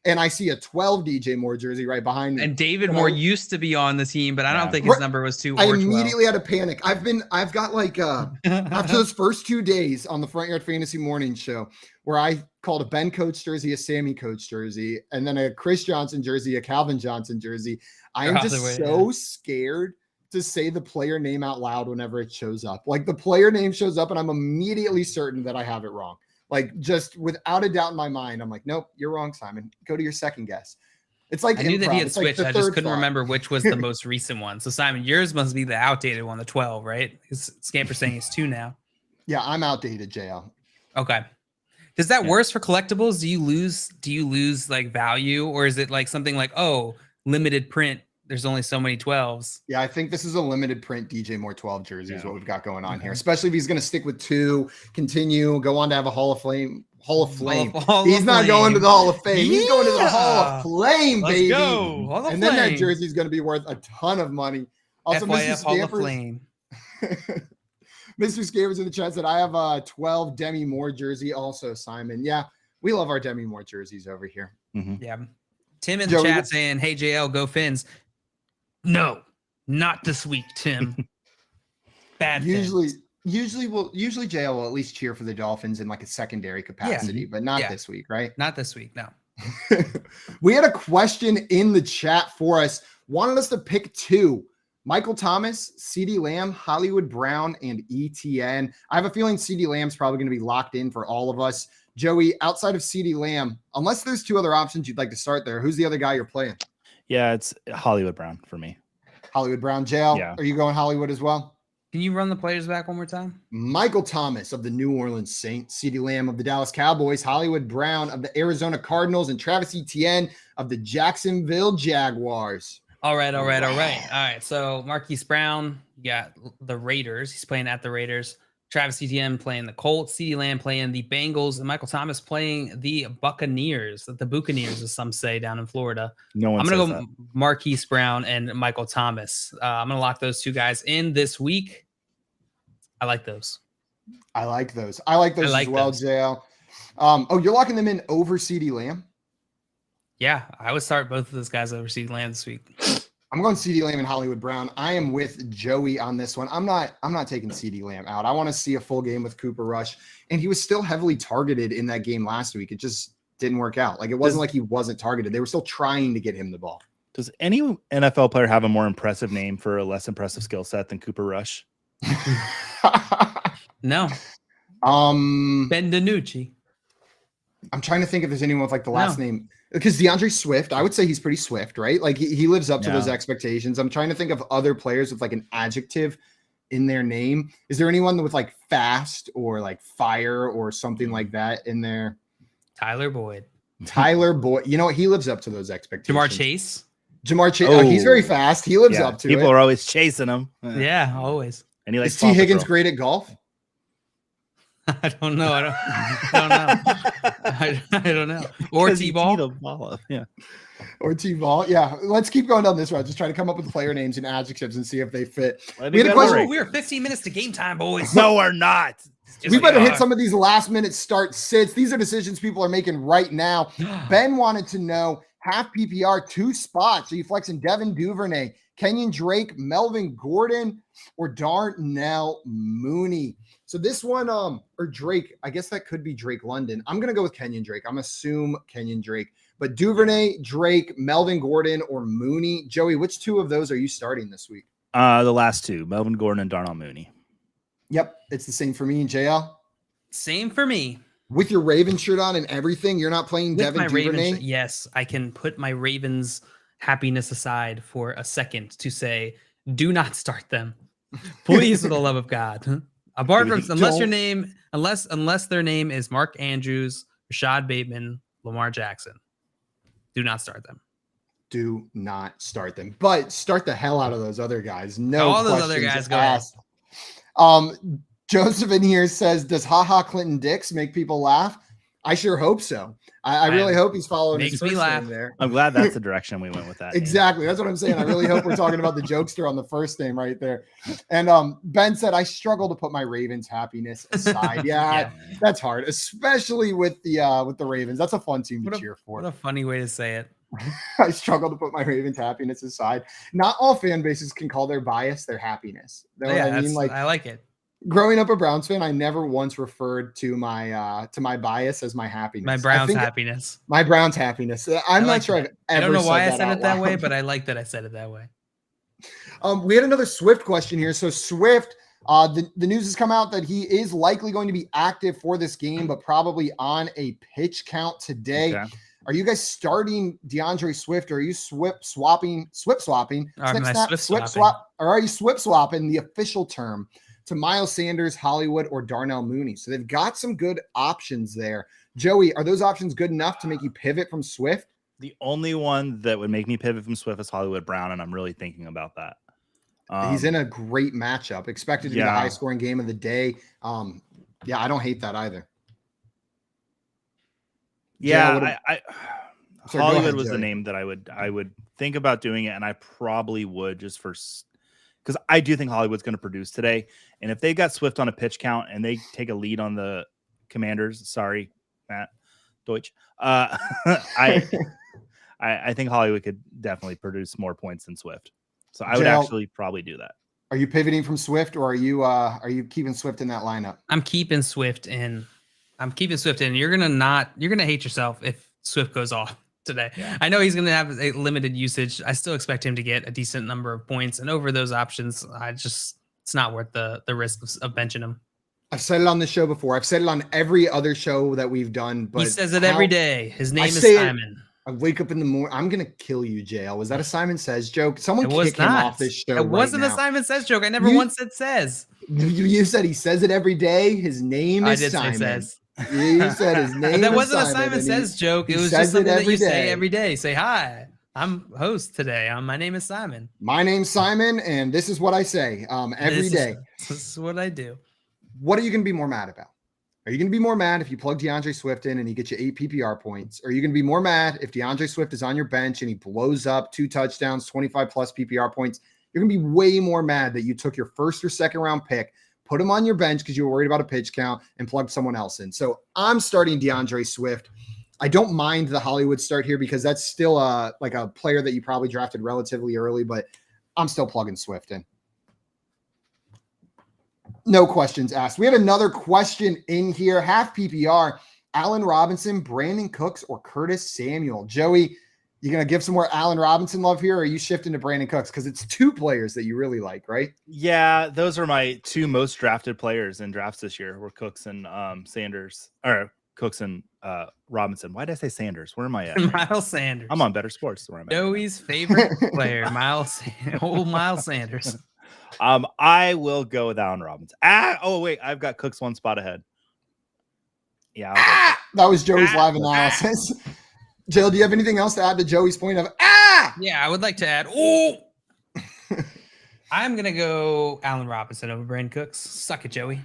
and I see a 12 DJ Moore jersey right behind me. And David Moore used to be on the team, but I don't think his number was 2 or 12. I immediately had a panic. I've got like after those first 2 days on the Front Yard Fantasy Morning Show, where I called a Ben Coates jersey, a Sammy Coates jersey, and then a Chris Johnson jersey, a Calvin Johnson jersey. I am just so scared to say the player name out loud whenever it shows up. Like the player name shows up and I'm immediately certain that I have it wrong. Like just without a doubt in my mind, I'm like, nope, you're wrong, Simon. Go to your second guess. It's like I knew improv. that he had It's like switched. I just couldn't thought. remember which was the most recent one. So Simon, yours must be the outdated one, the 12, right? Because Scamper's saying it's 2 now. Yeah, I'm outdated, JL. Okay. Does that worse for collectibles? Do you lose like value, or is it like something like, oh, limited print? There's only so many 12s. Yeah, I think this is a limited print DJ Moore 12 jersey is what we've got going on here, especially if he's going to stick with 2, continue, go on to have a Hall of Fame. He's not going to the Hall of Fame. He's going to the Hall of Flame, baby. Let's go. Hall of and then that Flame. jersey is going to be worth a ton of money. Also, FYF Hall of Flame. Mr. Scavers in the chat said, I have a 12 Demi Moore jersey also, Simon. Yeah, we love our Demi Moore jerseys over here. Yeah. Tim in the chat saying, hey, JL, go Fins. No, not this week, Tim. Bad Usually, Fins. Usually JL will at least cheer for the Dolphins in like a secondary capacity, but not this week, right? Not this week, no. We had a question in the chat for us. Wanted us to pick two: Michael Thomas, CeeDee Lamb, Hollywood Brown, and ETN. I have a feeling CeeDee Lamb's probably going to be locked in for all of us. Joey, outside of CeeDee Lamb, unless there's two other options you'd like to start there, who's the other guy you're playing? Yeah, it's Hollywood Brown for me. Hollywood Brown, JL. Yeah. Are you going Hollywood as well? Can you run the players back one more time? Michael Thomas of the New Orleans Saints, CeeDee Lamb of the Dallas Cowboys, Hollywood Brown of the Arizona Cardinals, and Travis Etienne of the Jacksonville Jaguars. All right. So Marquise Brown, you got the Raiders. He's playing at the Raiders. Travis Etienne playing the Colts. CeeDee Lamb playing the Bengals. And Michael Thomas playing the Buccaneers. The Buccaneers, as some say, down in Florida. I'm going to go Marquise Brown and Michael Thomas. I'm going to lock those two guys in this week. I like those. I like those as well, JL. You're locking them in over CeeDee Lamb? Yeah, I would start both of those guys over CeeDee Lamb this week. I'm going CeeDee Lamb and Hollywood Brown. I am with Joey on this one. I'm not taking CeeDee Lamb out. I want to see a full game with Cooper Rush, and he was still heavily targeted in that game last week. It just didn't work out. Like, it wasn't like he wasn't targeted. They were still trying to get him the ball. Does any NFL player have a more impressive name for a less impressive skill set than Cooper Rush? No. Ben DiNucci. I'm trying to think if there's anyone with like the last name. Because Deandre Swift, I would say he's pretty swift, right? Like he lives up to those expectations. I'm trying to think of other players with like an adjective in their name. Is there anyone with like fast or like fire or something like that in there? Tyler Boyd. You know what? He lives up to those expectations. Jamar Chase. Oh, he's very fast. He lives up to People it. are always chasing him. Yeah, always. And he likes Is T. Higgins great at golf? I don't know. I don't know. Or T-ball. Yeah. Or T-ball. Yeah. Let's keep going down this route. Just try to come up with player names and adjectives and see if they fit. We had a question. We're 15 minutes to game time, boys. No, we're not. We better hit some of these last minute start sits. These are decisions people are making right now. Ben wanted to know half PPR, 2 spots. Are you flexing Devin Duvernay, Kenyan Drake, Melvin Gordon, or Darnell Mooney? So this one, or Drake, I guess that could be Drake London. I'm going to go with Kenyan Drake. I'm assume Kenyan Drake. But Duvernay, Drake, Melvin Gordon, or Mooney. Joey, which two of those are you starting this week? The last two, Melvin Gordon and Darnell Mooney. Yep, it's the same for me and JL. Same for me. With your Ravens shirt on and everything, you're not playing With Devin my Duvernay? Yes, I can put my Ravens happiness aside for a second to say, do not start them. Please, for the love of God. Apart from unless their name is Mark Andrews, Rashad Bateman, Lamar Jackson, do not start them. Do not start them, but start the hell out of those other guys. No, all those other guys go asked. Joseph in here says, "Does haha Clinton Dix make people laugh?" I sure hope so. I really hope he's following his first name there. I'm glad that's the direction we went with that. Exactly. That's what I'm saying. I really hope we're talking about the jokester on the first name right there. And Ben said, I struggle to put my Ravens happiness aside. Yeah, that's hard, especially with the Ravens. That's a fun team to cheer for. What a funny way to say it. I struggle to put my Ravens happiness aside. Not all fan bases can call their bias their happiness. You know what I mean? Like, I like it. Growing up a Browns fan, I never once referred to my bias as my happiness. My Browns happiness. My Browns happiness. I'm not sure I've ever. I don't know why I said it that loud. way, but I like that I said it that way. We had another Swift question here. So Swift, the news has come out that he is likely going to be active for this game, but probably on a pitch count today. Okay. Are you guys starting Deandre Swift, or are you swip swapping? Swip swapping, or are you swip swapping the official term to Miles Sanders, Hollywood, or Darnell Mooney? So they've got some good options there. Joey, are those options good enough to make you pivot from Swift? The only one that would make me pivot from Swift is Hollywood Brown, and I'm really thinking about that. He's in a great matchup, expected to be the highest scoring game of the day. I don't hate that either. Yeah, Hollywood was the name that I would think about doing it, and I probably would just for because I do think Hollywood's going to produce today. And if they got Swift on a pitch count and they take a lead on the Commanders, sorry, Matt Deutsch, I think Hollywood could definitely produce more points than Swift. So I would actually probably do that. Are you pivoting from Swift, or are you keeping Swift in that lineup? I'm keeping Swift in. You're gonna hate yourself if Swift goes off today. Yeah. I know he's gonna have a limited usage. I still expect him to get a decent number of points, and over those options, it's not worth the risk of benching him. I've said it on the show before. I've said it on every other show that we've done. But he says it every day. His name is Simon. I wake up in the morning. I'm gonna kill you, JL. Was that a Simon Says joke? Someone kick him off this show. It wasn't right a Simon Says joke. I never once said says. You said he says it every day. His name is Simon. Say says. You said his name. That is wasn't Simon, a Simon Says joke. It was says just something that you day. say every day. Say hi. I'm host today. My name is Simon. My name's Simon, and this is what I say every day. This is what I do. What are you going to be more mad about? Are you going to be more mad if you plug Deandre Swift in and he gets you 8 PPR points? Or are you going to be more mad if Deandre Swift is on your bench and he blows up 2 touchdowns, 25 plus PPR points? You're going to be way more mad that you took your first or second round pick, put him on your bench because you were worried about a pitch count, and plugged someone else in. So I'm starting Deandre Swift. I don't mind the Hollywood start here because that's still like a player that you probably drafted relatively early, but I'm still plugging Swift in. No questions asked. We had another question in here. Half PPR, Allen Robinson, Brandon Cooks, or Curtis Samuel. Joey, you going to give some more Allen Robinson love here, or are you shifting to Brandon Cooks? Because it's 2 players that you really like, right? Yeah, those are my 2 most drafted players in drafts this year, were Cooks and Sanders, or Cooks and Robinson. Why did I say Sanders? Where am I at? Miles Sanders. I'm on Better Sports. Where am I? Joey's favorite player, Miles Sanders. I will go with Allen Robinson. Oh wait, I've got Cooks 1 spot ahead. Yeah, that was Joey's live analysis. Jill, do you have anything else to add to Joey's point of Yeah, I would like to add. I'm gonna go Allen Robinson over Brandon Cooks. Suck it, Joey.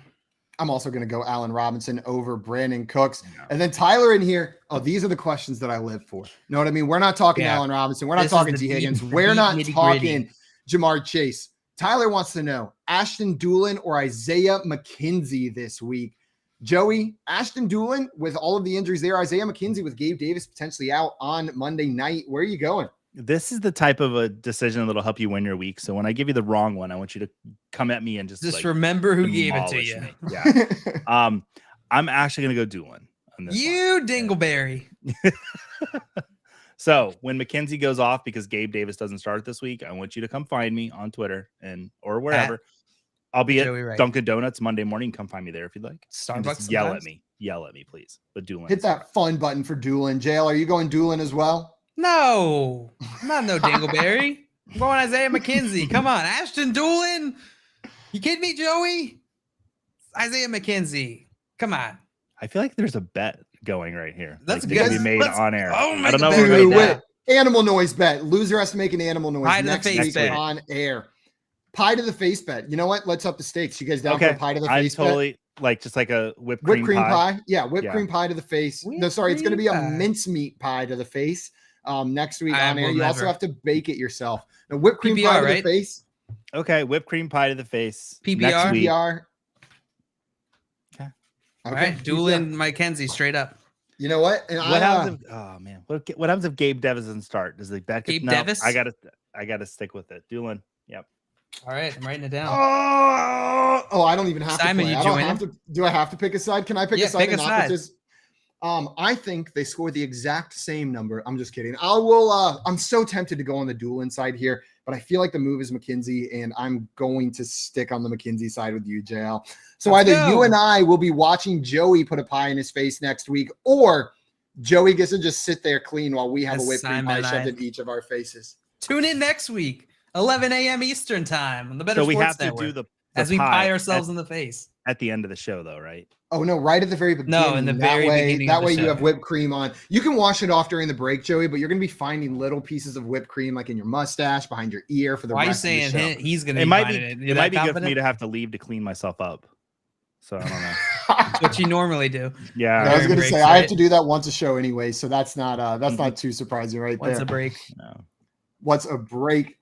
I'm also going to go Allen Robinson over Brandon Cooks. And then Tyler in here. Oh, these are the questions that I live for. Know what I mean? We're not talking Allen Robinson. We're not talking T. Higgins. We're not talking Jamar Chase. Tyler wants to know Ashton Doolin or Isaiah McKenzie this week. Joey, Ashton Doolin with all of the injuries there. Isaiah McKenzie with Gabe Davis potentially out on Monday night. Where are you going? This is the type of a decision that'll help you win your week. So when I give you the wrong one, I want you to come at me and just like, remember who gave it to you. Me. Yeah. I'm actually going to go Doolin on this one. Dingleberry. So when McKenzie goes off because Gabe Davis doesn't start this week, I want you to come find me on Twitter or wherever. I'll be at Dunkin' Donuts Monday morning. Come find me there if you'd like. Starbucks. Yell at me, please. But Doolin. Hit that fun button for Doolin. JL, are you going Doolin as well? No, I'm not no Dingleberry. I'm going Isaiah McKenzie. Come on, Ashton Doolin. You kidding me, Joey? Isaiah McKenzie. Come on. I feel like there's a bet going right here. That's like good. Be made on air. I don't know. Animal noise bet. Loser has to make an animal noise pie next week on air. Pie to the face bet. You know what? Let's up the stakes. You guys down for pie to the face bet? Like just like a whipped cream pie. Yeah, whipped cream pie to the face. No, sorry, it's going to be a mincemeat pie to the face. Next week on air. You also have to bake it yourself. Now, whipped cream pie to the face. Okay, whipped cream pie to the face. PPR. PPR. Okay. All right, Doolin, McKenzie, straight up. You know what? And what happens what happens if Gabe Davis doesn't start? Does the bet get Davis? I gotta stick with it. Doolin. Yep. All right, I'm writing it down. Oh, I don't even have Simon, to play. you I don't have to. Do I have to pick a side? Can I pick a side? Pick a side. I think they score the exact same number. I'm just kidding. I'm so tempted to go on the Doolin side here, but I feel like the move is McKenzie, and I'm going to stick on the McKenzie side with you, JL. So either you and I will be watching Joey put a pie in his face next week, or Joey gets to just sit there clean while we have a whipped cream pie shoved in each of our faces. Tune in next week, 11 a.m. Eastern time on the Better So we Sports have to Network, do the as we pie ourselves in the face. At the end of the show, though, right? Oh, no, right at the very beginning. No, in the very beginning. That way you have whipped cream on. You can wash it off during the break, Joey, but you're going to be finding little pieces of whipped cream like in your mustache, behind your ear for the rest of the show. Why are you saying he's going to be finding it? It might be good for me to have to leave to clean myself up. So I don't know. That's what you normally do. Yeah. I was going to say, I have to do that once a show anyway, so that's not too surprising right there. What's a break? No. What's a break?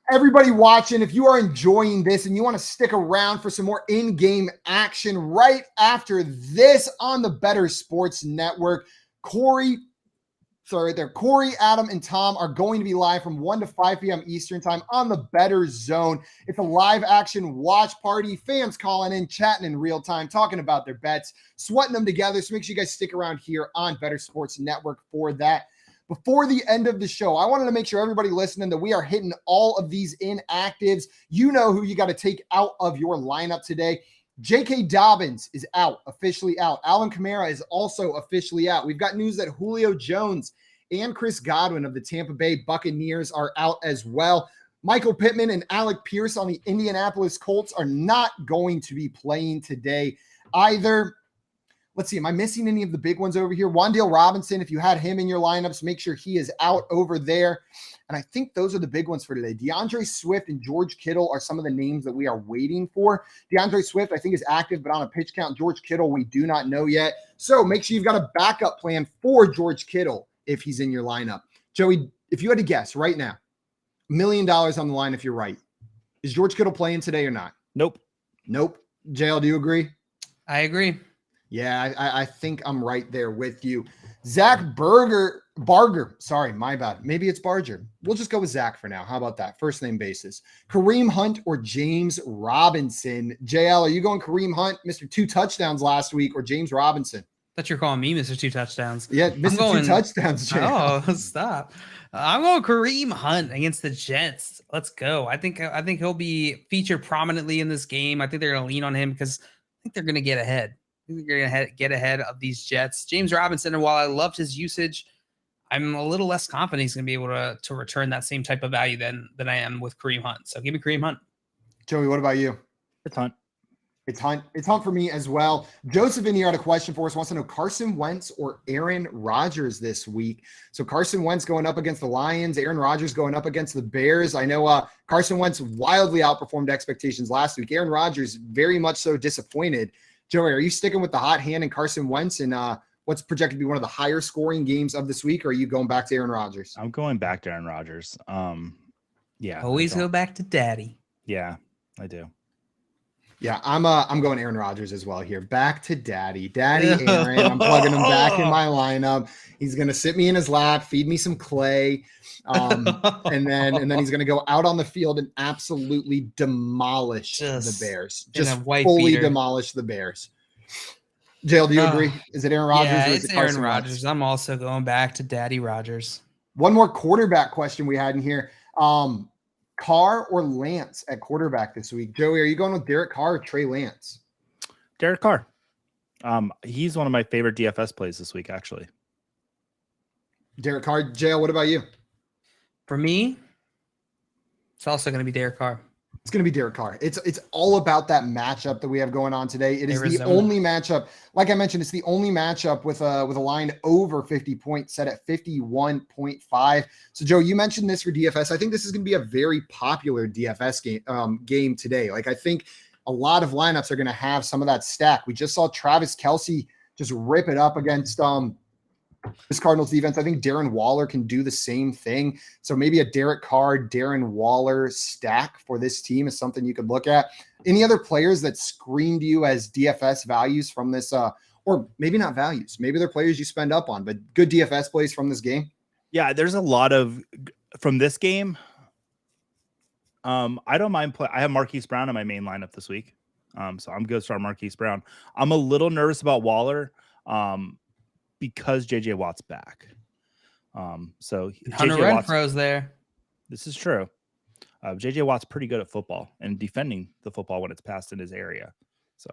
Everybody watching, if you are enjoying this and you want to stick around for some more in-game action right after this on the Better Sports Network, Corey, Sorry, right there. Corey, Adam, and Tom are going to be live from 1 to 5 p.m. Eastern time on the Better Zone. It's a live action watch party. Fans calling in, chatting in real time, talking about their bets, sweating them together. So make sure you guys stick around here on Better Sports Network for that. Before the end of the show, I wanted to make sure everybody listening that we are hitting all of these inactives. You know who you got to take out of your lineup today. J.K. Dobbins is out, officially out. Alvin Kamara is also officially out. We've got news that Julio Jones and Chris Godwin of the Tampa Bay Buccaneers are out as well. Michael Pittman and Alec Pierce on the Indianapolis Colts are not going to be playing today either. Let's see, am I missing any of the big ones over here? Wan'Dale Robinson, if you had him in your lineups, make sure he is out over there. And I think those are the big ones for today. Deandre Swift and George Kittle are some of the names that we are waiting for. Deandre Swift, I think, is active, but on a pitch count. George Kittle, we do not know yet. So make sure you've got a backup plan for George Kittle if he's in your lineup. Joey, if you had to guess right now, $1 million on the line if you're right. Is George Kittle playing today or not? Nope. Nope. JL, do you agree? I agree. Yeah, I think I'm right there with you. Zach Barger. Sorry, my bad. Maybe it's Barger. We'll just go with Zach for now. How about that? First name basis. Kareem Hunt or James Robinson? JL, are you going Kareem Hunt, Mr. 2 touchdowns last week, or James Robinson? Thought you're calling me Mr. 2 touchdowns. Yeah, Mr. 2 touchdowns, JL. Oh, stop. I'm going Kareem Hunt against the Jets. Let's go. I think he'll be featured prominently in this game. I think they're going to lean on him because I think they're going to get ahead. You're going to get ahead of these Jets. James Robinson, and while I loved his usage, I'm a little less confident he's going to be able to return that same type of value than I am with Kareem Hunt. So give me Kareem Hunt. Joey, what about you? It's Hunt. It's Hunt. It's Hunt for me as well. Joseph in here had a question for us. Wants to know Carson Wentz or Aaron Rodgers this week. So Carson Wentz going up against the Lions. Aaron Rodgers going up against the Bears. I know Carson Wentz wildly outperformed expectations last week. Aaron Rodgers very much so disappointed. Joey, are you sticking with the hot hand and Carson Wentz and what's projected to be one of the higher scoring games of this week, or are you going back to Aaron Rodgers? I'm going back to Aaron Rodgers. Yeah. Always go back to daddy. Yeah, I do. Yeah, I'm going Aaron Rodgers as well here. Back to daddy. Daddy Aaron. I'm plugging him back in my lineup. He's gonna sit me in his lap, feed me some clay. And then he's gonna go out on the field and absolutely demolish the Bears. Just fully demolish the Bears. JL, do you agree? Is it Aaron Rodgers? Yeah, or is it's it Aaron Rodgers. I'm also going back to Daddy Rodgers. One more quarterback question we had in here. Carr or Lance at quarterback this week? Joey, are you going with Derek Carr or Trey Lance? Derek Carr. He's one of my favorite DFS plays this week, actually. Derek Carr. JL, what about you? For me, it's also going to be Derek Carr. It's going to be Derek Carr. It's all about that matchup that we have going on today. It is Arizona. the only matchup, like I mentioned, it's the only matchup with a line over 50 points set at 51.5. So, Joe, you mentioned this for DFS. I think this is going to be a very popular DFS game today. Like, I think a lot of lineups are going to have some of that stack. We just saw Travis Kelce just rip it up against this Cardinals defense. I think Darren Waller can do the same thing. So maybe a Derek Carr, Darren Waller stack for this team is something you could look at. Any other players that screamed you as DFS values from this, or maybe not values, maybe they're players you spend up on, but good DFS plays from this game? Yeah, there's a lot of from this game. I don't mind I have Marquise Brown in my main lineup this week. So I'm going to start Marquise Brown. I'm a little nervous about Waller. Because JJ Watt's back. So Hunter Renfro's there. This is true. JJ Watt's pretty good at football and defending the football when it's passed in his area. So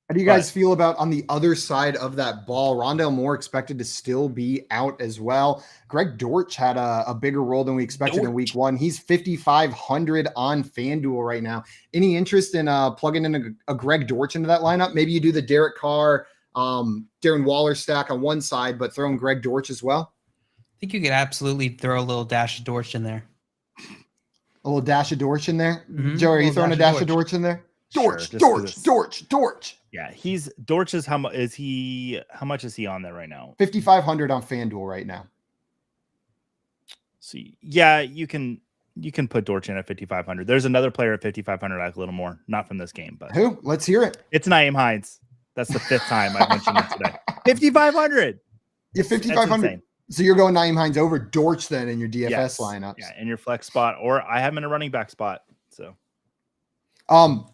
how do you guys feel about on the other side of that ball? Rondale Moore expected to still be out as well. Greg Dortch had a bigger role than we expected in week one. He's 5,500 on FanDuel right now. Any interest in plugging in a Greg Dortch into that lineup? Maybe you do the Derek Carr, Darren Waller stack on one side, but throwing Greg Dortch as well. I think you could absolutely throw a little dash of Dortch in there. A little dash of Dortch in there? Mm-hmm. Joey, are you throwing a dash of Dortch in there? Dortch. Yeah, Dortch is how much is he on there right now? 5,500 on FanDuel right now. See, yeah, you can put Dortch in at 5,500. There's another player at 5,500 like a little more, not from this game, but who? Let's hear it. It's Naim Heinz. That's the fifth time I've mentioned it today. 5,500. Yeah, 5,500. So you're going Naim Heinz over Dortch then in your DFS lineups. Yeah, in your flex spot, or I have him in a running back spot. So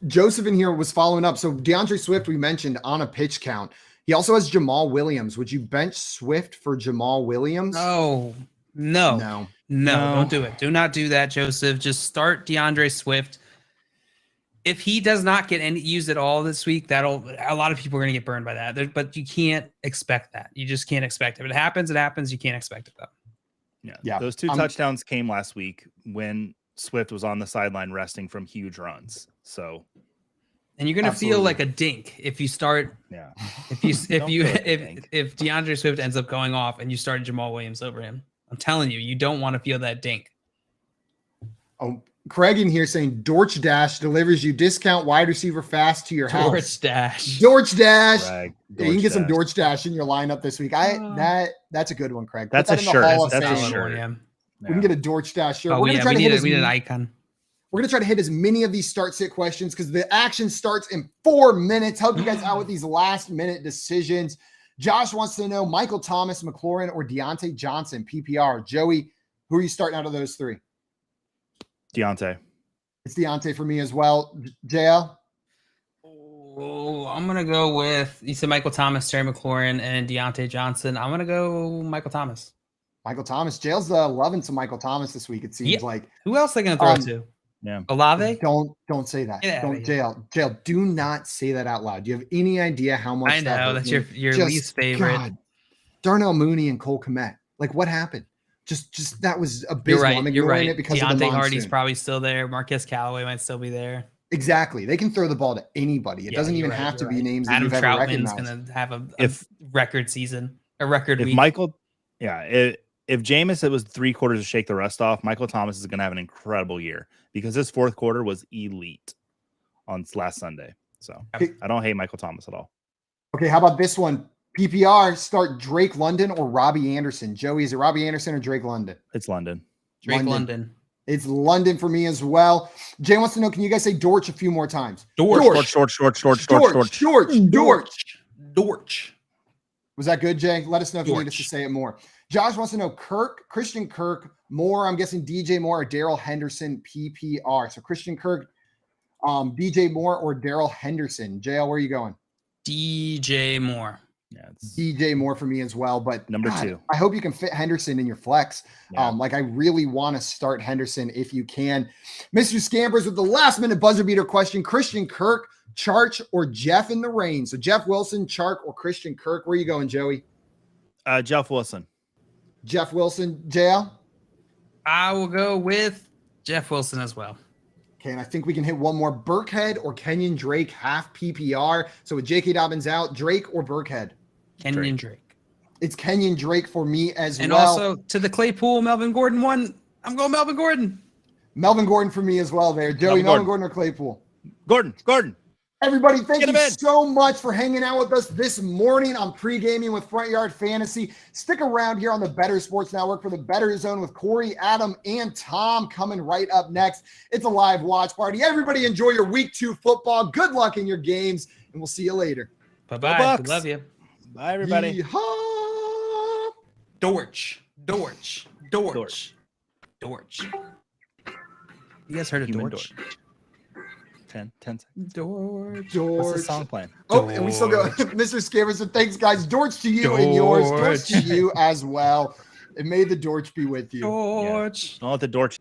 Joseph in here was following up. So Deandre Swift, we mentioned on a pitch count. He also has Jamal Williams. Would you bench Swift for Jamal Williams? No, don't do it. Do not do that, Joseph. Just start Deandre Swift. If he does not get any used at all this week, a lot of people are going to get burned by that. But you can't expect that. You just can't expect it. If it happens, it happens. You can't expect it though. Yeah. Those two touchdowns came last week when Swift was on the sideline resting from huge runs. So, and you're going to feel like a dink if you start. Yeah. If Deandre Swift ends up going off and you start Jamal Williams over him, I'm telling you, you don't want to feel that dink. Oh. Craig in here saying Dortch Dash delivers you discount wide receiver fast to your house. Dortch Dash. Craig, yeah, you can get some Dortch Dash in your lineup this week. That's a good one, Craig. That's a shirt. That's a shirt. Yeah. We can get a Dortch Dash shirt. Oh, we need an icon. We're going to try to hit as many of these start-sit questions because the action starts in 4 minutes. Help you guys out with these last-minute decisions. Josh wants to know Michael Thomas, McLaurin, or Deontay Johnson, PPR. Joey, who are you starting out of those three? Deontay. It's Deontay for me as well. JL? Oh, I'm going to go with, you said Michael Thomas, Terry McLaurin, and Deontay Johnson. I'm going to go Michael Thomas. Michael Thomas. JL's loving some Michael Thomas this week, it seems like. Who else are they going to throw to? Yeah. Olave? Don't say that. Don't, JL, do not say that out loud. Do you have any idea how much I know, that's your least favorite. God, Darnell Mooney and Cole Kmet. Like, what happened? Just that was abysmal. You're right. You're right. It because Deontay of the Hardy's probably still there. Marquez Callaway might still be there. Exactly. They can throw the ball to anybody. It doesn't even have to be names that you've ever recognized. Adam's going to have a record season, a record week. If Jameis, it was 3 quarters to shake the rust off, Michael Thomas is going to have an incredible year because his fourth quarter was elite on last Sunday. So I don't hate Michael Thomas at all. Okay, how about this one? PPR, start Drake London or Robbie Anderson. Joey, is it Robbie Anderson or Drake London? It's London. Drake London. It's London for me as well. Jay wants to know, can you guys say Dortch a few more times? Dortch. Was that good, Jay? Let us know if you need us to say it more. Josh wants to know Christian Kirk, Moore. I'm guessing DJ Moore or Darrell Henderson, PPR. So Christian Kirk, DJ Moore or Darrell Henderson. JL, where are you going? DJ Moore. Yeah, it's DJ Moore for me as well. But number 2. I hope you can fit Henderson in your flex. Yeah. I really want to start Henderson if you can. Mr. Scampers with the last minute buzzer beater question. Christian Kirk, Chark, or Jeff in the rain. So Jeff Wilson, Chark, or Christian Kirk. Where are you going, Joey? Jeff Wilson. Jeff Wilson. JL? I will go with Jeff Wilson as well. Okay, and I think we can hit one more. Burkhead or Kenyan Drake, half PPR. So with J.K. Dobbins out, Drake or Burkhead? Kenyan Drake. It's Kenyan Drake for me as and well. And also to the Claypool, Melvin Gordon one. I'm going Melvin Gordon. Melvin Gordon for me as well there. Joey, Melvin Gordon or Claypool? Gordon. Everybody, thank you so much for hanging out with us this morning on Pregaming with Front Yard Fantasy. Stick around here on the Better Sports Network for the Better Zone with Corey, Adam, and Tom coming right up next. It's a live watch party. Everybody enjoy your week 2 football. Good luck in your games, and we'll see you later. Bye-bye. Love you. Bye, everybody. Yeehaw! Dortch. You guys heard of Dortch? 10 seconds. Dortch. What's the song playing? Oh, and we still go. Mr. Scammers, so thanks, guys. Dortch to you and yours. Dortch to you as well. And may the Dortch be with you. Dortch. Yeah. Don't let the Dortch